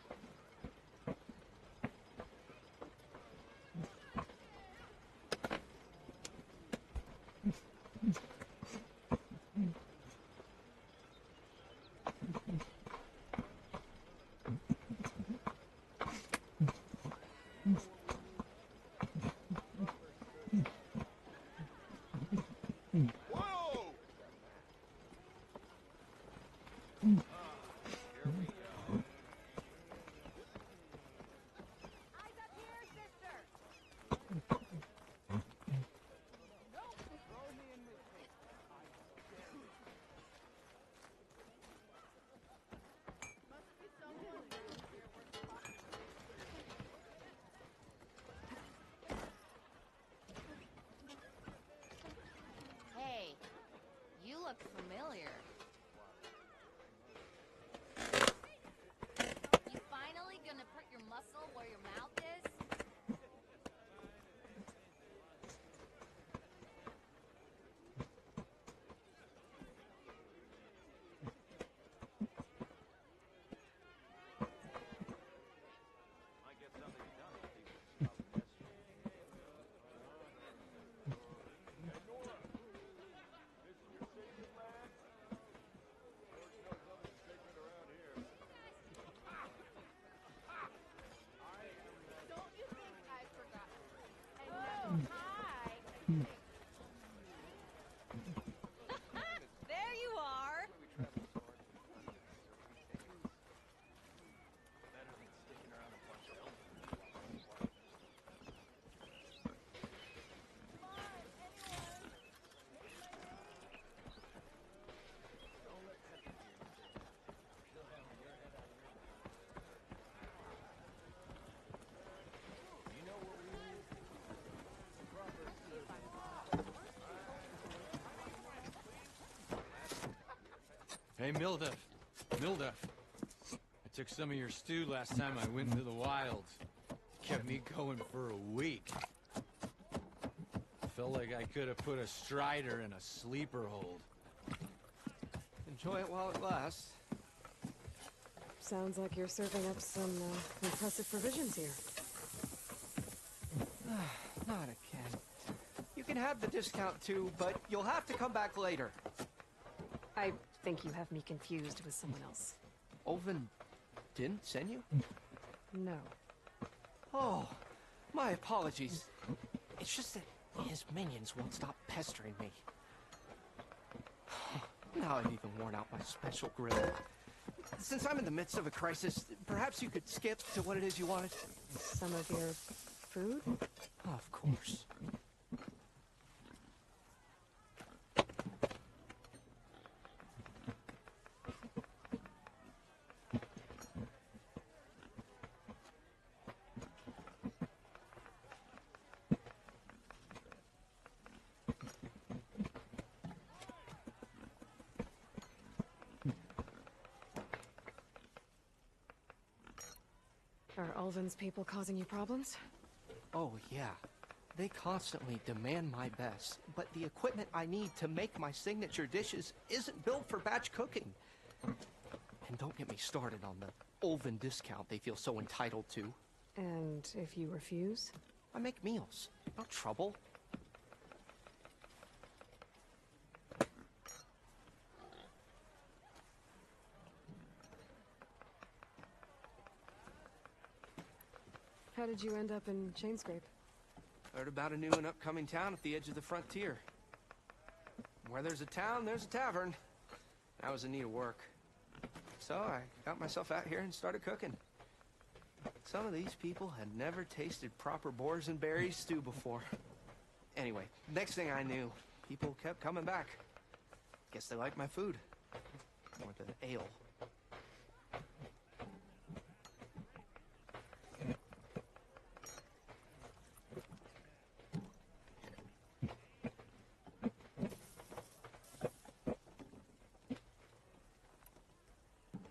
Hey, Milduff. Milduff. I took some of your stew last time I went into the wilds. Kept me going for a week. Felt like I could have put a strider in a sleeper hold. Enjoy it while it lasts. Sounds like you're serving up some impressive provisions here. Not again. You can have the discount too, but you'll have to come back later. I think you have me confused with someone else. Olvin didn't send you? No. Oh, my apologies. It's just that his minions won't stop pestering me. Now I've even worn out my special grill. Since I'm in the midst of a crisis, perhaps you could skip to what it is you wanted? Some of your food? Of course. Are Ulvin's people causing you problems? Oh, yeah. They constantly demand my best, but the equipment I need to make my signature dishes isn't built for batch cooking. And don't get me started on the Ulvin discount they feel so entitled to. And if you refuse? I make meals. No trouble. How did you end up in Chainscrape? Heard about a new and upcoming town at the edge of the frontier. Where there's a town, there's a tavern. I was in need of work. So I got myself out here and started cooking. Some of these people had never tasted proper boars and berries stew before. Anyway, next thing I knew, people kept coming back. Guess they liked my food. Or the ale.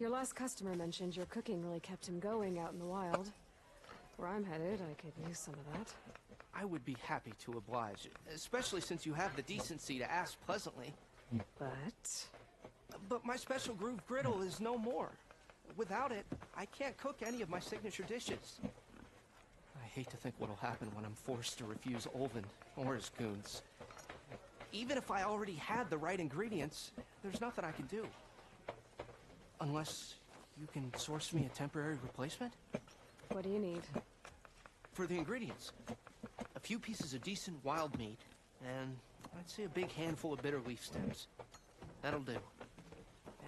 Your last customer mentioned your cooking really kept him going out in the wild. Where I'm headed, I could use some of that. I would be happy to oblige, especially since you have the decency to ask pleasantly. But my special groove griddle is no more. Without it, I can't cook any of my signature dishes. I hate to think what'll happen when I'm forced to refuse Olvin or his goons. Even if I already had the right ingredients, there's nothing I can do. Unless you can source me a temporary replacement? What do you need? For the ingredients, a few pieces of decent wild meat, and I'd say a big handful of bitter leaf stems. That'll do.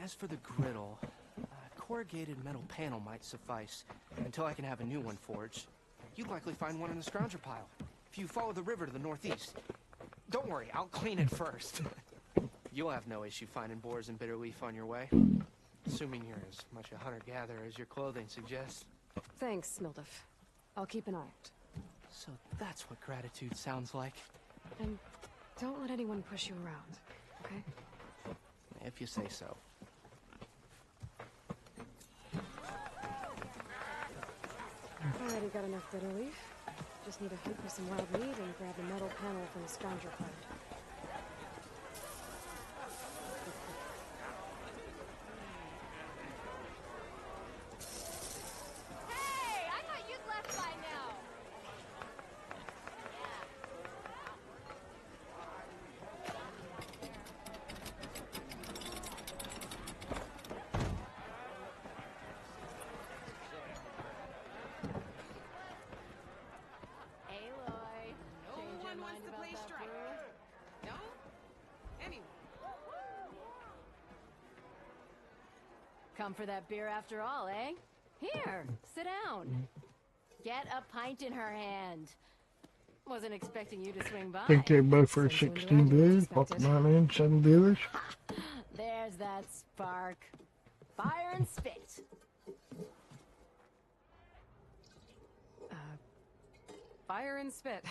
As for the griddle, a corrugated metal panel might suffice until I can have a new one forged. You'd likely find one in the scrounger pile, if you follow the river to the northeast. Don't worry, I'll clean it first. You'll have no issue finding boars and bitter leaf on your way. Assuming you're as much a hunter-gatherer as your clothing suggests. Thanks, Milduff. I'll keep an eye out. So that's what gratitude sounds like. And don't let anyone push you around, okay? If you say so. Already got enough bitter leaf. Just need to hunt for some wild meat and grab a metal panel from the scrounger pile. Hey, I thought you'd left by now. Aloy, no one wants to play strike. No? Anyone? Come for that beer after all, eh? Here, sit down. Get a pint in her hand. Wasn't expecting you to swing by. Think they both for 16 viewers, Pokemon in 7 viewers. There's that spark. Fire and spit. Fire and spit.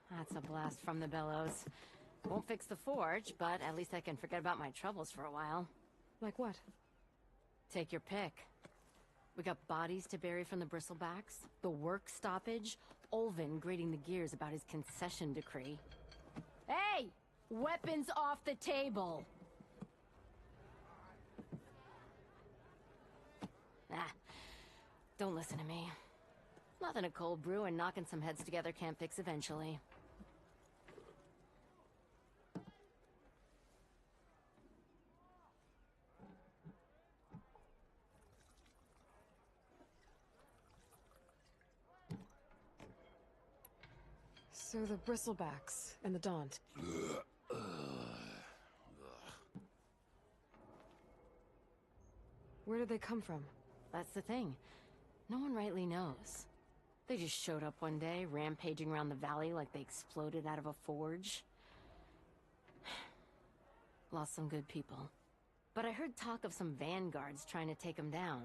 That's a blast from the bellows. Won't fix the forge, but at least I can forget about my troubles for a while. Like what? Take your pick. We got bodies to bury from the bristlebacks, the work stoppage, Olvin grating the gears about his concession decree. Hey! Weapons off the table! Ah, don't listen to me. Nothing a cold brew and knocking some heads together can't fix eventually. So the bristlebacks and the Daunt. Where did they come from? That's the thing. No one rightly knows. They just showed up one day, rampaging around the valley like they exploded out of a forge. Lost some good people. But I heard talk of some vanguards trying to take them down.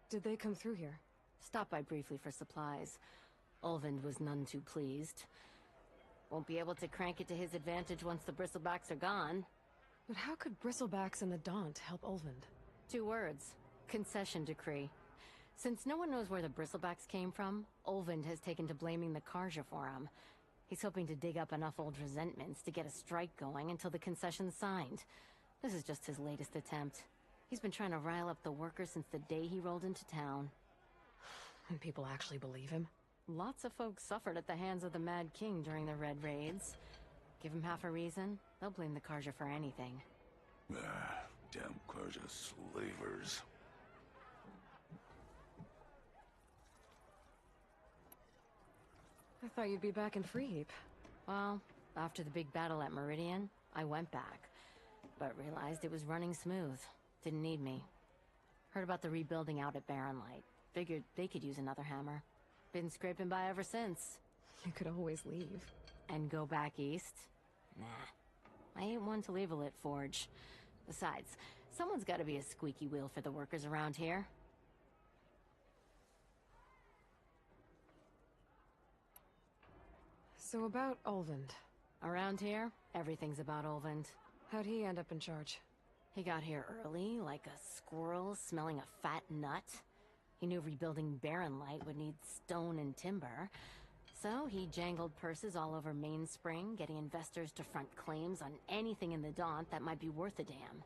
Did they come through here? Stopped by briefly for supplies. Olvind was none too pleased. Won't be able to crank it to his advantage once the bristlebacks are gone. But how could bristlebacks and the Daunt help Olvind? 2 words. Concession decree. Since no one knows where the bristlebacks came from, Olvind has taken to blaming the Karja for him. He's hoping to dig up enough old resentments to get a strike going until the concession's signed. This is just his latest attempt. He's been trying to rile up the workers since the day he rolled into town. And people actually believe him? Lots of folks suffered at the hands of the Mad King during the Red Raids. Give him half a reason, they'll blame the Karja for anything. Ah, damn Karja slavers. I thought you'd be back in Freeheap. Well, after the big battle at Meridian, I went back. But realized it was running smooth. Didn't need me. Heard about the rebuilding out at Barren Light. Figured they could use another hammer. Been scraping by ever since. You could always leave. And go back east? Nah. I ain't one to leave a lit forge. Besides, someone's gotta be a squeaky wheel for the workers around here. So about Olvind. Around here, everything's about Olvind. How'd he end up in charge? He got here early, like a squirrel smelling a fat nut. He knew rebuilding Barren Light would need stone and timber. So he jangled purses all over Mainspring, getting investors to front claims on anything in the Daunt that might be worth a damn.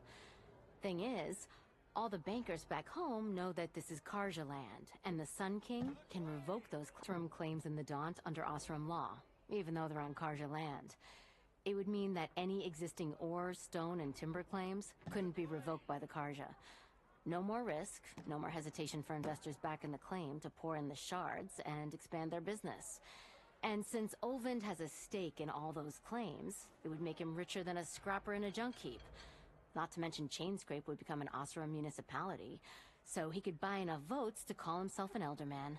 Thing is, all the bankers back home know that this is Karja land, and the Sun King can revoke those term claims in the Daunt under Osram law, even though they're on Karja land. It would mean that any existing ore, stone, and timber claims couldn't be revoked by the Karja. No more risk, no more hesitation for investors back in the claim to pour in the shards and expand their business. And since Olvind has a stake in all those claims, it would make him richer than a scrapper in a junk heap. Not to mention Chainscrape would become an Osram municipality, so he could buy enough votes to call himself an elderman.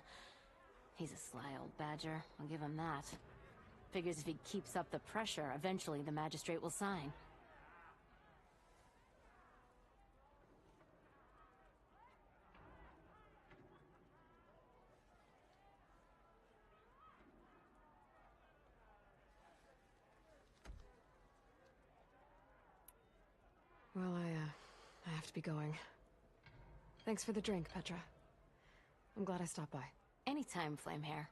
He's a sly old badger, I'll give him that. Figures if he keeps up the pressure, eventually the magistrate will sign. Well, I have to be going. Thanks for the drink, Petra. I'm glad I stopped by. Anytime, Flamehair.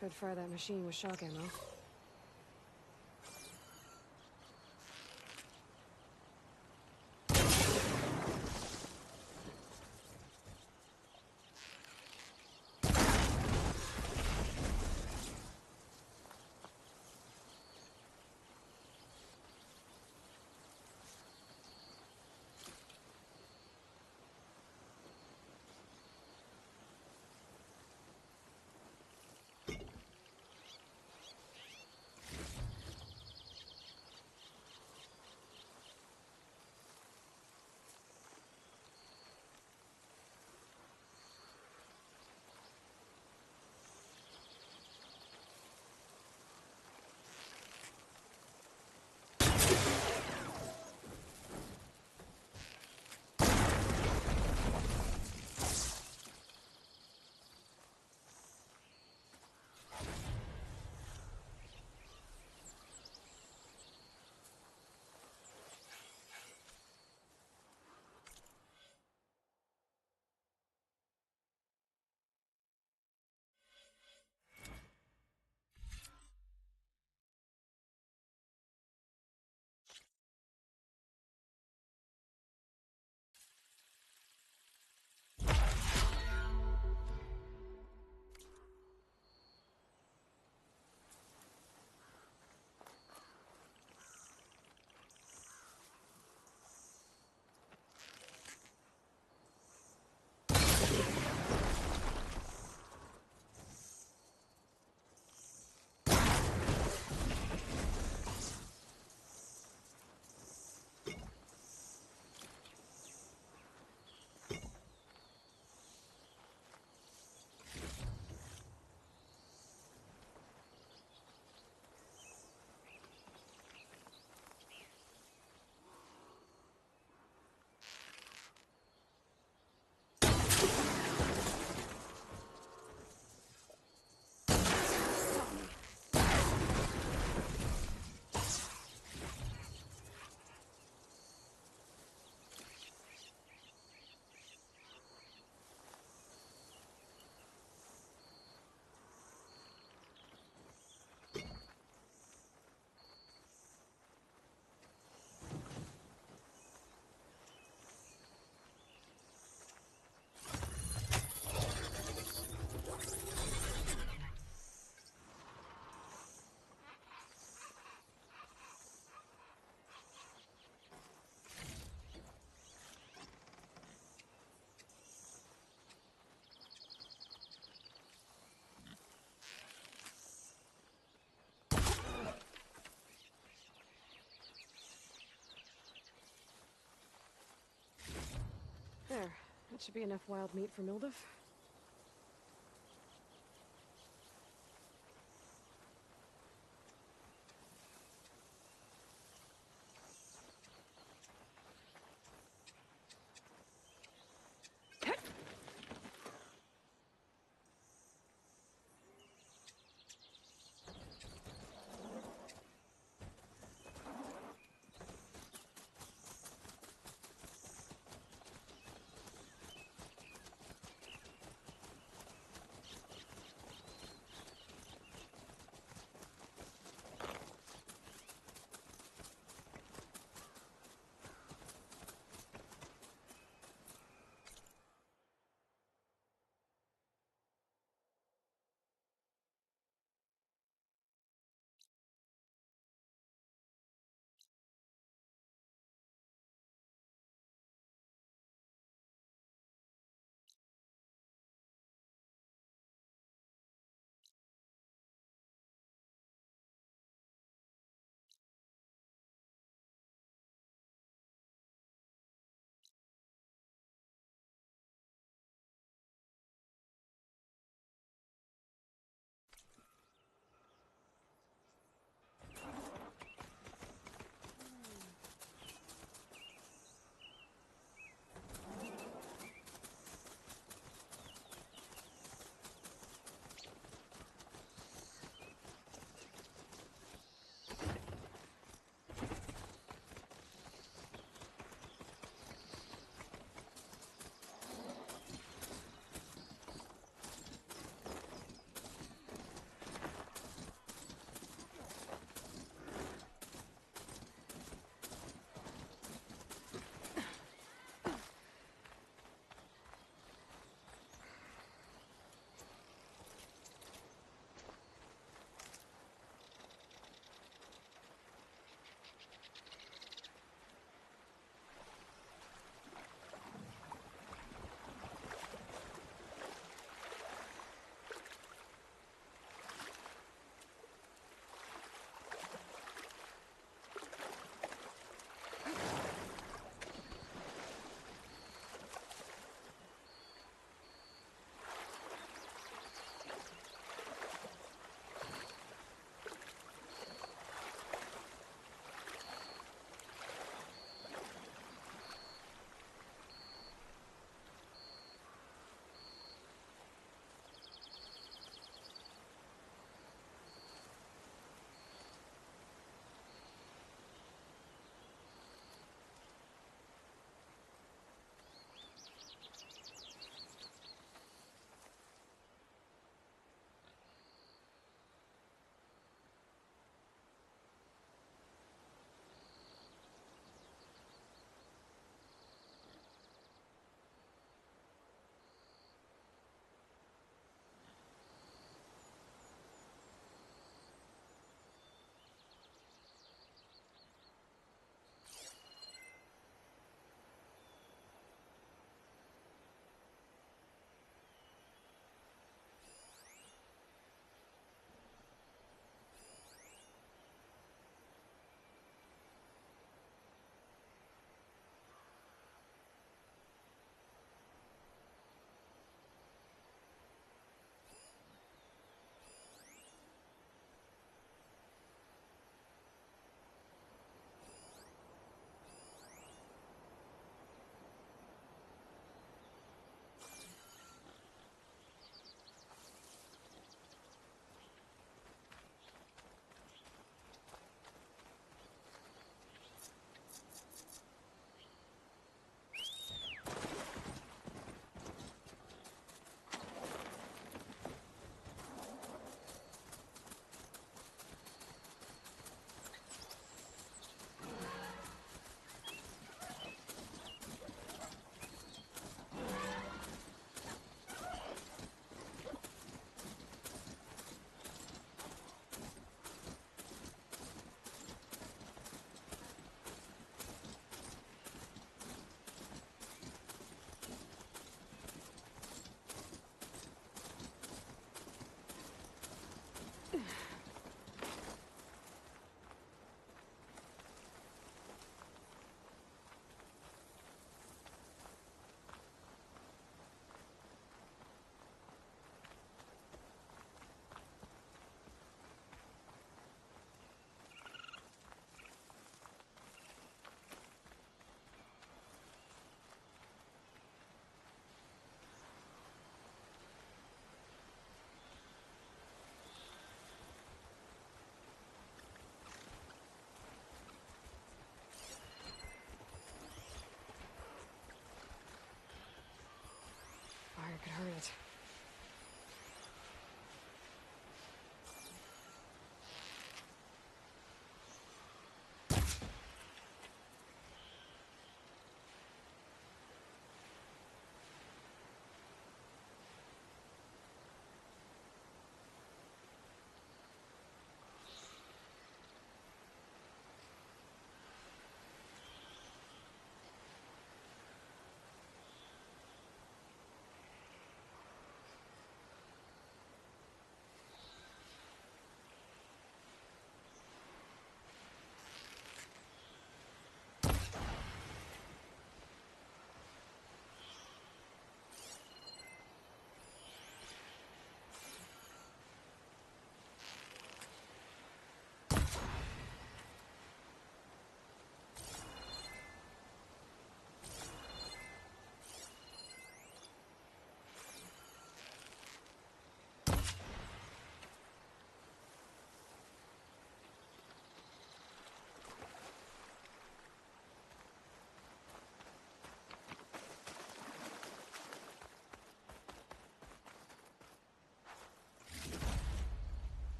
Could fry that machine with shock ammo. There. That should be enough wild meat for Milduf.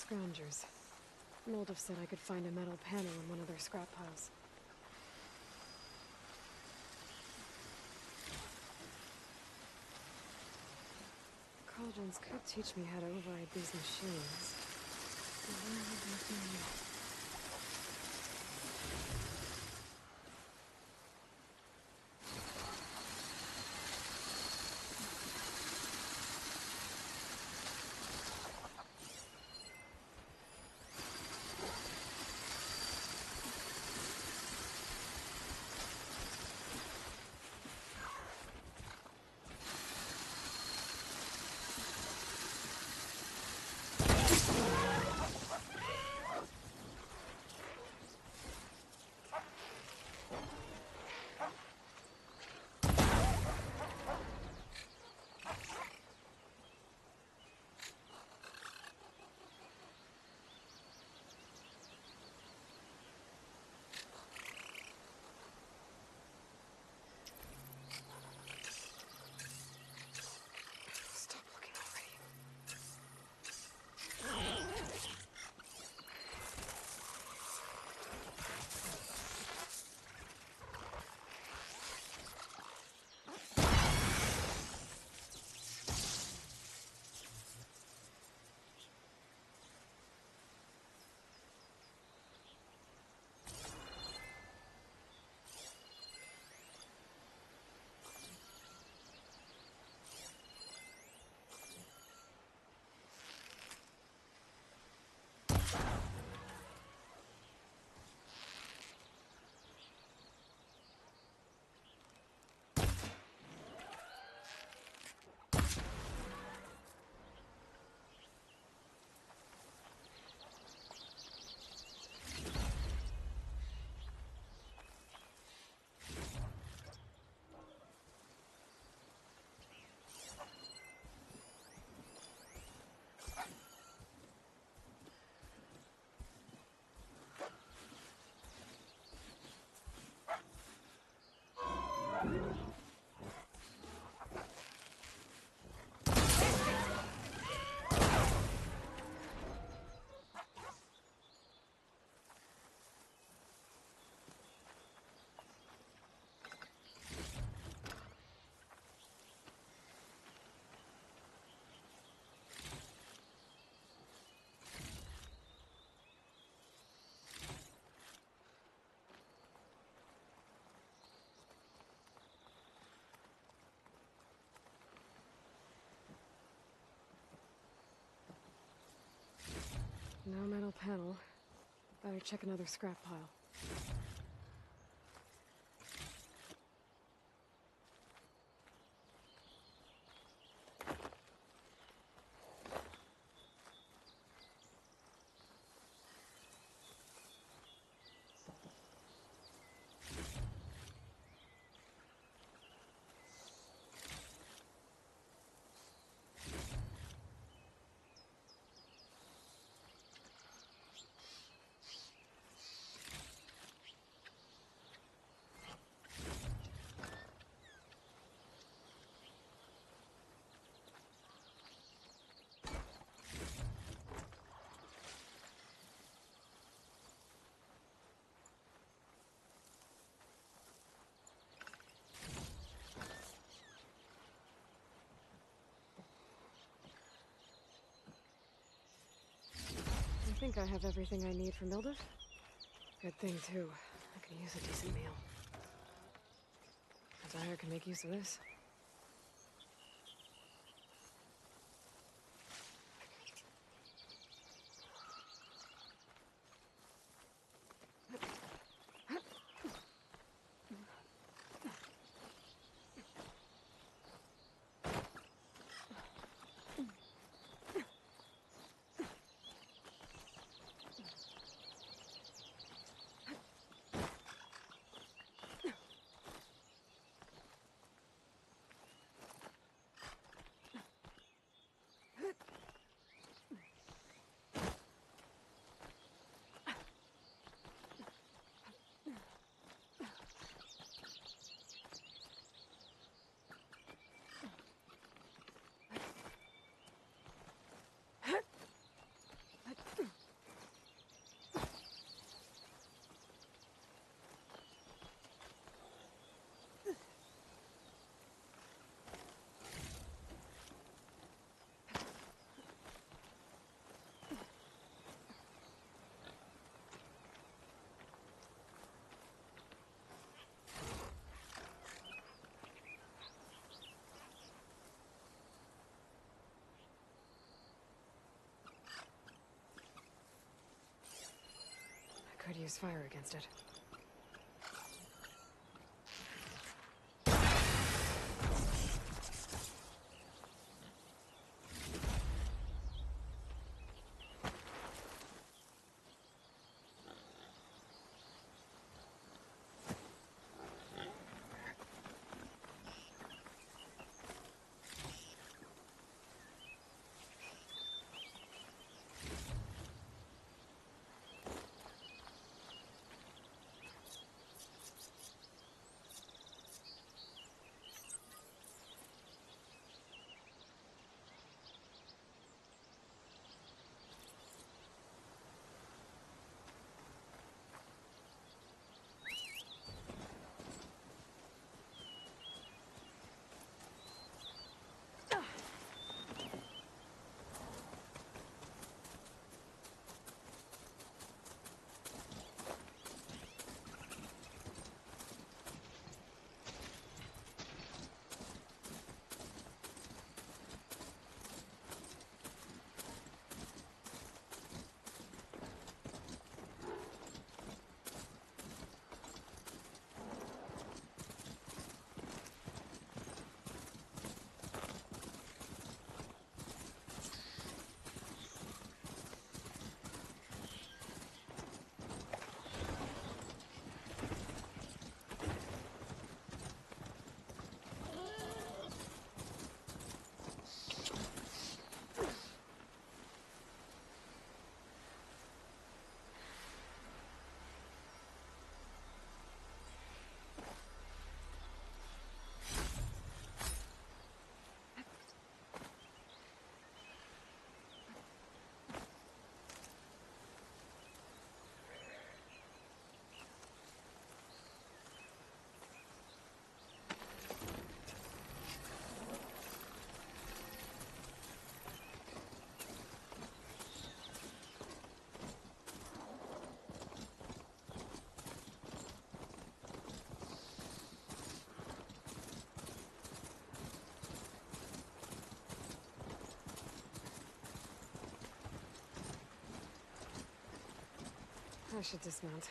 Scroungers. Moldov said I could find a metal panel in one of their scrap piles. Cauldrons could teach me how to override these machines. But where would that be? No metal panel. Better check another scrap pile. I think I have everything I need for Mildev. Good thing, too. I can use a decent meal. Desire can make use of this. use fire against it. I should dismount.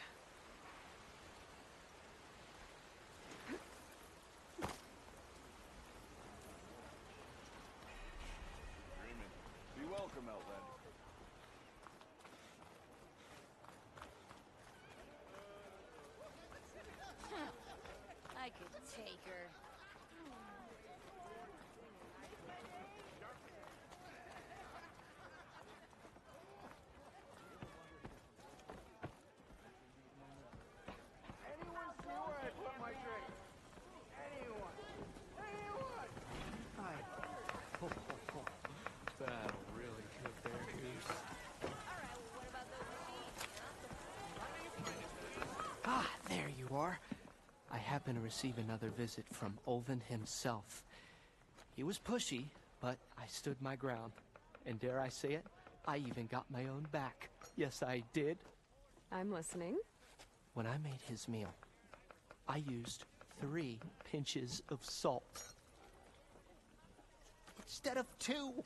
Be welcome, Outlander. I could take her. Anyone see where I put my drink? Anyone? Anyone? Hi. That'll really cook their goose. Ah, there you are. I happen to receive another visit from Olvin himself. He was pushy, but I stood my ground. And dare I say it, I even got my own back. Yes, I did. I'm listening. When I made his meal, I used 3 pinches of salt. Instead of 2.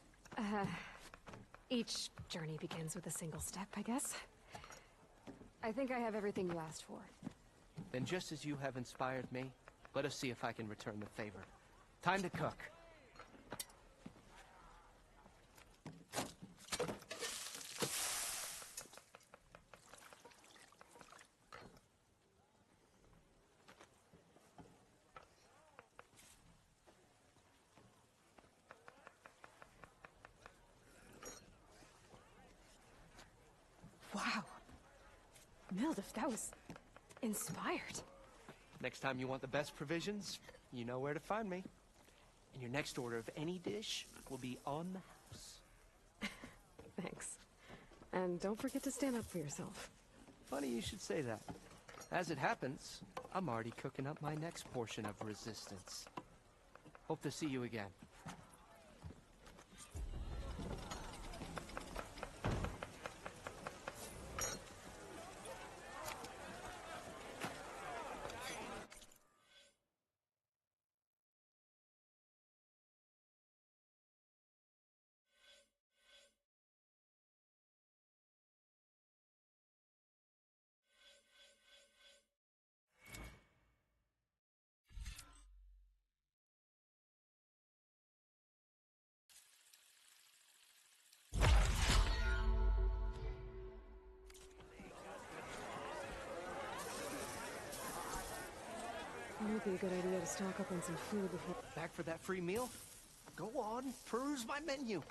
Each journey begins with a single step, I guess. I think I have everything you asked for. Then just as you have inspired me, let us see if I can return the favor. Time to cook. Wow. Mildif, that was inspired. Next time you want the best provisions, you know where to find me. And your next order of any dish will be on the house. Thanks. And don't forget to stand up for yourself. Funny you should say that. As it happens, I'm already cooking up my next portion of resistance. Hope to see you again. be a good idea to stock up on some food before... Back for that free meal? Go on, peruse my menu.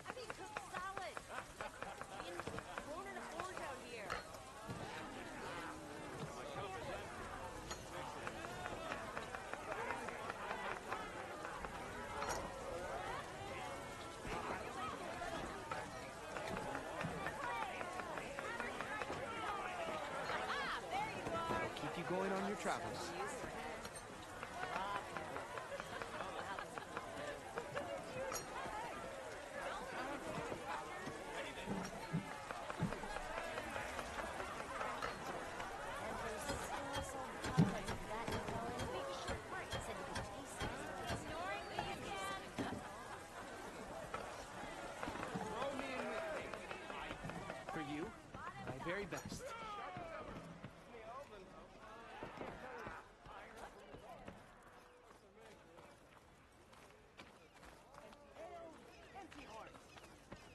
I mean, cooked salad. Grown in a forge out here. Keep you going on your travels. For you, my very best.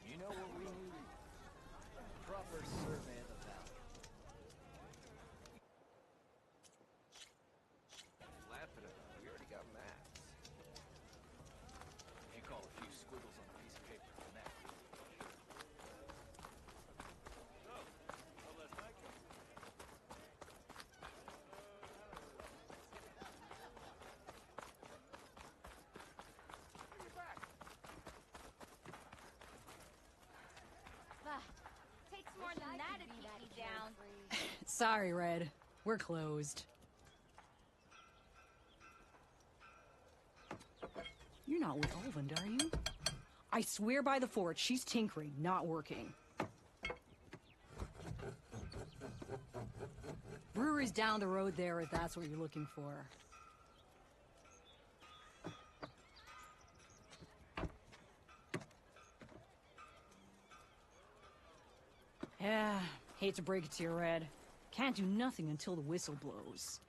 You know what we need? Proper survey of the valley. Laughing about it. We already got maps. Can't call a few squiggles on a piece of paper from that. Takes more than that to keep me down. Sorry, Red. We're closed. You're not with Olvend, are you? I swear by the fort, she's tinkering, not working. Brewery's down the road there if that's what you're looking for. Yeah, hate to break it to you, Red. Can't do nothing until the whistle blows.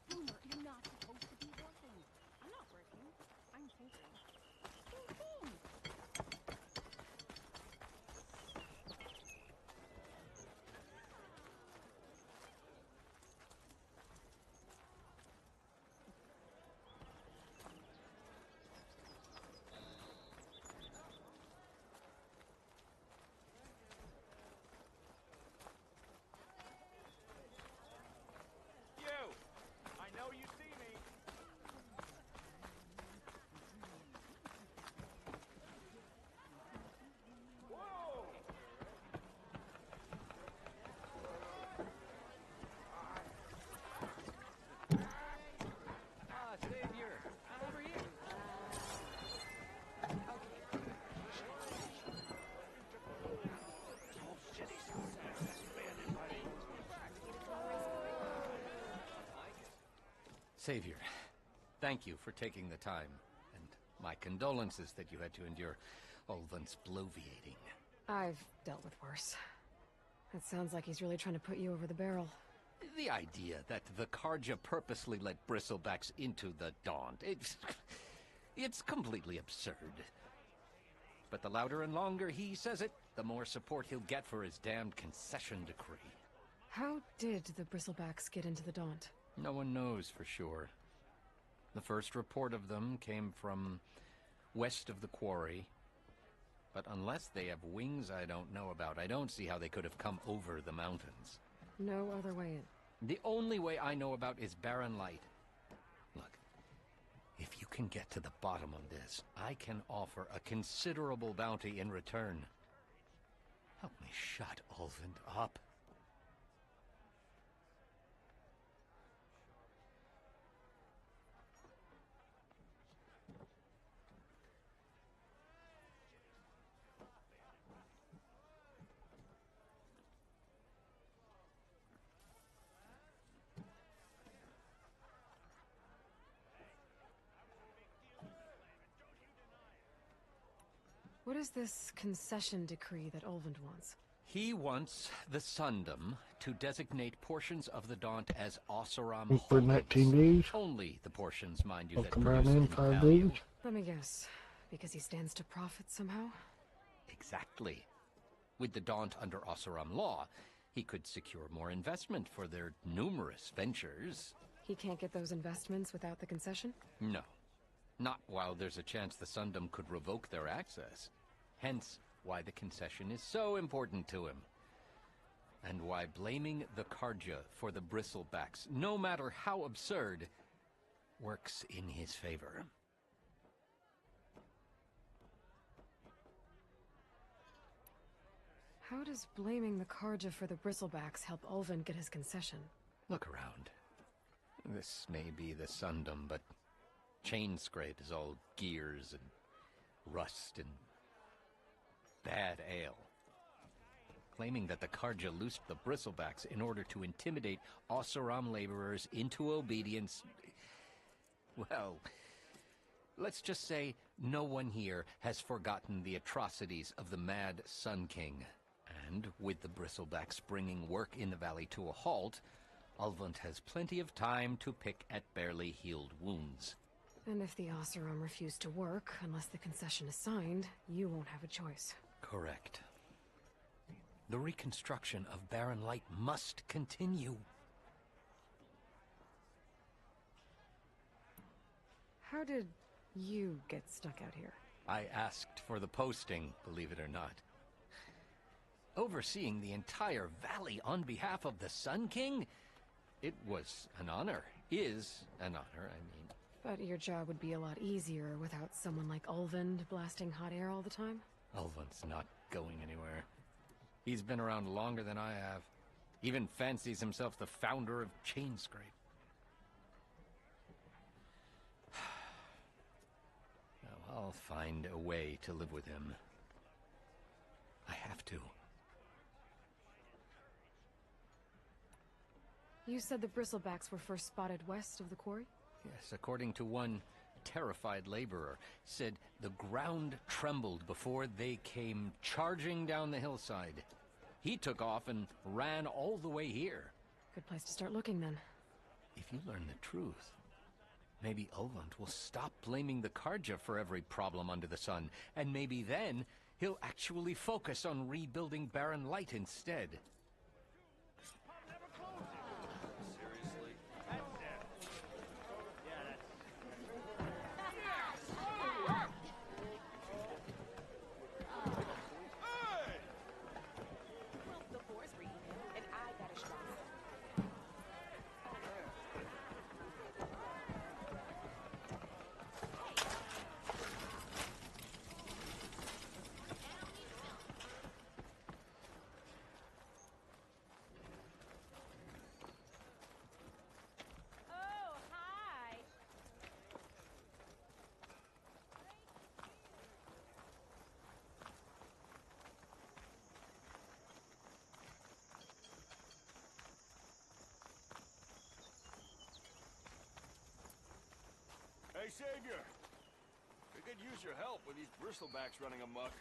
Boomer, you're not supposed to be working. I'm not working. I'm tinkering. Tinkering. You! I know you see me. Whoa! Savior, how are you? Savior, thank you for taking the time, and my condolences that you had to endure Olvend's bloviating. I've dealt with worse. It sounds like he's really trying to put you over the barrel. The idea that the Karja purposely let bristlebacks into the Daunt, it's completely absurd. But the louder and longer he says it, the more support he'll get for his damned concession decree. How did the Bristlebacks get into the Daunt? No one knows for sure. The first report of them came from west of the quarry. But unless they have wings I don't know about, I don't see how they could have come over the mountains. No other way in. The only way I know about is barren light. Look, if you can get to the bottom of this, I can offer a considerable bounty in return. Help me shut Ulvund up. What is this concession decree that Ulvund wants? He wants the Sundom to designate portions of the Daunt as Oseram For holdings. 19 days. Only the portions, mind you, I'll that come around produce in any 5 value. days. Let me guess. Because he stands to profit somehow? Exactly. With the Daunt under Oseram law, he could secure more investment for their numerous ventures. He can't get those investments without the concession? No. Not while there's a chance the Sundom could revoke their access. Hence, why the concession is so important to him. And why blaming the Karja for the bristlebacks, no matter how absurd, works in his favor. How does blaming the Karja for the bristlebacks help Ulvund get his concession? Look around. This may be the Sundom, but Chainscrape is all gears and rust and bad ale. Claiming that the Karja loosed the bristlebacks in order to intimidate Oseram laborers into obedience. Well, let's just say no one here has forgotten the atrocities of the mad Sun King. And with the bristlebacks bringing work in the valley to a halt, Ulvund has plenty of time to pick at barely healed wounds. And if the Oseram refuse to work, unless the concession is signed, you won't have a choice. Correct. The reconstruction of Barren Light must continue. How did you get stuck out here? I asked for the posting, believe it or not. Overseeing the entire valley on behalf of the Sun King? It was an honor. Is an honor, I mean. But your job would be a lot easier without someone like Ulvund blasting hot air all the time? Ulvund's not going anywhere. He's been around longer than I have. Even fancies himself the founder of Chainscrape. Now, I'll find a way to live with him. I have to. You said the bristlebacks were first spotted west of the quarry? Yes, according to one terrified laborer, said the ground trembled before they came charging down the hillside. He took off and ran all the way here. Good place to start looking, then. If you learn the truth, maybe Ulvund will stop blaming the Karja for every problem under the sun, and maybe then he'll actually focus on rebuilding Barren Light instead. Hey, Savior. We could use your help with these bristlebacks running amok.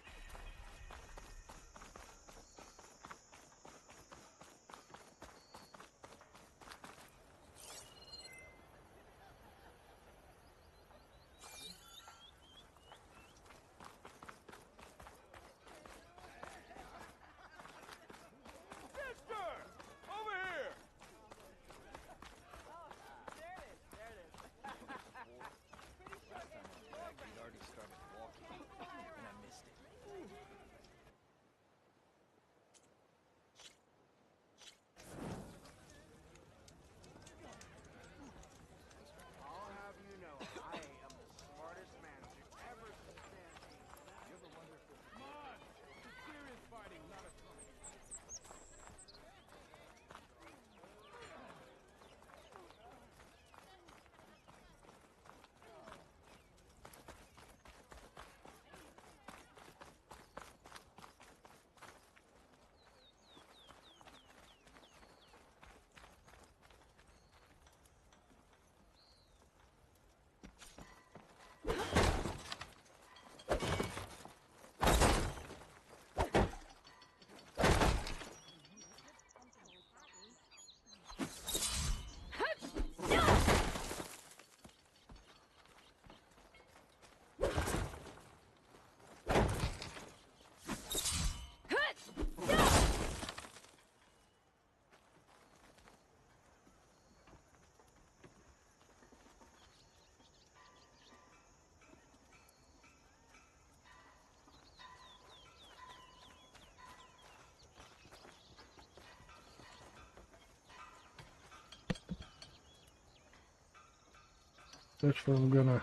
This one I'm gonna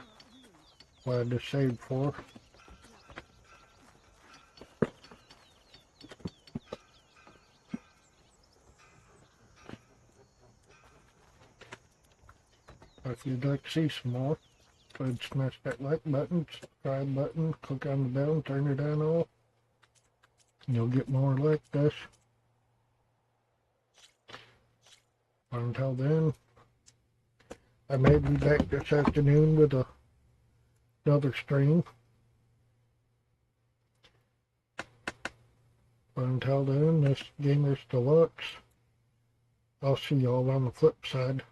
what I just saved for. If you'd like to see some more, go ahead and smash that like button, subscribe button, click on the bell and turn it on all. And you'll get more like this. But until then, I may be back this afternoon with another stream. But until then, this Gamer's Deluxe. I'll see y'all on the flip side.